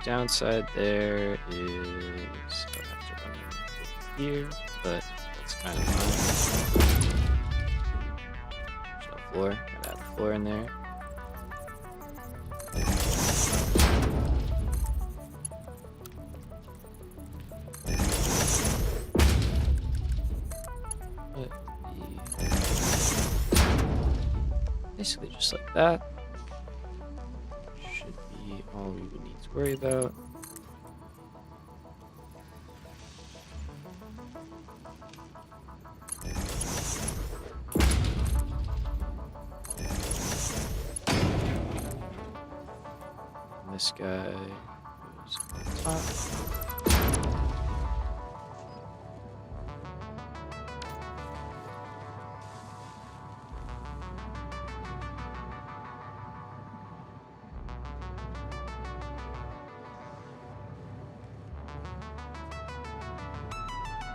Downside there is I'll have to run here, but that's kind of fine. There's no floor. Gotta add the floor in there. Basically just like that. Should be all we would need to worry about. And this guy goes on top.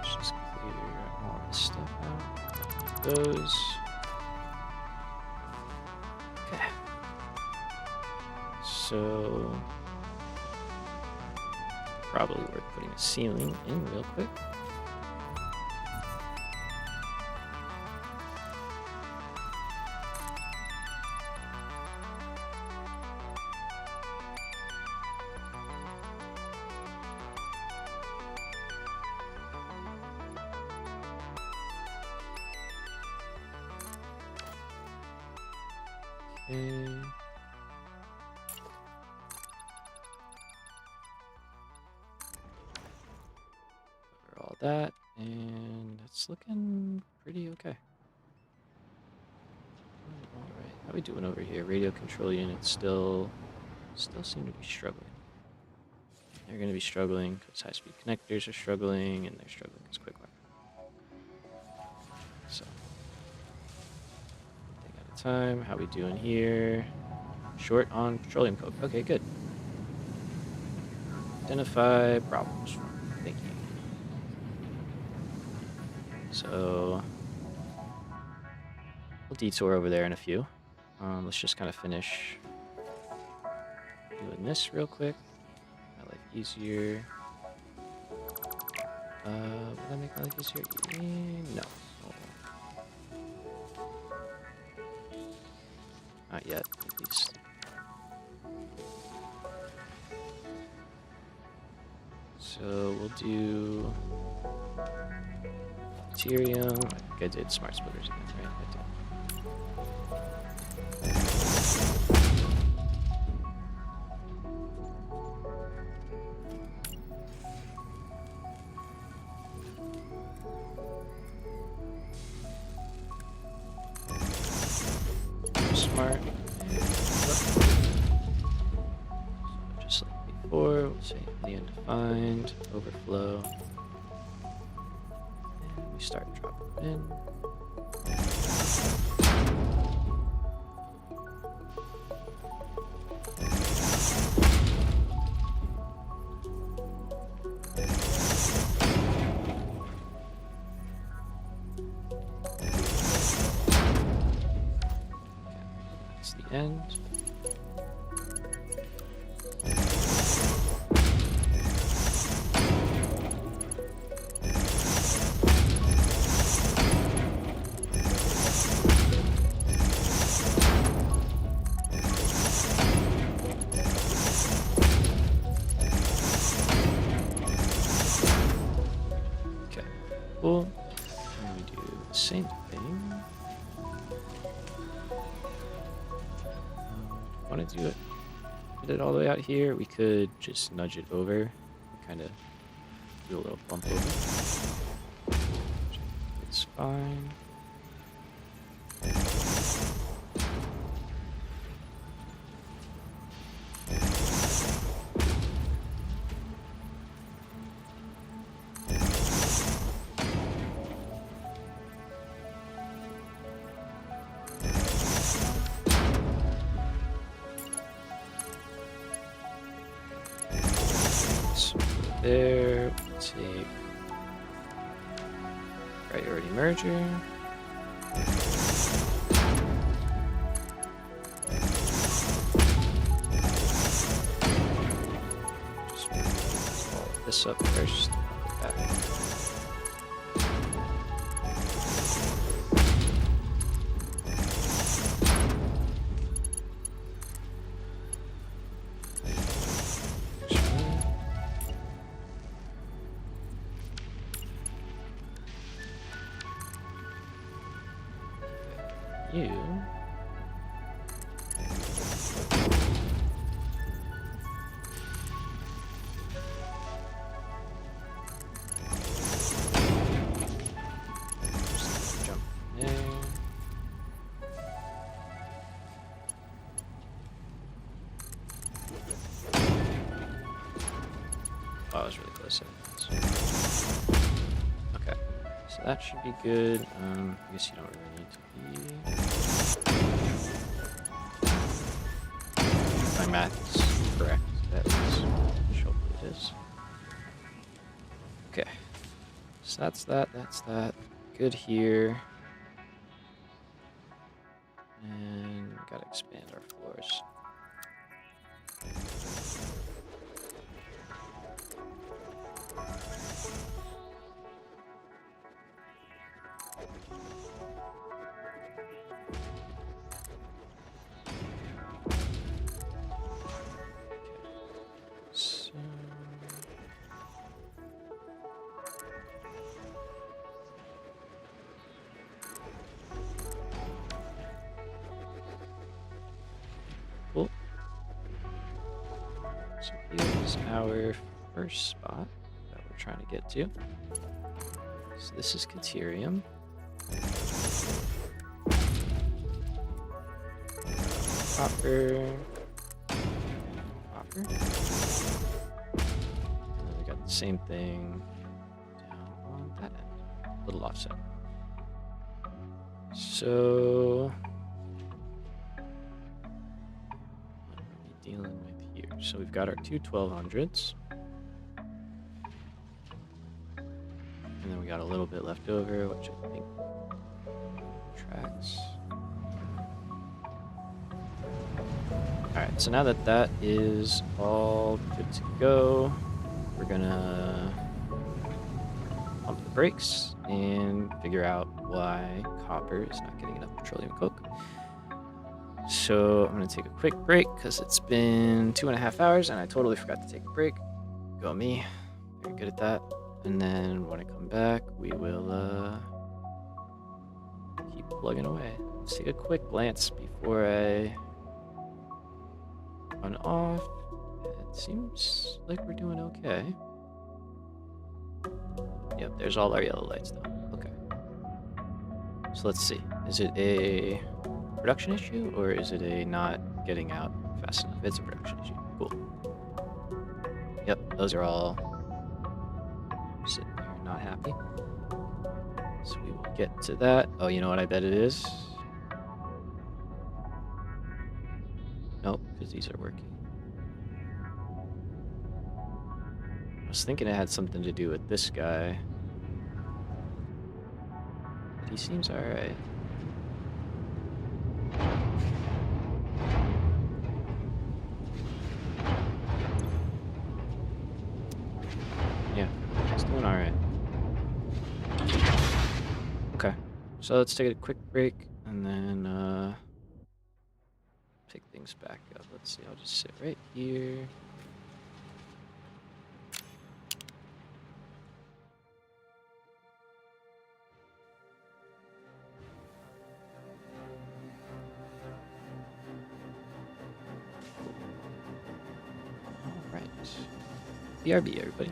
Just clear all this stuff out. Those. Okay. So probably worth putting a ceiling in real quick. Okay. Cover all that, and it's looking pretty okay. All right, how we doing over here? Radio control units still seem to be struggling. They're going to be struggling because high-speed connectors are struggling, and they're struggling because quick wire. So, one thing at a time. How we doing here? Short on petroleum coke. Okay, good. Identify problems. Thank you. So, we'll detour over there in a few. Let's just kind of finish doing this real quick. My life easier. Will that make my life easier? No. Not yet, at least. So we'll do caterium. I think I did smart splitters again, right? I did. Smart. So just like before, we'll say in the undefined, overflow. And we start dropping in. That's the end. Cool. And we do the same thing. Want to do it? Put it all the way out here. We could just nudge it over, kind of do a little bump over. It's fine. There, take priority merger. Just follow this up first. Back. You just jump there. Oh, I was really close. Okay, so that should be good. I guess you don't really need to be. My math is correct. That is, hopefully it is. Okay, so that's that. That's that. Good here. And we gotta expand our floors. Cool. So here's our first spot that we're trying to get to. So this is caterium. Copper. Copper. And then we got the same thing down on that end. A little offset. So what are we dealing with here? So we've got our two 1200s. And then we got a little bit left over, which I think tracks. Alright, so now that that is all good to go, we're gonna pump the brakes and figure out why copper is not getting enough petroleum coke. So I'm gonna take a quick break because it's been 2.5 hours and I totally forgot to take a break. Go me, very good at that. And then when I come back, we will keep plugging away. Let's take a quick glance before I run off. It seems like we're doing okay. Yep, there's all our yellow lights now. Okay. So let's see. Is it a production issue or is it a not getting out fast enough? It's a production issue. Cool. Yep, those are all sitting there not happy. So we will get to that. Oh, you know what I bet it is? Nope, because these are working. I was thinking it had something to do with this guy. But he seems alright. Yeah, he's doing alright. Okay, so let's take a quick break and then pick things back up. Let's see, I'll just sit right here. Alright. BRB, everybody.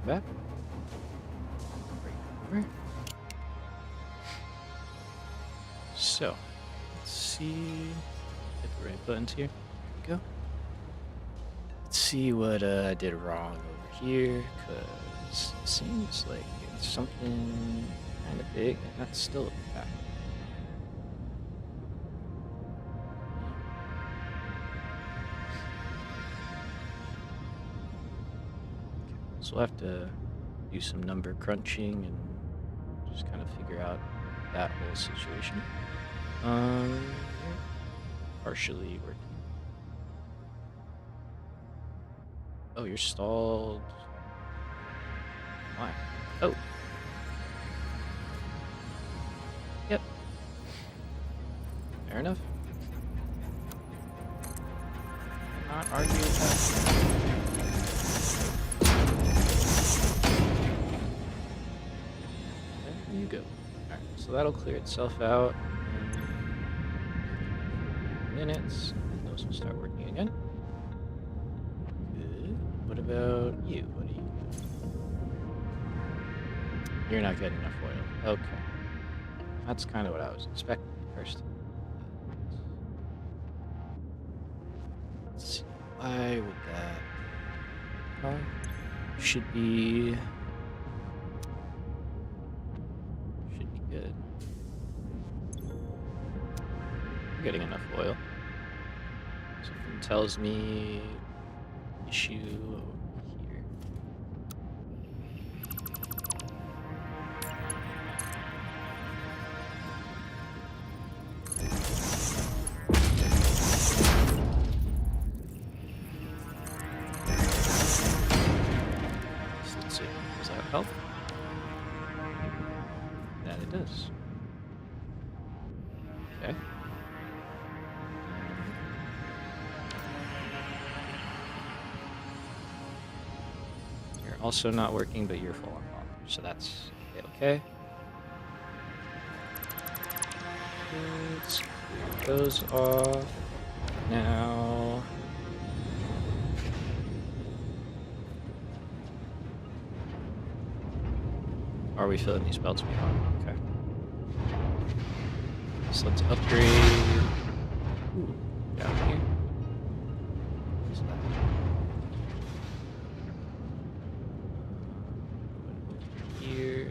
back. Right over. So, let's see. Hit the right buttons here. There we go. Let's see what I did wrong over here, because it seems like it's something kind of big, and that's still back. So we'll have to do some number crunching and just kind of figure out that whole situation. Partially working. Oh, you're stalled. Why? Oh. Yep. Fair enough. Not argue with that. There you go. Alright, so that'll clear itself out in minutes, and those will start working again. Good. What about you? What do you do? You're not getting enough oil. Okay. That's kind of what I was expecting first. Let's see. Why would that... should be good. I'm getting enough oil. Something tells me issue over here. So let's see. Does that help? That it does. Okay. You're also not working, but you're falling off. So that's okay. Let's clear those off. Now. Are we filling these belts behind? Okay. So let's upgrade. Ooh, down here. What's that? Put it over here.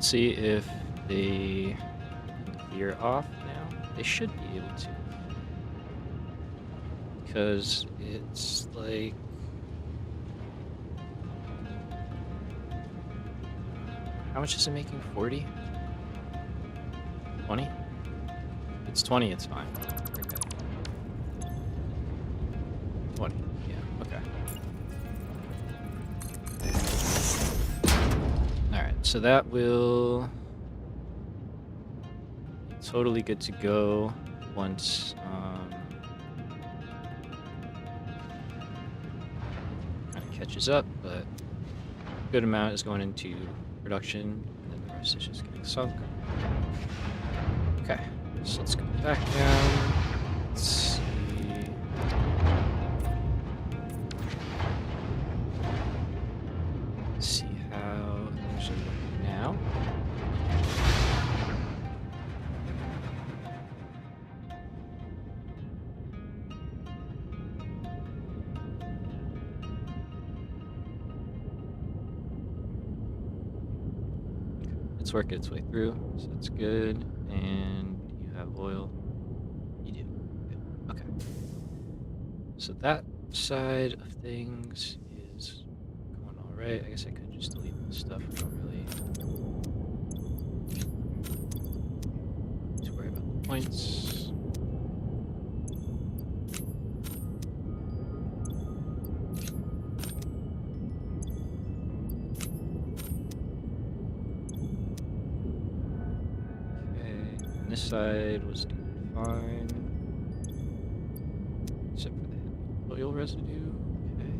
See if they clear off now. They should be able to. Because it's like... How much is it making? 40? 20? If it's 20, it's fine. We're good. 20, yeah, okay. Alright, so that will be totally good to go once kind of catches up, but a good amount is going into production, and then the rest is just getting sunk. Okay, so let's go back down. Let's see. See how things are looking now. It's working its way through, so that's good. And you have oil. You do. Good. Okay. So that side of things is going all right. I guess I could just delete this stuff. I don't really need to worry about the points. This side was doing fine, except for the oil residue. Okay.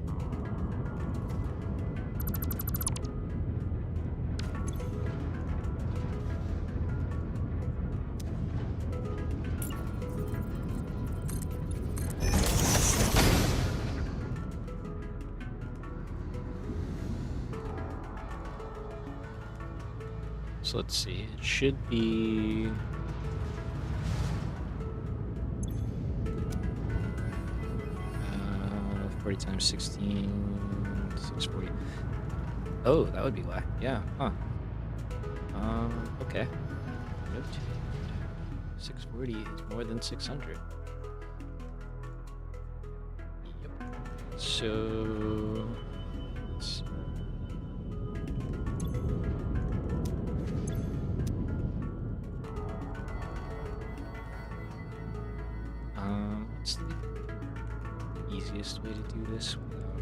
So let's see. It should be 40 times 16, 640. Oh, that would be why. Yeah, huh. Okay. Note. 640 is more than 600. Yep. So, let's see. What's the easiest way to do this without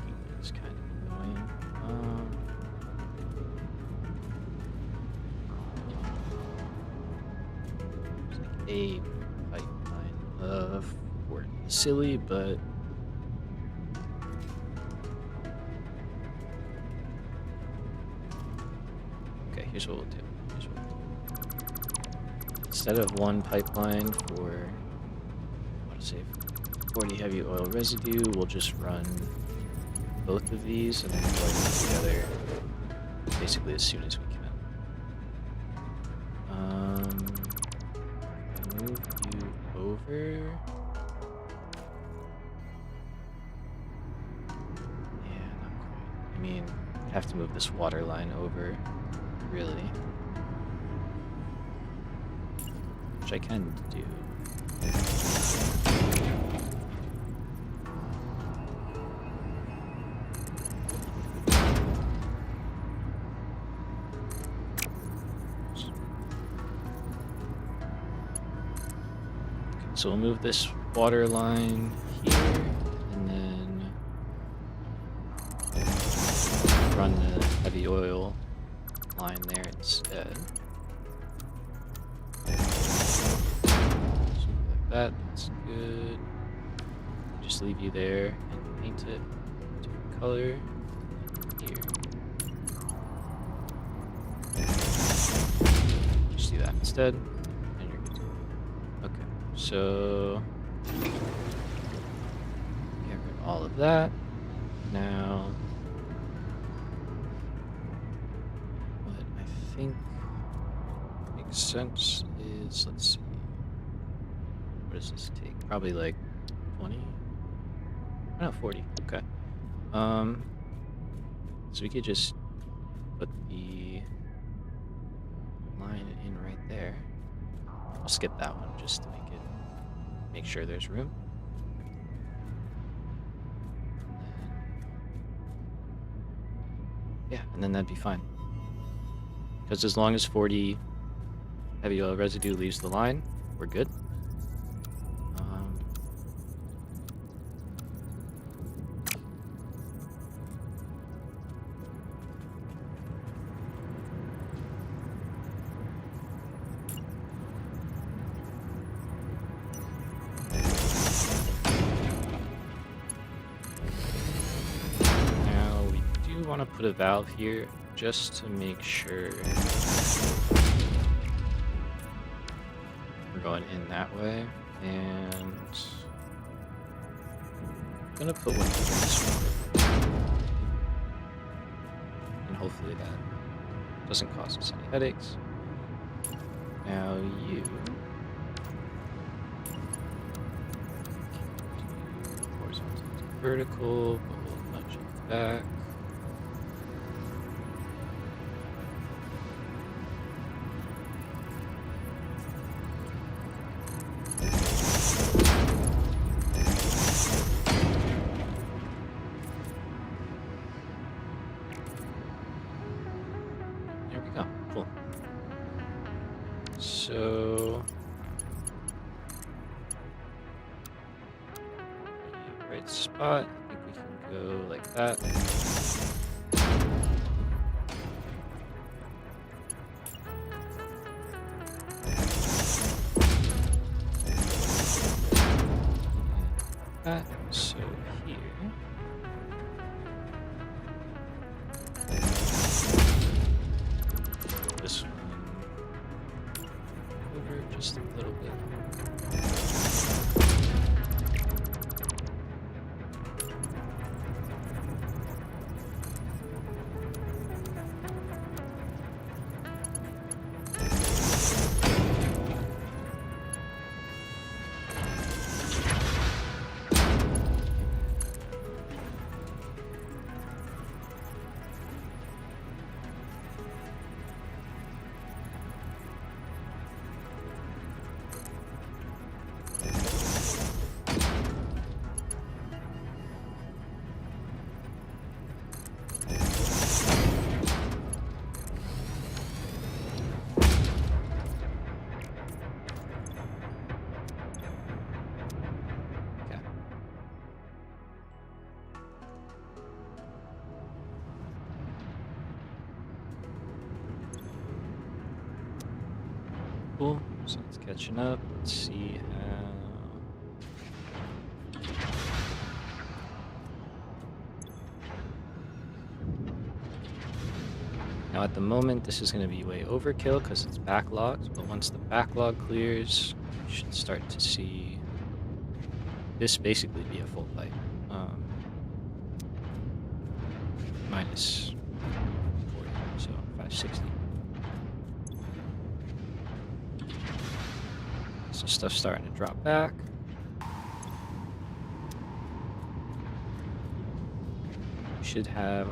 making this kind of annoying? It's like a pipeline of work. Silly, but okay. Here's what we'll do. Instead of one pipeline for, I want to say 40 heavy oil residue, we'll just run both of these and then join them together basically as soon as we can. Move you over. Yeah, not quite. I mean, I have to move this water line over, really. Which I can do. Okay, so we'll move this water line here, and then run the heavy oil line there instead. That's good. Just leave you there and paint it different color here. Just do that instead, and you're good. Okay, so get rid of all of that. Now, what I think makes sense is, let's see. What does this take? Probably like 20? Oh, no, 40. Okay. So we could just put the line in right there. I'll skip that one just to make sure there's room. Yeah, and then that'd be fine. Because as long as 40 heavy oil residue leaves the line, we're good. Want to put a valve here just to make sure we're going in that way, and I'm gonna put one here this way, and hopefully that doesn't cause us any headaches. Now you horizontal to vertical, but we'll nudge it back. So, right spot, I think we can go like that. Cool. So it's catching up. Let's see how. Now at the moment, this is going to be way overkill because it's backlogged, but once the backlog clears, you should start to see this basically be a full pipe. Minus 40, so 560. So stuff's starting to drop back. We should have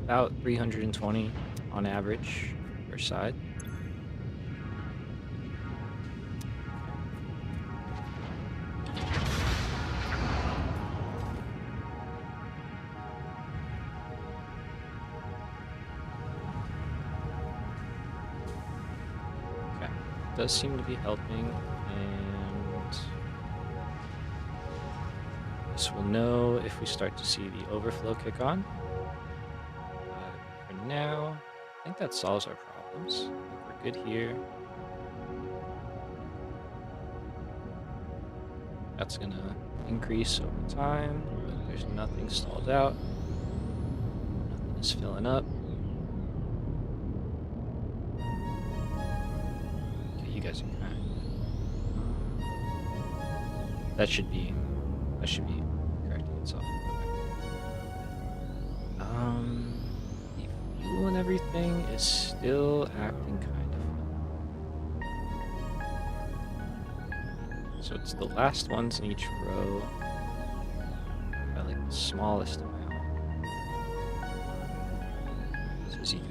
about 320 on average per side. Okay, does seem to be helping, and this will know if we start to see the overflow kick on. Now, I think that solves our problems. I think we're good here. That's gonna increase over time, but there's nothing stalled out. Nothing is filling up. Okay, you guys are kind of... That should be correcting itself. Okay. And everything is still acting kind of. So it's the last ones in each row by like the smallest amount. So as you guys.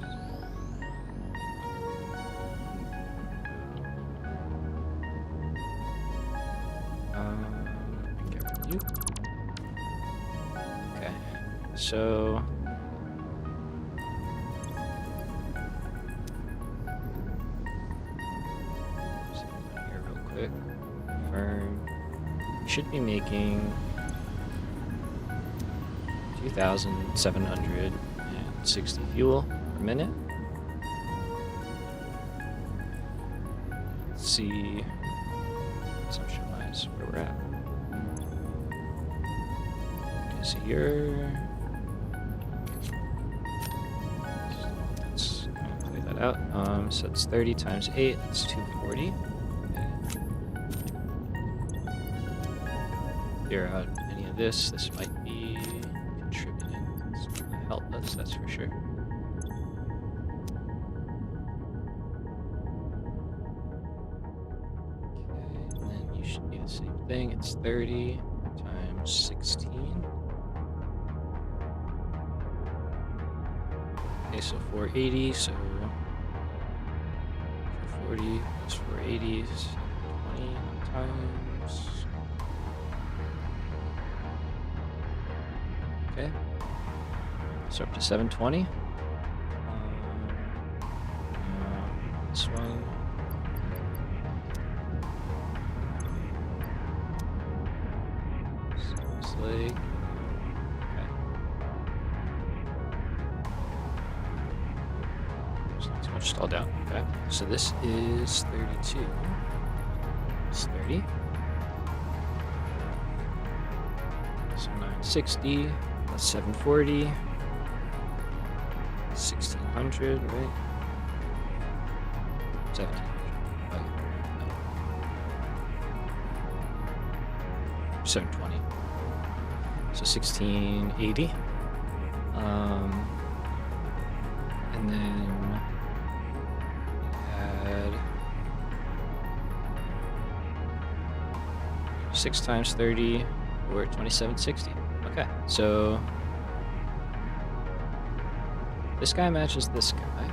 Get rid of you. Okay, so. Should be making 2,760 fuel per minute. Let's see consumption-wise where we're at. Okay, so you're... Let's clear that out. So it's 30 times 8, it's 240. Clear out any of this. This might be contributing. It's going to help us, that's for sure. Okay, and then you should do the same thing. It's 30 times 16. Okay, so 480, so 440 plus 480 is 20 times. Okay, so up to 720. This one. Sounds like. Okay. There's not too much stalled out. Okay, so this is 32. It's 30. So 960. That's 740, 1600, right? 1700. Oh, no. 720. So 1680. And then add 6 times 30 or 2760. Okay, so this guy matches this guy.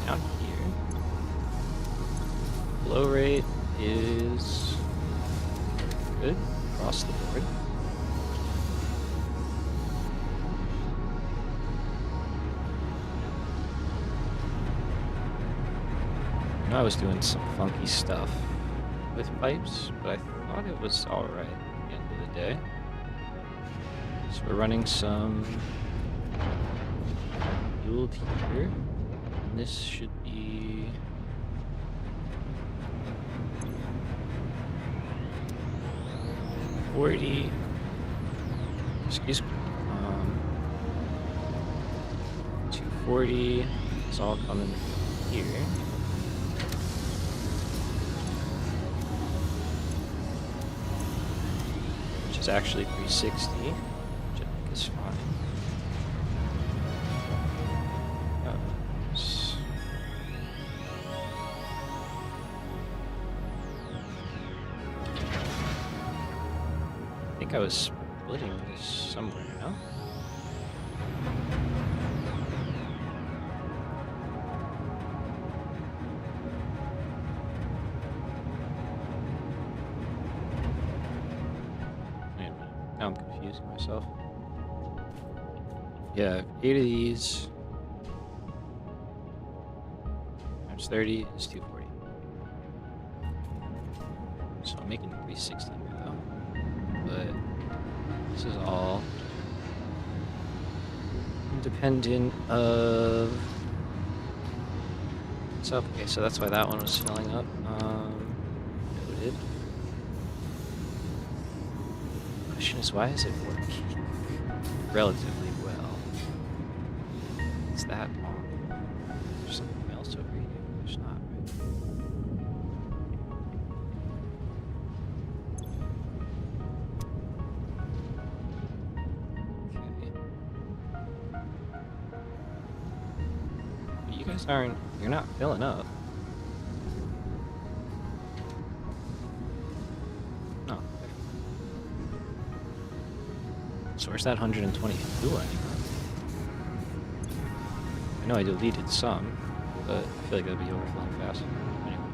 Down here, flow rate is good across the board. I was doing some funky stuff with pipes, but I thought it was alright at the end of the day. So we're running some build here. And this should be 40. Excuse me. 240. It's all coming here. Which is actually 360, which I think is fine. I think I was splitting this somewhere, no? Wait a minute. Now I'm confusing myself. Yeah, 8 of these times 30 is 240. So I'm making 360 now. But this is all independent of stuff. Okay, so that's why that one was filling up. Noted. Question is, why is it working relatively well? It's that long. There's something else over here. There's not, right? You guys aren't, you're not filling up. No. So where's that 120 fuel anymore? I know I deleted some, but I feel like that'd be overflowing fast. Anyway.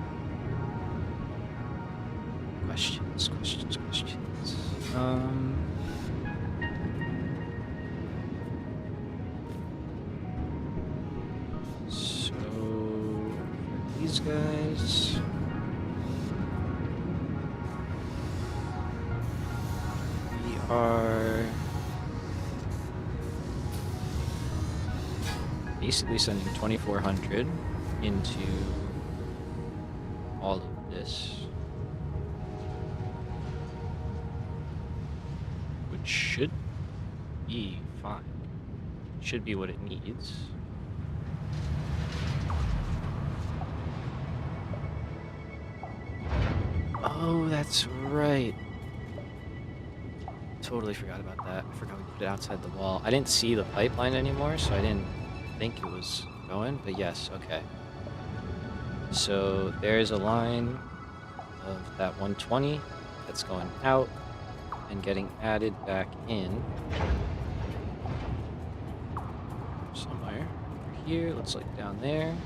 Questions. These guys. We are basically sending 2,400 into all of this, which should be fine. Should be what it needs. Oh, that's right. Totally forgot about that. I forgot we put it outside the wall. I didn't see the pipeline anymore, so I didn't think it was going, but yes, okay. So there's a line of that 120 that's going out and getting added back in. Somewhere over here, looks like down there.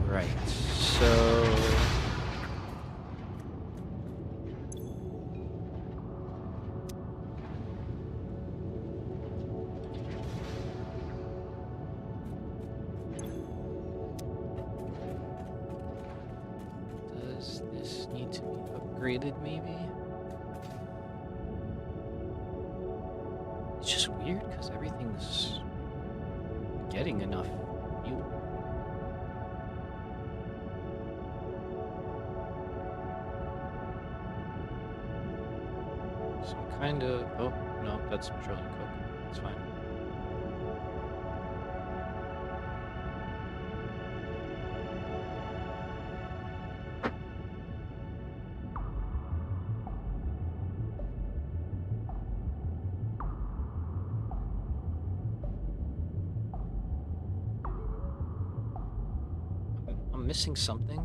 Right, so does this need to be upgraded maybe? It's just weird because everything's getting enough fuel. Kind of. Oh, no, that's petroleum coke. It's fine. I'm missing something.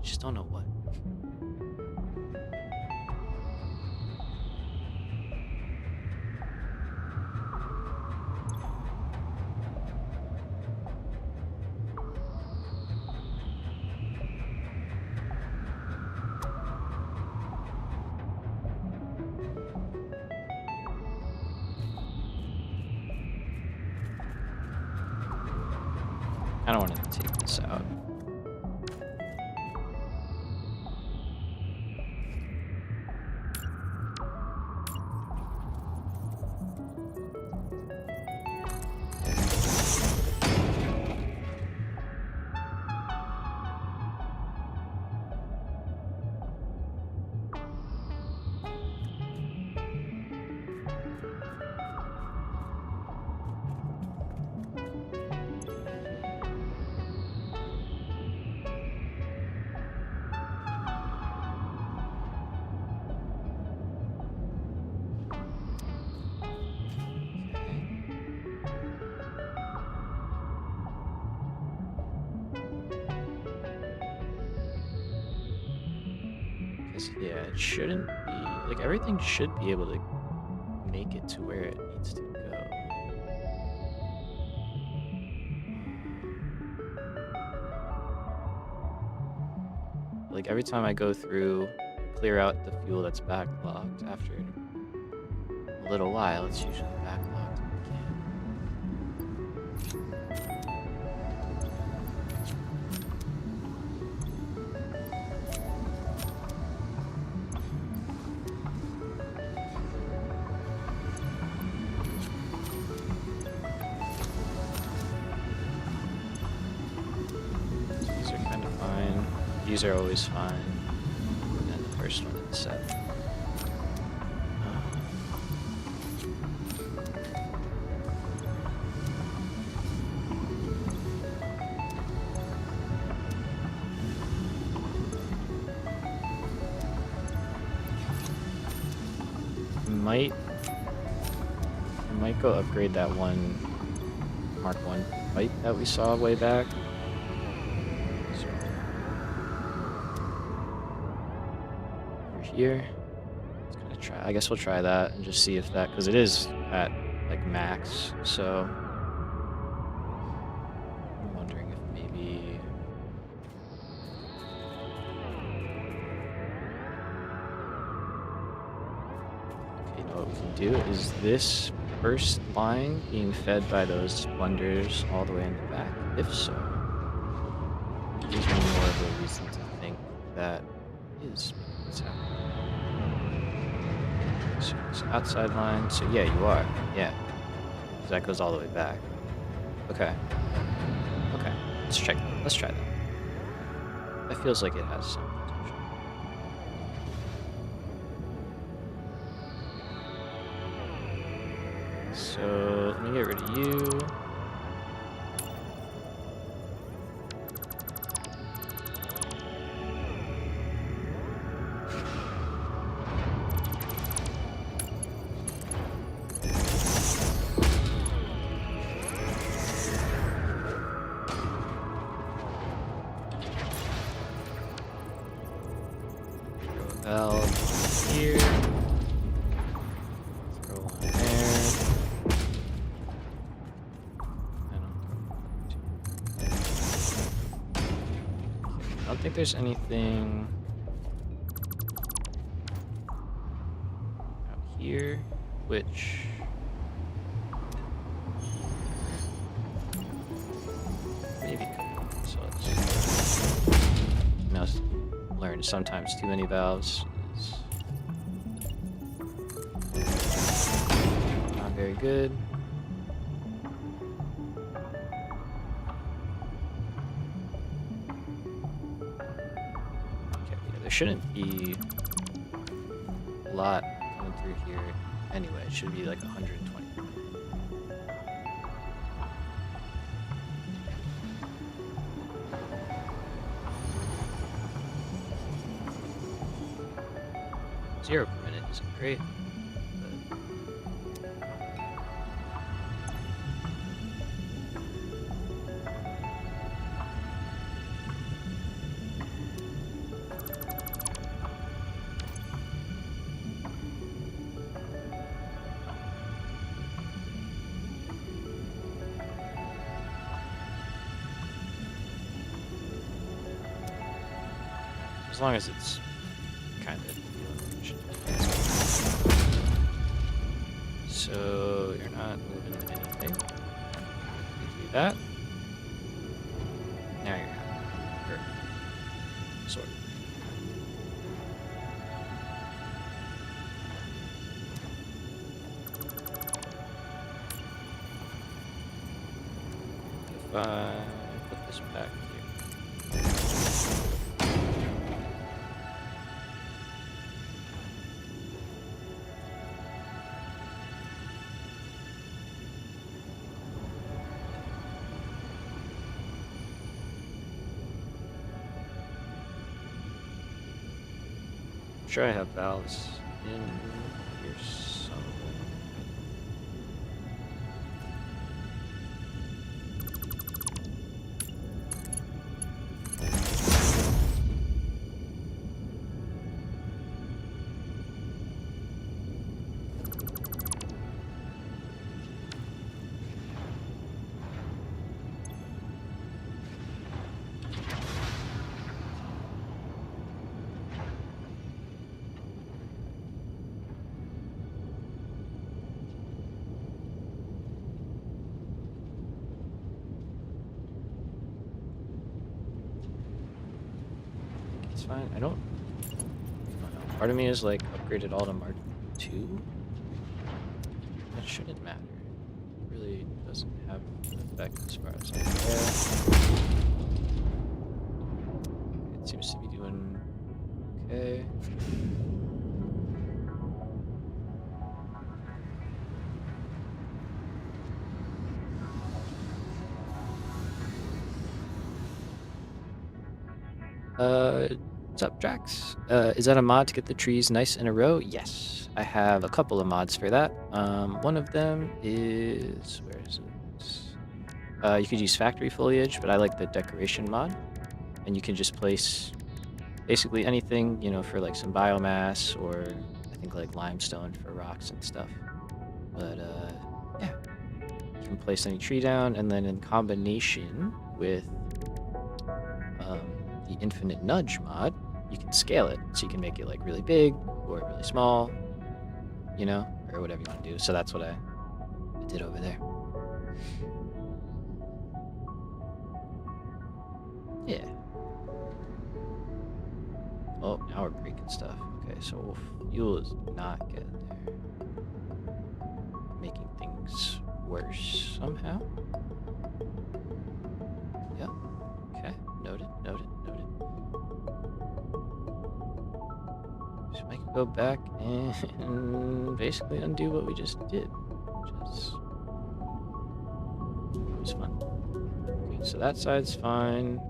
Just don't know what. I don't want to take this out. Yeah, it shouldn't be like everything should be able to make it to where it needs to go. Like every time I go through, clear out the fuel that's backlogged after a little while, it's usually backlogged again. These are kind of fine. These are always fine. And then the first one is set. I might go upgrade that one Mark 1 pipe that we saw way back. So, over here, let's kind of try. I guess we'll try that and just see if that, because it is at like max. So I'm wondering if maybe. Okay, you know what we can do is this first line being fed by those blenders all the way in the back? If so, gives me more of a reason to think that is what's happening. So it's outside line. So yeah, you are. Yeah. So that goes all the way back. Okay. Okay. Let's check. Let's try that. That feels like it has some potential. So let me get rid of you. Valve here. Throw one there. I don't think there's anything out here, which maybe could. So let's learn sometimes too many valves is not very good. There shouldn't be a lot coming through here anyway. It should be like 120. Zero per minute isn't great. As long as it's kind of. So you're not moving anything. You do that. Now you're happy. Or sort of. If I put this back here. I'm sure I have valves in here somewhere. fine. I don't know. Part of me is like upgrade it all to Mark 2. That shouldn't matter. It really doesn't have an effect as far as I care. It seems to be doing okay. What's up, Drax? Is that a mod to get the trees nice in a row? Yes, I have a couple of mods for that. One of them is, where is it? You could use factory foliage, but I like the decoration mod. And you can just place basically anything, you know, for like some biomass, or I think like limestone for rocks and stuff. But yeah, you can place any tree down, and then in combination with the infinite nudge mod, you can scale it. So you can make it like really big or really small, you know, or whatever you want to do. So that's what I did over there. Yeah. Oh, now we're breaking stuff. Okay, so fuel is not good there. Making things worse somehow. Yep. Okay. Noted, noted, noted. So I can go back and basically undo what we just did, which is was fun. Okay, so that side's fine.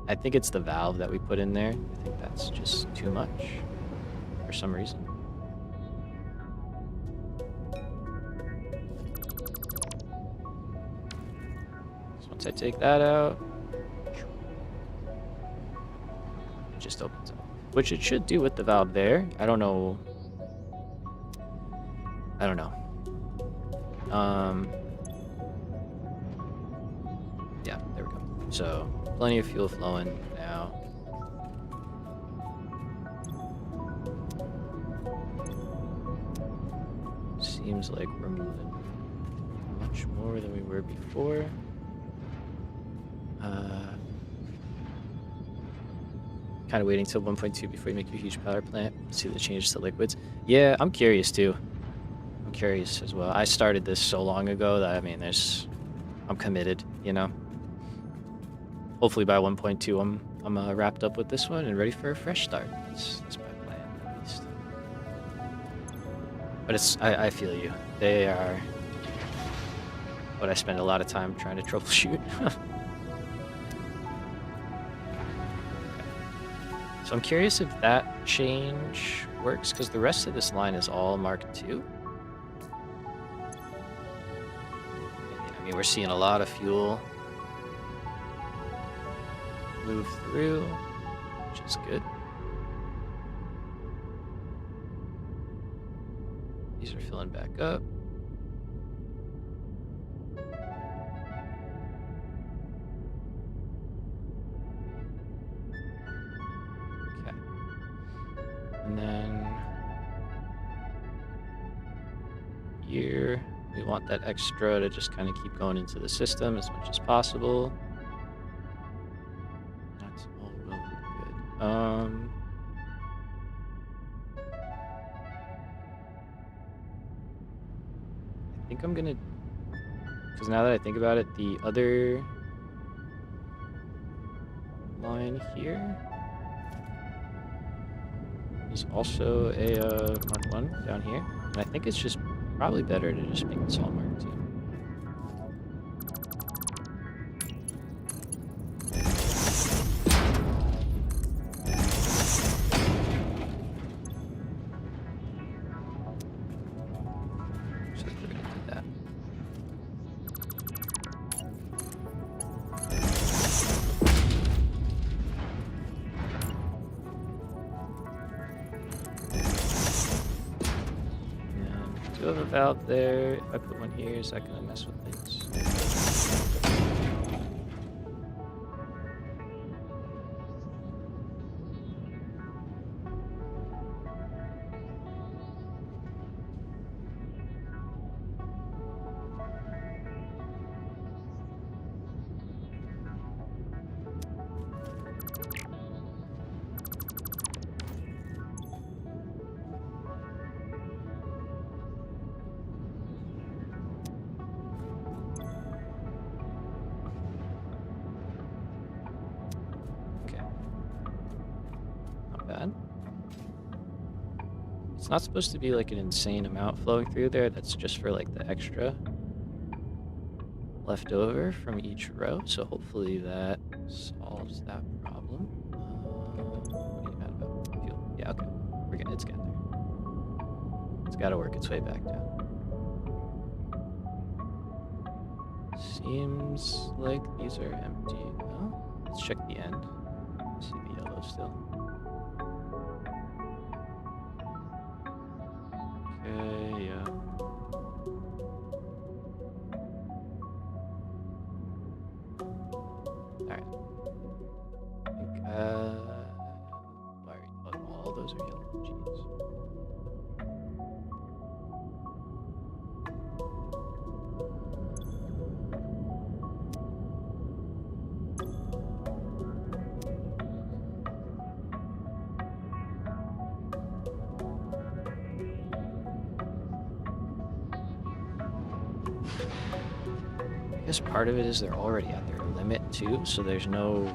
I think it's the valve that we put in there. I think that's just too much for some reason. So once I take that out, it just opens up, which it should do with the valve there. I don't know. Yeah, there we go. So plenty of fuel flowing now. Seems like we're moving much more than we were before. Kind of waiting till 1.2 before you make your huge power plant. See the changes to liquids. Yeah, I'm curious too. I'm curious as well. I started this so long ago that, I mean, I'm committed, you know. Hopefully by 1.2 I'm wrapped up with this one and ready for a fresh start. That's my plan, at least. But I feel you. They are what I spend a lot of time trying to troubleshoot. So I'm curious if that change works, because the rest of this line is all Mark II. I mean, we're seeing a lot of fuel move through, which is good. These are filling back up. Okay. And then here, we want that extra to just kind of keep going into the system as much as possible. That's all really good. I think I'm gonna, because now that I think about it, the other line here is also a Mark 1 down here, and I think it's just probably better to just make this all Mark 2. So we're gonna do that. Do have a valve there. If I put one here, is that gonna mess with things? not supposed to be like an insane amount flowing through there. That's just for like the extra left over from each row. So hopefully that solves that problem. What are you mad about? Fuel. Yeah, okay. It's getting there. It's got to work its way back down. Seems like these are empty. No? Let's check the end. See the yellow still. Okay, yeah. Alright. I think, all those are yellow. Jeez. I guess part of it is they're already at their limit too, so there's no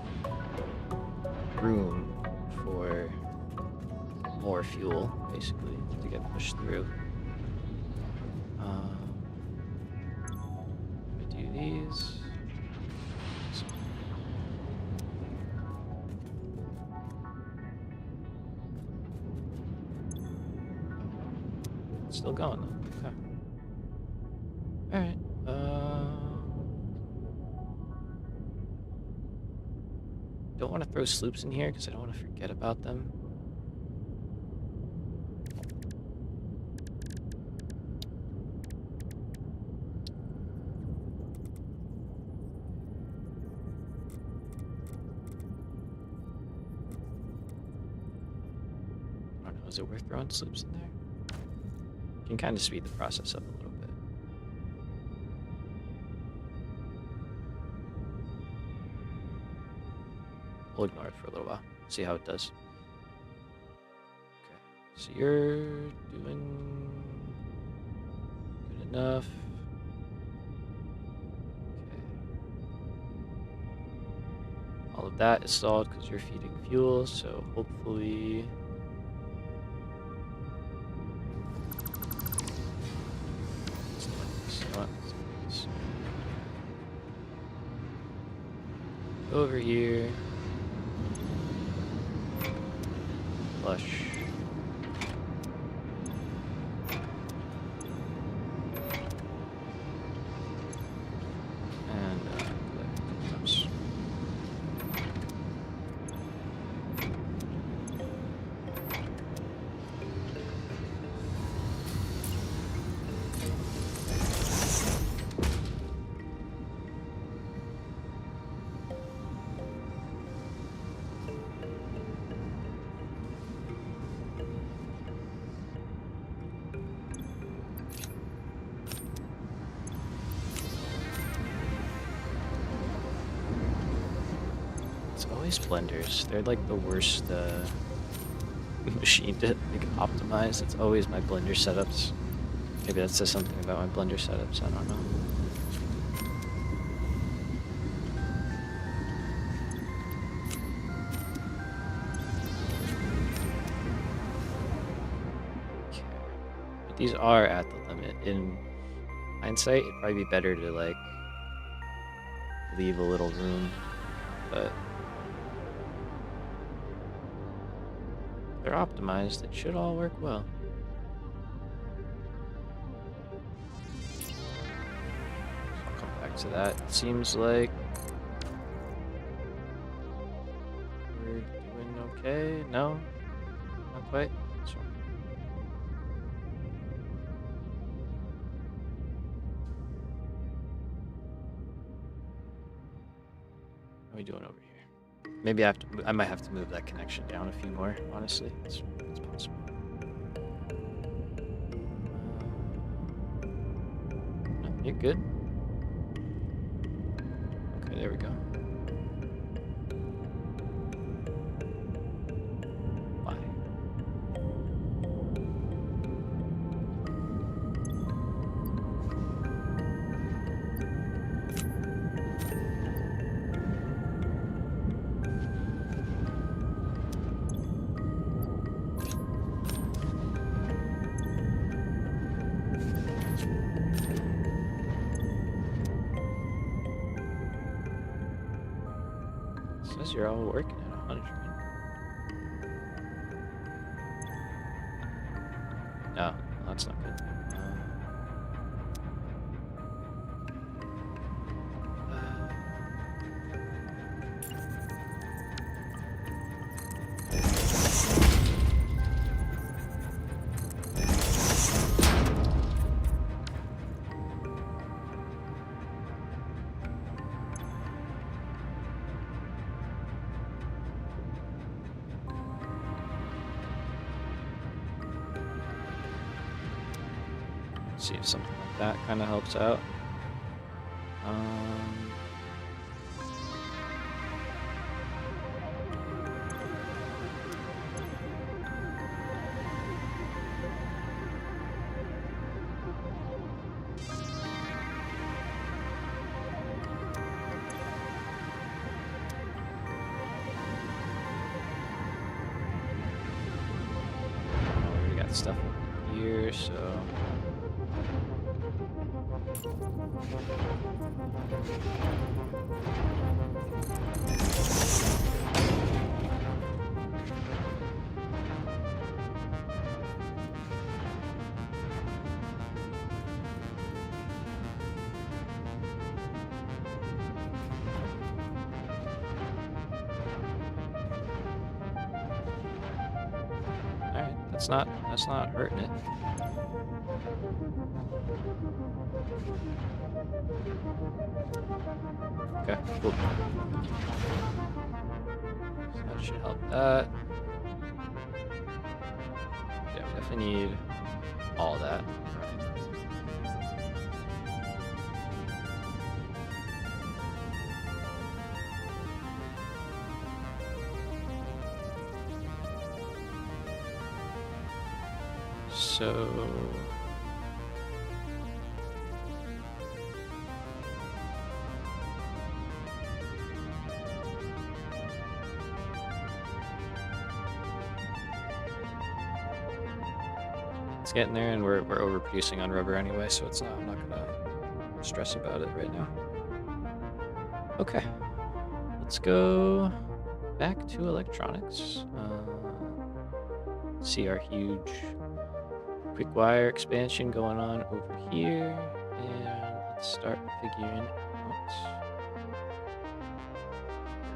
room for more fuel, basically, to get pushed through. I do these. It's still going though. Okay. All right. Don't want to throw sloops in here because I don't want to forget about them. I don't know, is it worth throwing sloops in there? Can kind of speed the process up a little bit. We'll ignore it for a little while, see how it does. Okay, so you're doing good enough. Okay. All of that is stalled because you're feeding fuel, so hopefully... Over here. Flush. And oops. Blenders, they're like the worst machine to like, optimize. It's always my blender setups. Maybe that says something about my blender setups, I don't know. Okay. But these are at the limit. In hindsight, it'd probably be better to like leave a little room, but they're optimized, it should all work well. I'll come back to that. It seems like we're doing okay. No? Not quite? Sure. How are we doing over here? Maybe I might have to move that connection down a few more, honestly. It's possible. No, you're good. Okay, there we go. Why? says you're all working at 100. No, that's not good. See if something like that kind of helps out. We already got stuff up here, so. Alright, that's not hurting it. Okay, cool. So that should help that. Yeah, we definitely need all that. So it's getting there, and we're overproducing on rubber anyway, so it's not. I'm not gonna stress about it right now. Okay, let's go back to electronics. See our huge quick wire expansion going on over here, and let's start figuring out what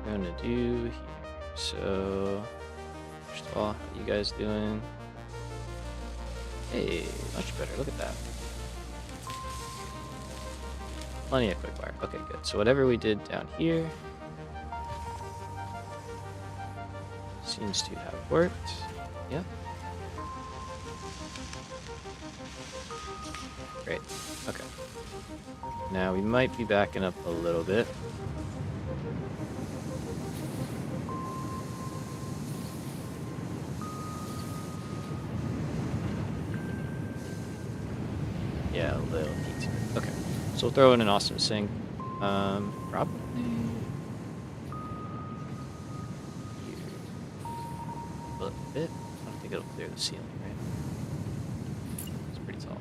we're gonna do here. So first of all, how you guys doing? Hey, much better. Look at that. Plenty of quick wire. Okay, good. So whatever we did down here seems to have worked. Yep. Great. Okay. Now we might be backing up a little bit. Yeah, a little heat. Okay. So we'll throw in an awesome sink. Probably here a little bit. I don't think it'll clear the ceiling, right? It's pretty tall.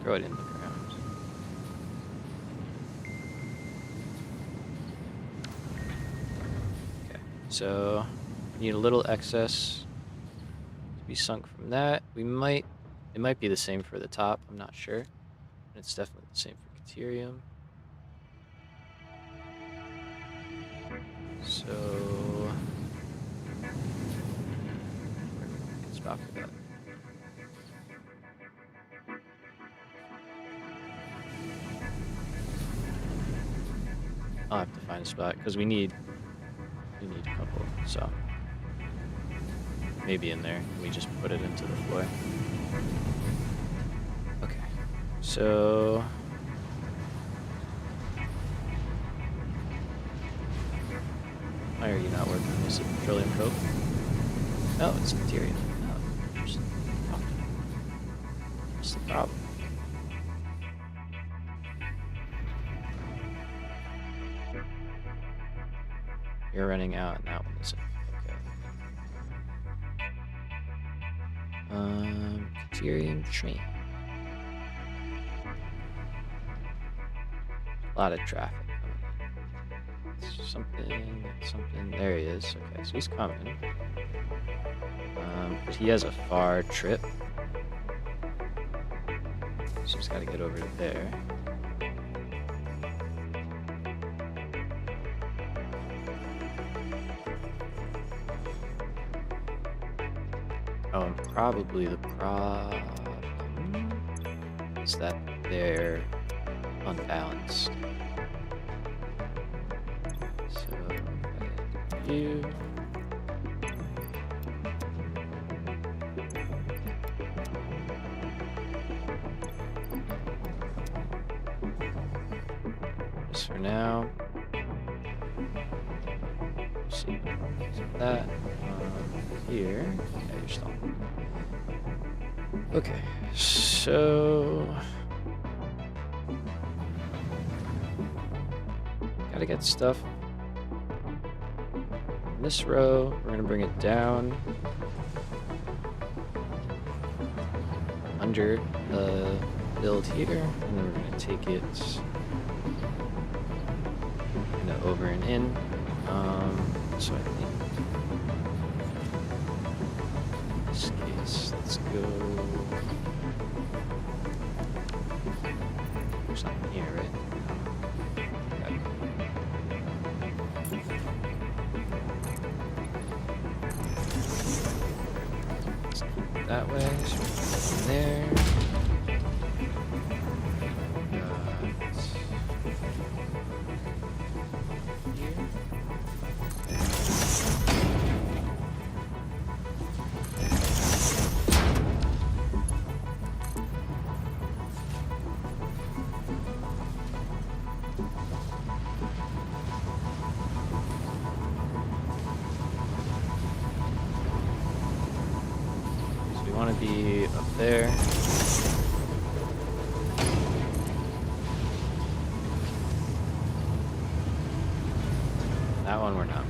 Throw it in the ground. Okay. So need a little excess to be sunk from that. It might be the same for the top, I'm not sure. And it's definitely the same for caterium. So good spot for that. I'll have to find a spot because we need a couple, so maybe in there. We just put it into the floor. Okay, so why are you not working? Is it petroleum coke? No, it's caterium. No, what's the problem? You're running out, and that one isn't. Okay. Caterium train. A lot of traffic coming in. something. There he is. Okay, so he's coming. But he has a far trip. So he's got to get over to there. Oh, and probably the problem is that they're unbalanced. So, you. Just for now. See that here. Yeah, you're still. Okay, so gotta get stuff in this row. We're gonna bring it down under the build here, and then we're gonna take it over and in. So I think in this case, let's go. There's nothing here, right? Okay. Let's keep it that way. So we can go in there. Want to be up there. That one we're not.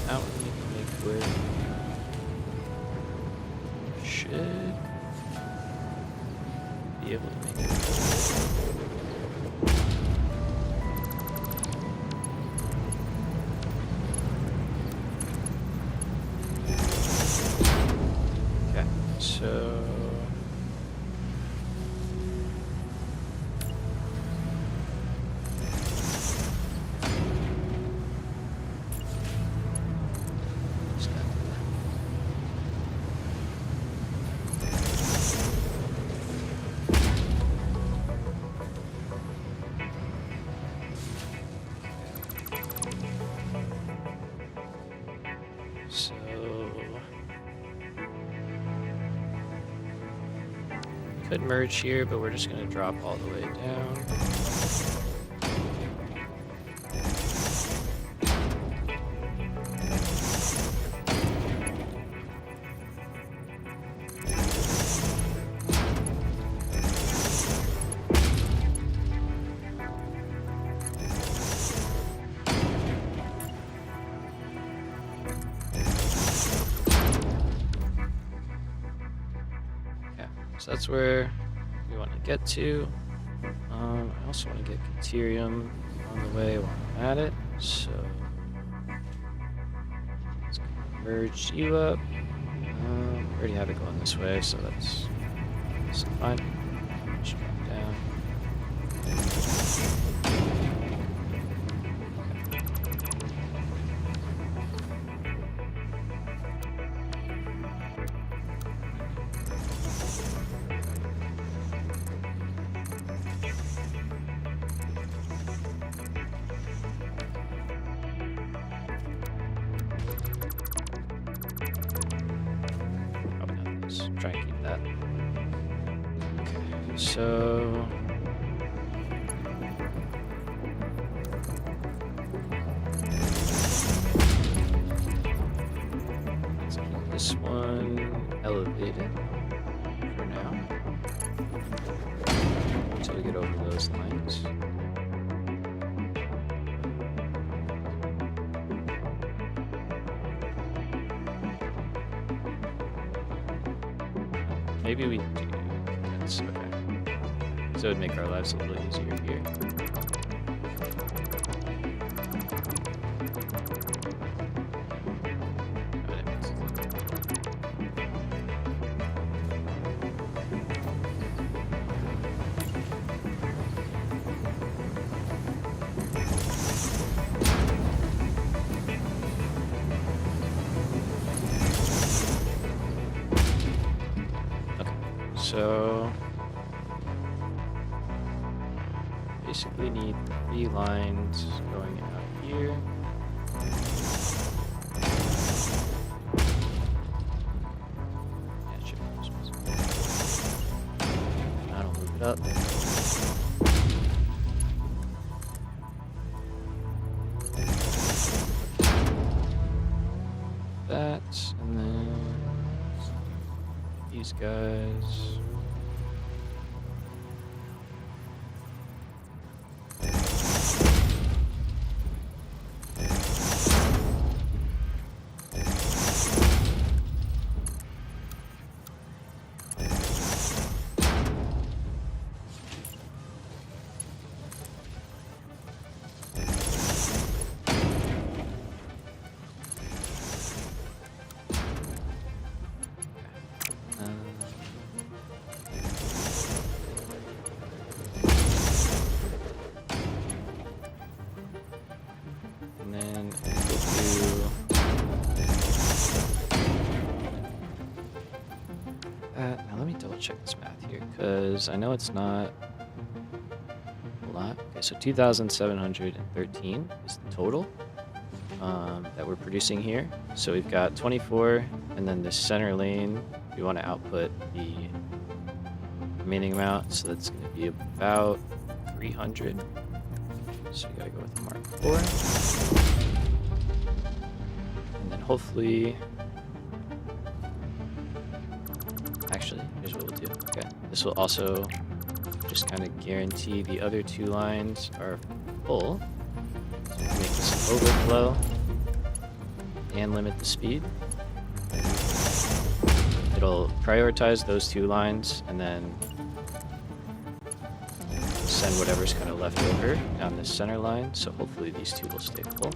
That one we can make with. Should be able to make it. Okay, so. So could merge here, but we're just going to drop all the way down. So that's where we want to get to. I also want to get caterium on the way while I'm at it. So let's merge you up. We already have it going this way, so that's fine. Just drop down. Try and keep that. Okay, so let's keep this one elevated for now. until we get over those lines. Maybe we do. That's okay. So it would make our lives a little easier here. So basically need 3 lines going out here. Yeah, it should be this. That'll move it up. That, and then these guys. Now let me double check this math here, because I know it's not a lot. Okay, so 2,713 is the total that we're producing here. So we've got 24, and then this center lane, we want to output the remaining amount, so that's going to be about 300. So you gotta go with Mark 4. And then hopefully... Actually, here's what we'll do. Okay, this will also just kind of guarantee the other 2 lines are full. So we can make this an overflow and limit the speed. It'll prioritize those 2 lines and then send whatever's kind of left over down this center line. So hopefully these 2 will stay full.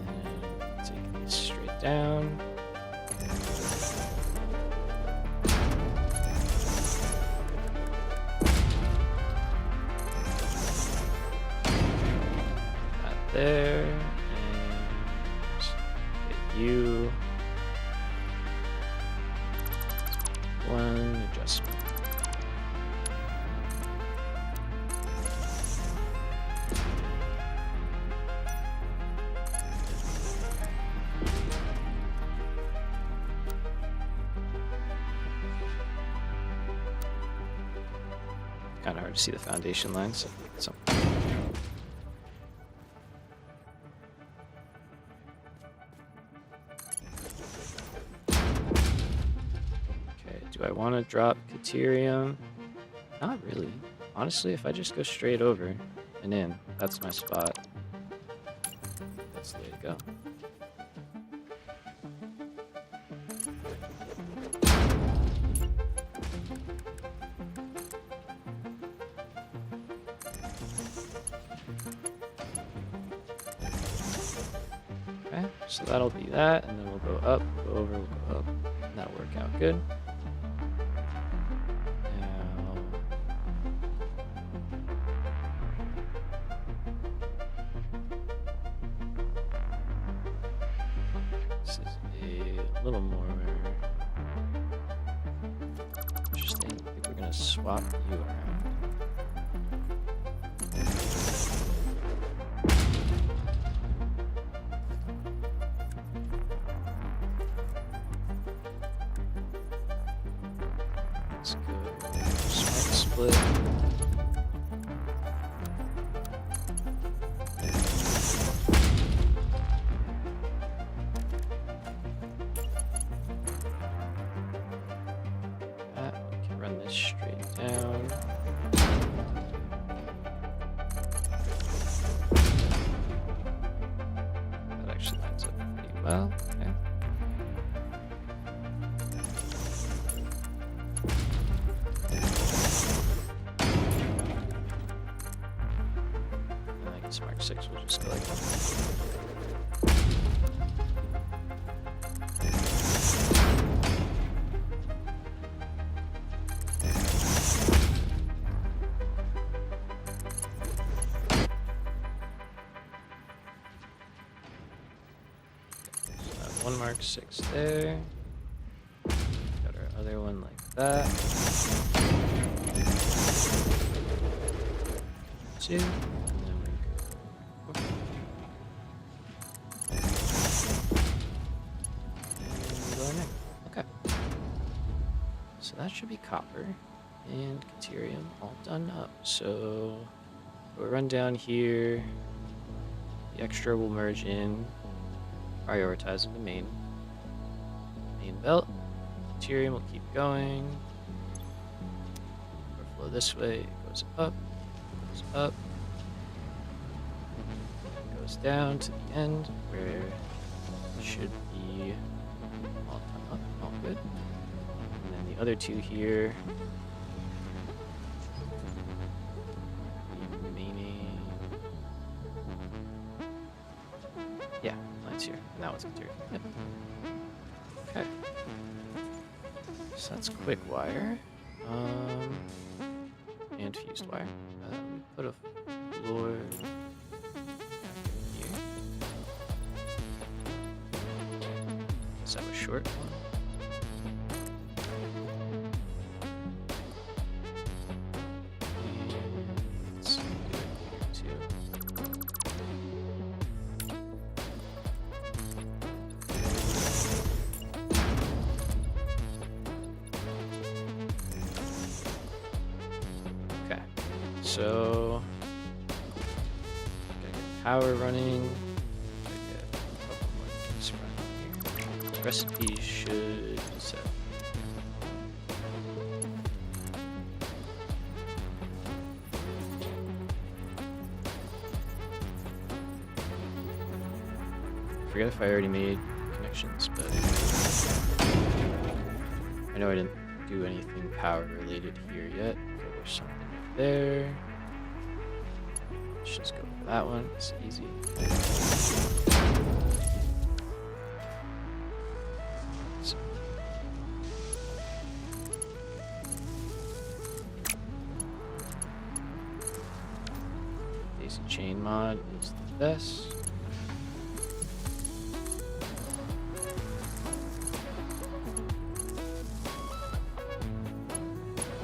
And take these straight down. There, and get you 1 adjustment. Kind of hard to see the foundation line, so something. Do I want to drop caterium? Not really. Honestly, if I just go straight over and in, that's my spot. That's the way to go. Okay, so that'll be that, and then we'll go up, go over, we'll go up, and that'll work out good. This is a little more interesting. I think we're going to swap you around. Let's go smart split. straight down. That actually lines up pretty well. Okay. And I guess Mark 6 will just go like that. One Mark 6 there. Got our other one like that. 2. And then we go. And go in there. Okay. So that should be copper and caterium all done up. So we'll run down here. The extra will merge in. Prioritizing the main belt. Caterium will keep going. Overflow this way. It goes up. It goes down to the end where it should be all done up. All good. And then the other two here. The remaining. Yeah. Here, and that one's caterium. Yep. Okay. So that's quick wire. And fused wire. We put a floor here. Let's have a short one. And let's do it here too. So, gotta get power running. Gotta get a couple more things running here. Recipe should be set. I forget if I already made connections, but I know I didn't do anything power related here yet. Okay, there's something there. Let's just go for that one. It's easy. So. Daisy chain mod is the best.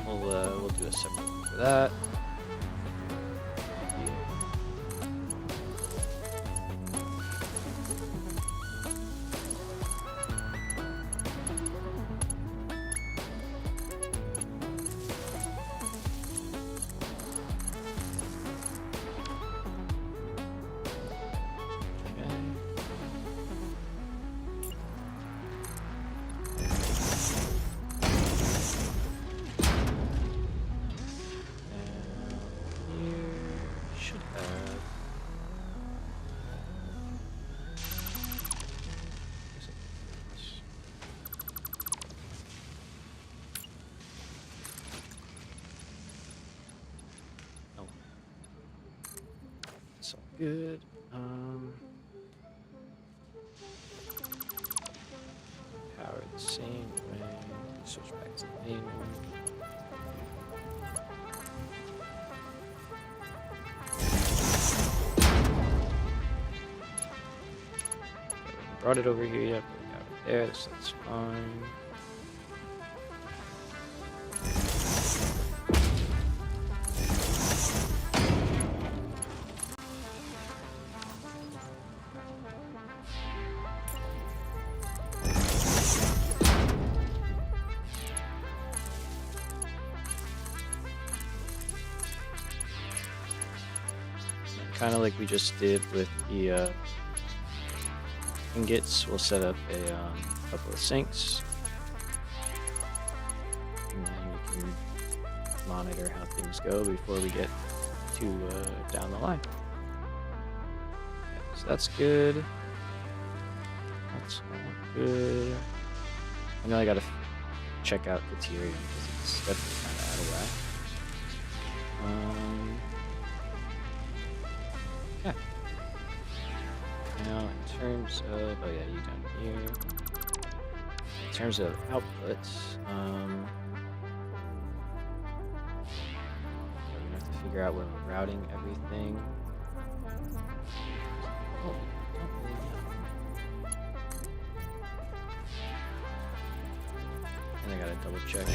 We'll do a separate one for that. So good. Power the same way. Switch back to the main one. Brought it over here yet, but we got it there, so that's fine. Kind of like we just did with the ingots, we'll set up a couple of sinks, and then we can monitor how things go before we get too down the line. Okay, so that's good. That's all good. I know I gotta check out caterium because it's definitely kind of out of whack. Okay. Now, in terms of, oh yeah, you down here. In terms of outputs, we're gonna have to figure out where we're routing everything. Oh, don't really know. And I gotta double check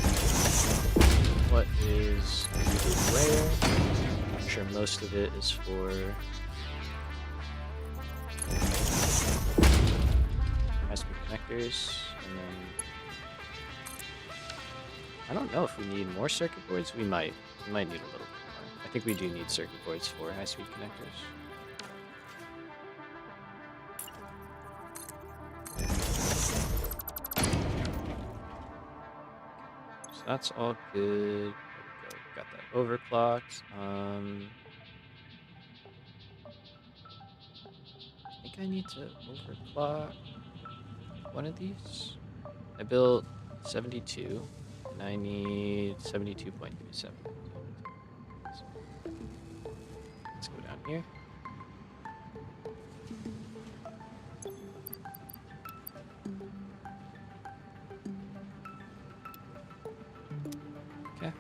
what is needed where. I'm sure most of it is for high-speed connectors, and then I don't know if we need more circuit boards. We might need a little bit more. I think we do need circuit boards for high-speed connectors. So that's all good. There we go. Got that overclocked. I think I need to overclock one of these. I built 72, and I need 72.37. Let's go down here. Okay.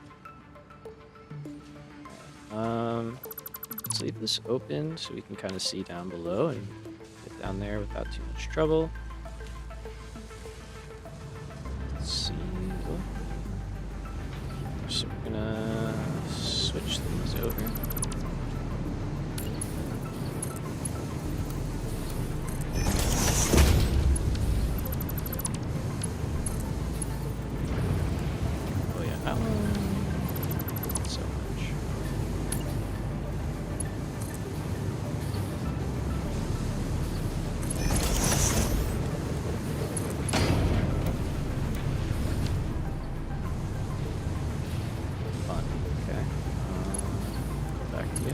Let's leave this open so we can kind of see down below and get down there without too much trouble. Let's see. So we're gonna switch these over. Oh yeah, that one. Not so much. Fun. Okay. Go back to you.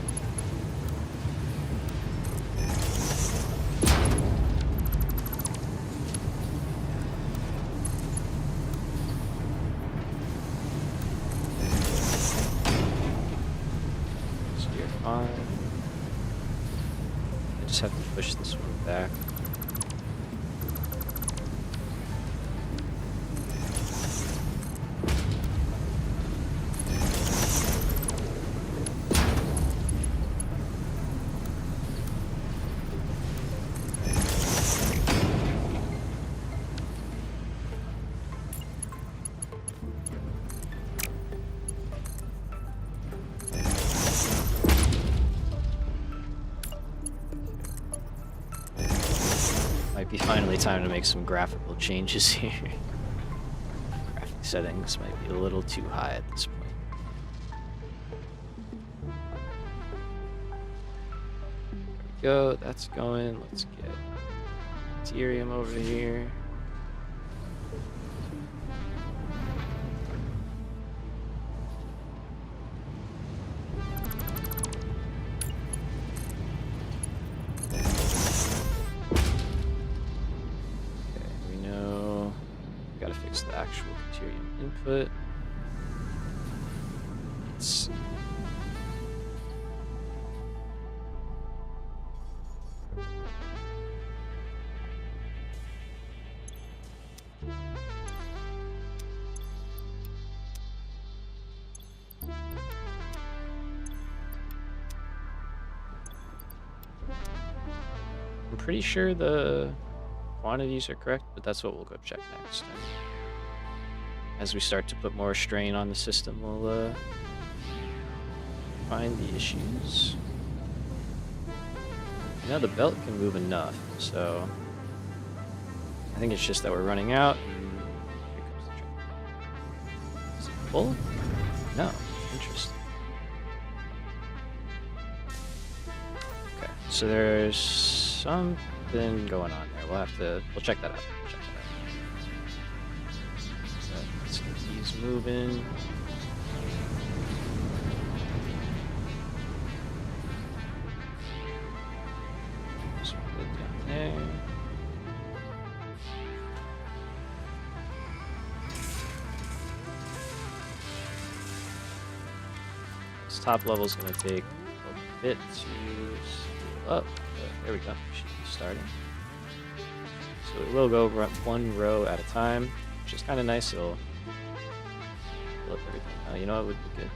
So you're fine. I just have to push this one back. Might be finally time to make some graphical changes here. Graphic settings might be a little too high at this point. There we go, that's going. Let's get caterium over here. The actual caterium input. Let's see. I'm pretty sure the quantities are correct, but that's what we'll go check next time. As we start to put more strain on the system, we'll find the issues. Now the belt can move enough, so I think it's just that we're running out. And here comes the train. Is it full? No. Interesting. Okay, so there's something going on there. We'll check that out. Let's get these moving. This top level is going to take a bit to spool up. There we go. Should be starting. So it will go one row at a time, which is kind of nice. It'll fill up everything. You know what would be good?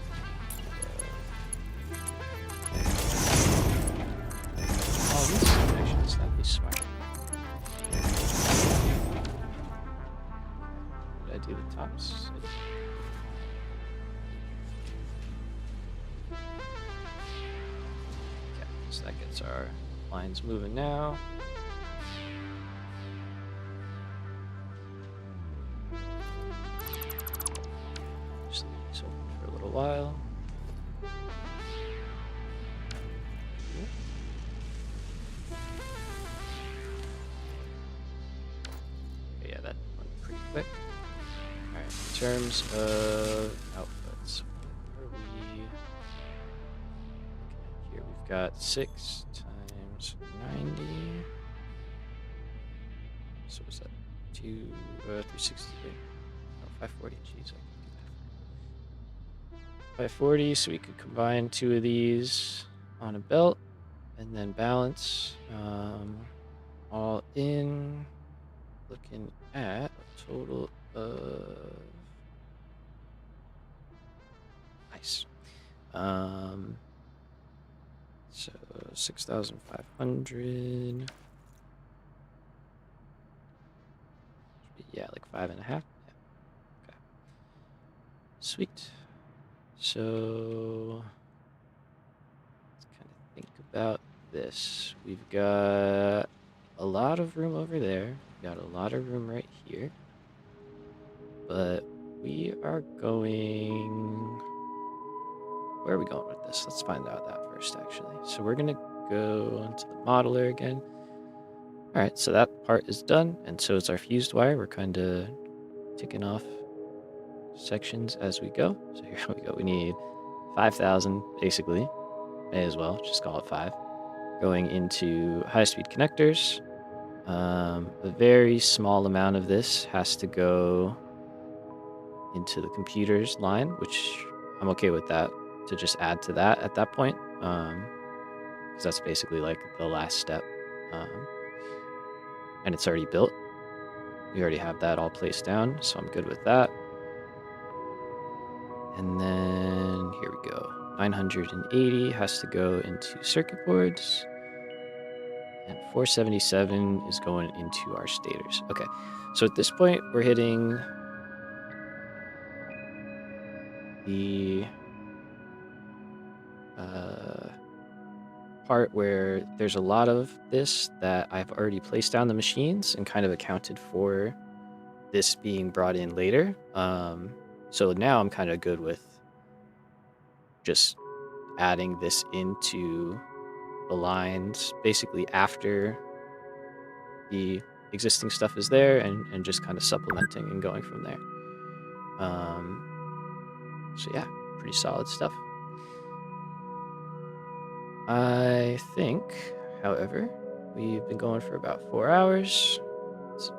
Oh, these connections. That'd be smart. Did I do the tops? Okay, so that gets our lines moving now. Just leave these open for a little while. Okay, yeah, that went pretty quick. Alright, in terms of outputs, what are we looking at here? We've got 6 times 90. So what's that? 360. No, 540. Jeez, I can do that. 540, so we could combine 2 of these on a belt and then balance. All in, looking at a total of nice. So 6,500. Yeah, like 5.5. Yeah. Okay. Sweet. So let's kind of think about this. We've got a lot of room over there. We've got a lot of room right here. But we are going... Where are we going with this? Let's find out that first, actually. So we're going to go into the modeler again. All right, so that part is done, and so is our fused wire. We're kind of ticking off sections as we go. So here we go. We need 5,000, basically. May as well just call it 5. Going into high-speed connectors. A very small amount of this has to go into the computer's line, which I'm okay with that, to just add to that at that point, because that's basically like the last step. And it's already built. We already have that all placed down, so I'm good with that. And then here we go. 980 has to go into circuit boards. And 477 is going into our stators. Okay, so at this point, we're hitting the part where there's a lot of this that I've already placed down the machines and kind of accounted for this being brought in later. So now I'm kind of good with just adding this into the lines basically after the existing stuff is there, and just kind of supplementing and going from there. So yeah, pretty solid stuff. I think, however, we've been going for about 4 hours. It's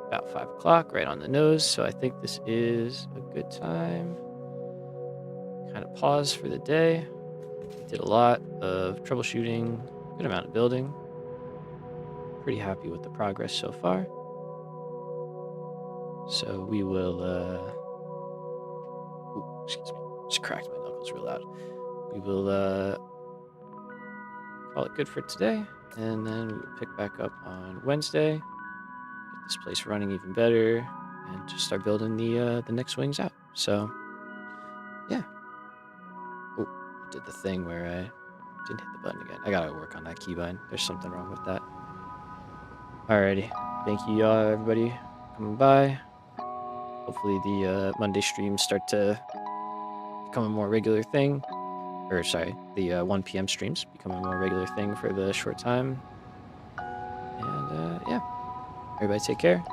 about 5 o'clock, right on the nose, so I think this is a good time. Kind of pause for the day. Did a lot of troubleshooting, good amount of building. Pretty happy with the progress so far. So we will, excuse me, just cracked my knuckles real loud. We will call it good for today, and then we'll pick back up on Wednesday, get this place running even better, and just start building the next wings out. So yeah. Oh, I did the thing where I didn't hit the button again. I gotta work on that keybind. There's something wrong with that. Alrighty, thank you y'all, everybody, coming by. Hopefully the Monday streams start to become a more regular thing. Or sorry, the 1 p.m. streams become a more regular thing for the short time. And yeah, everybody take care.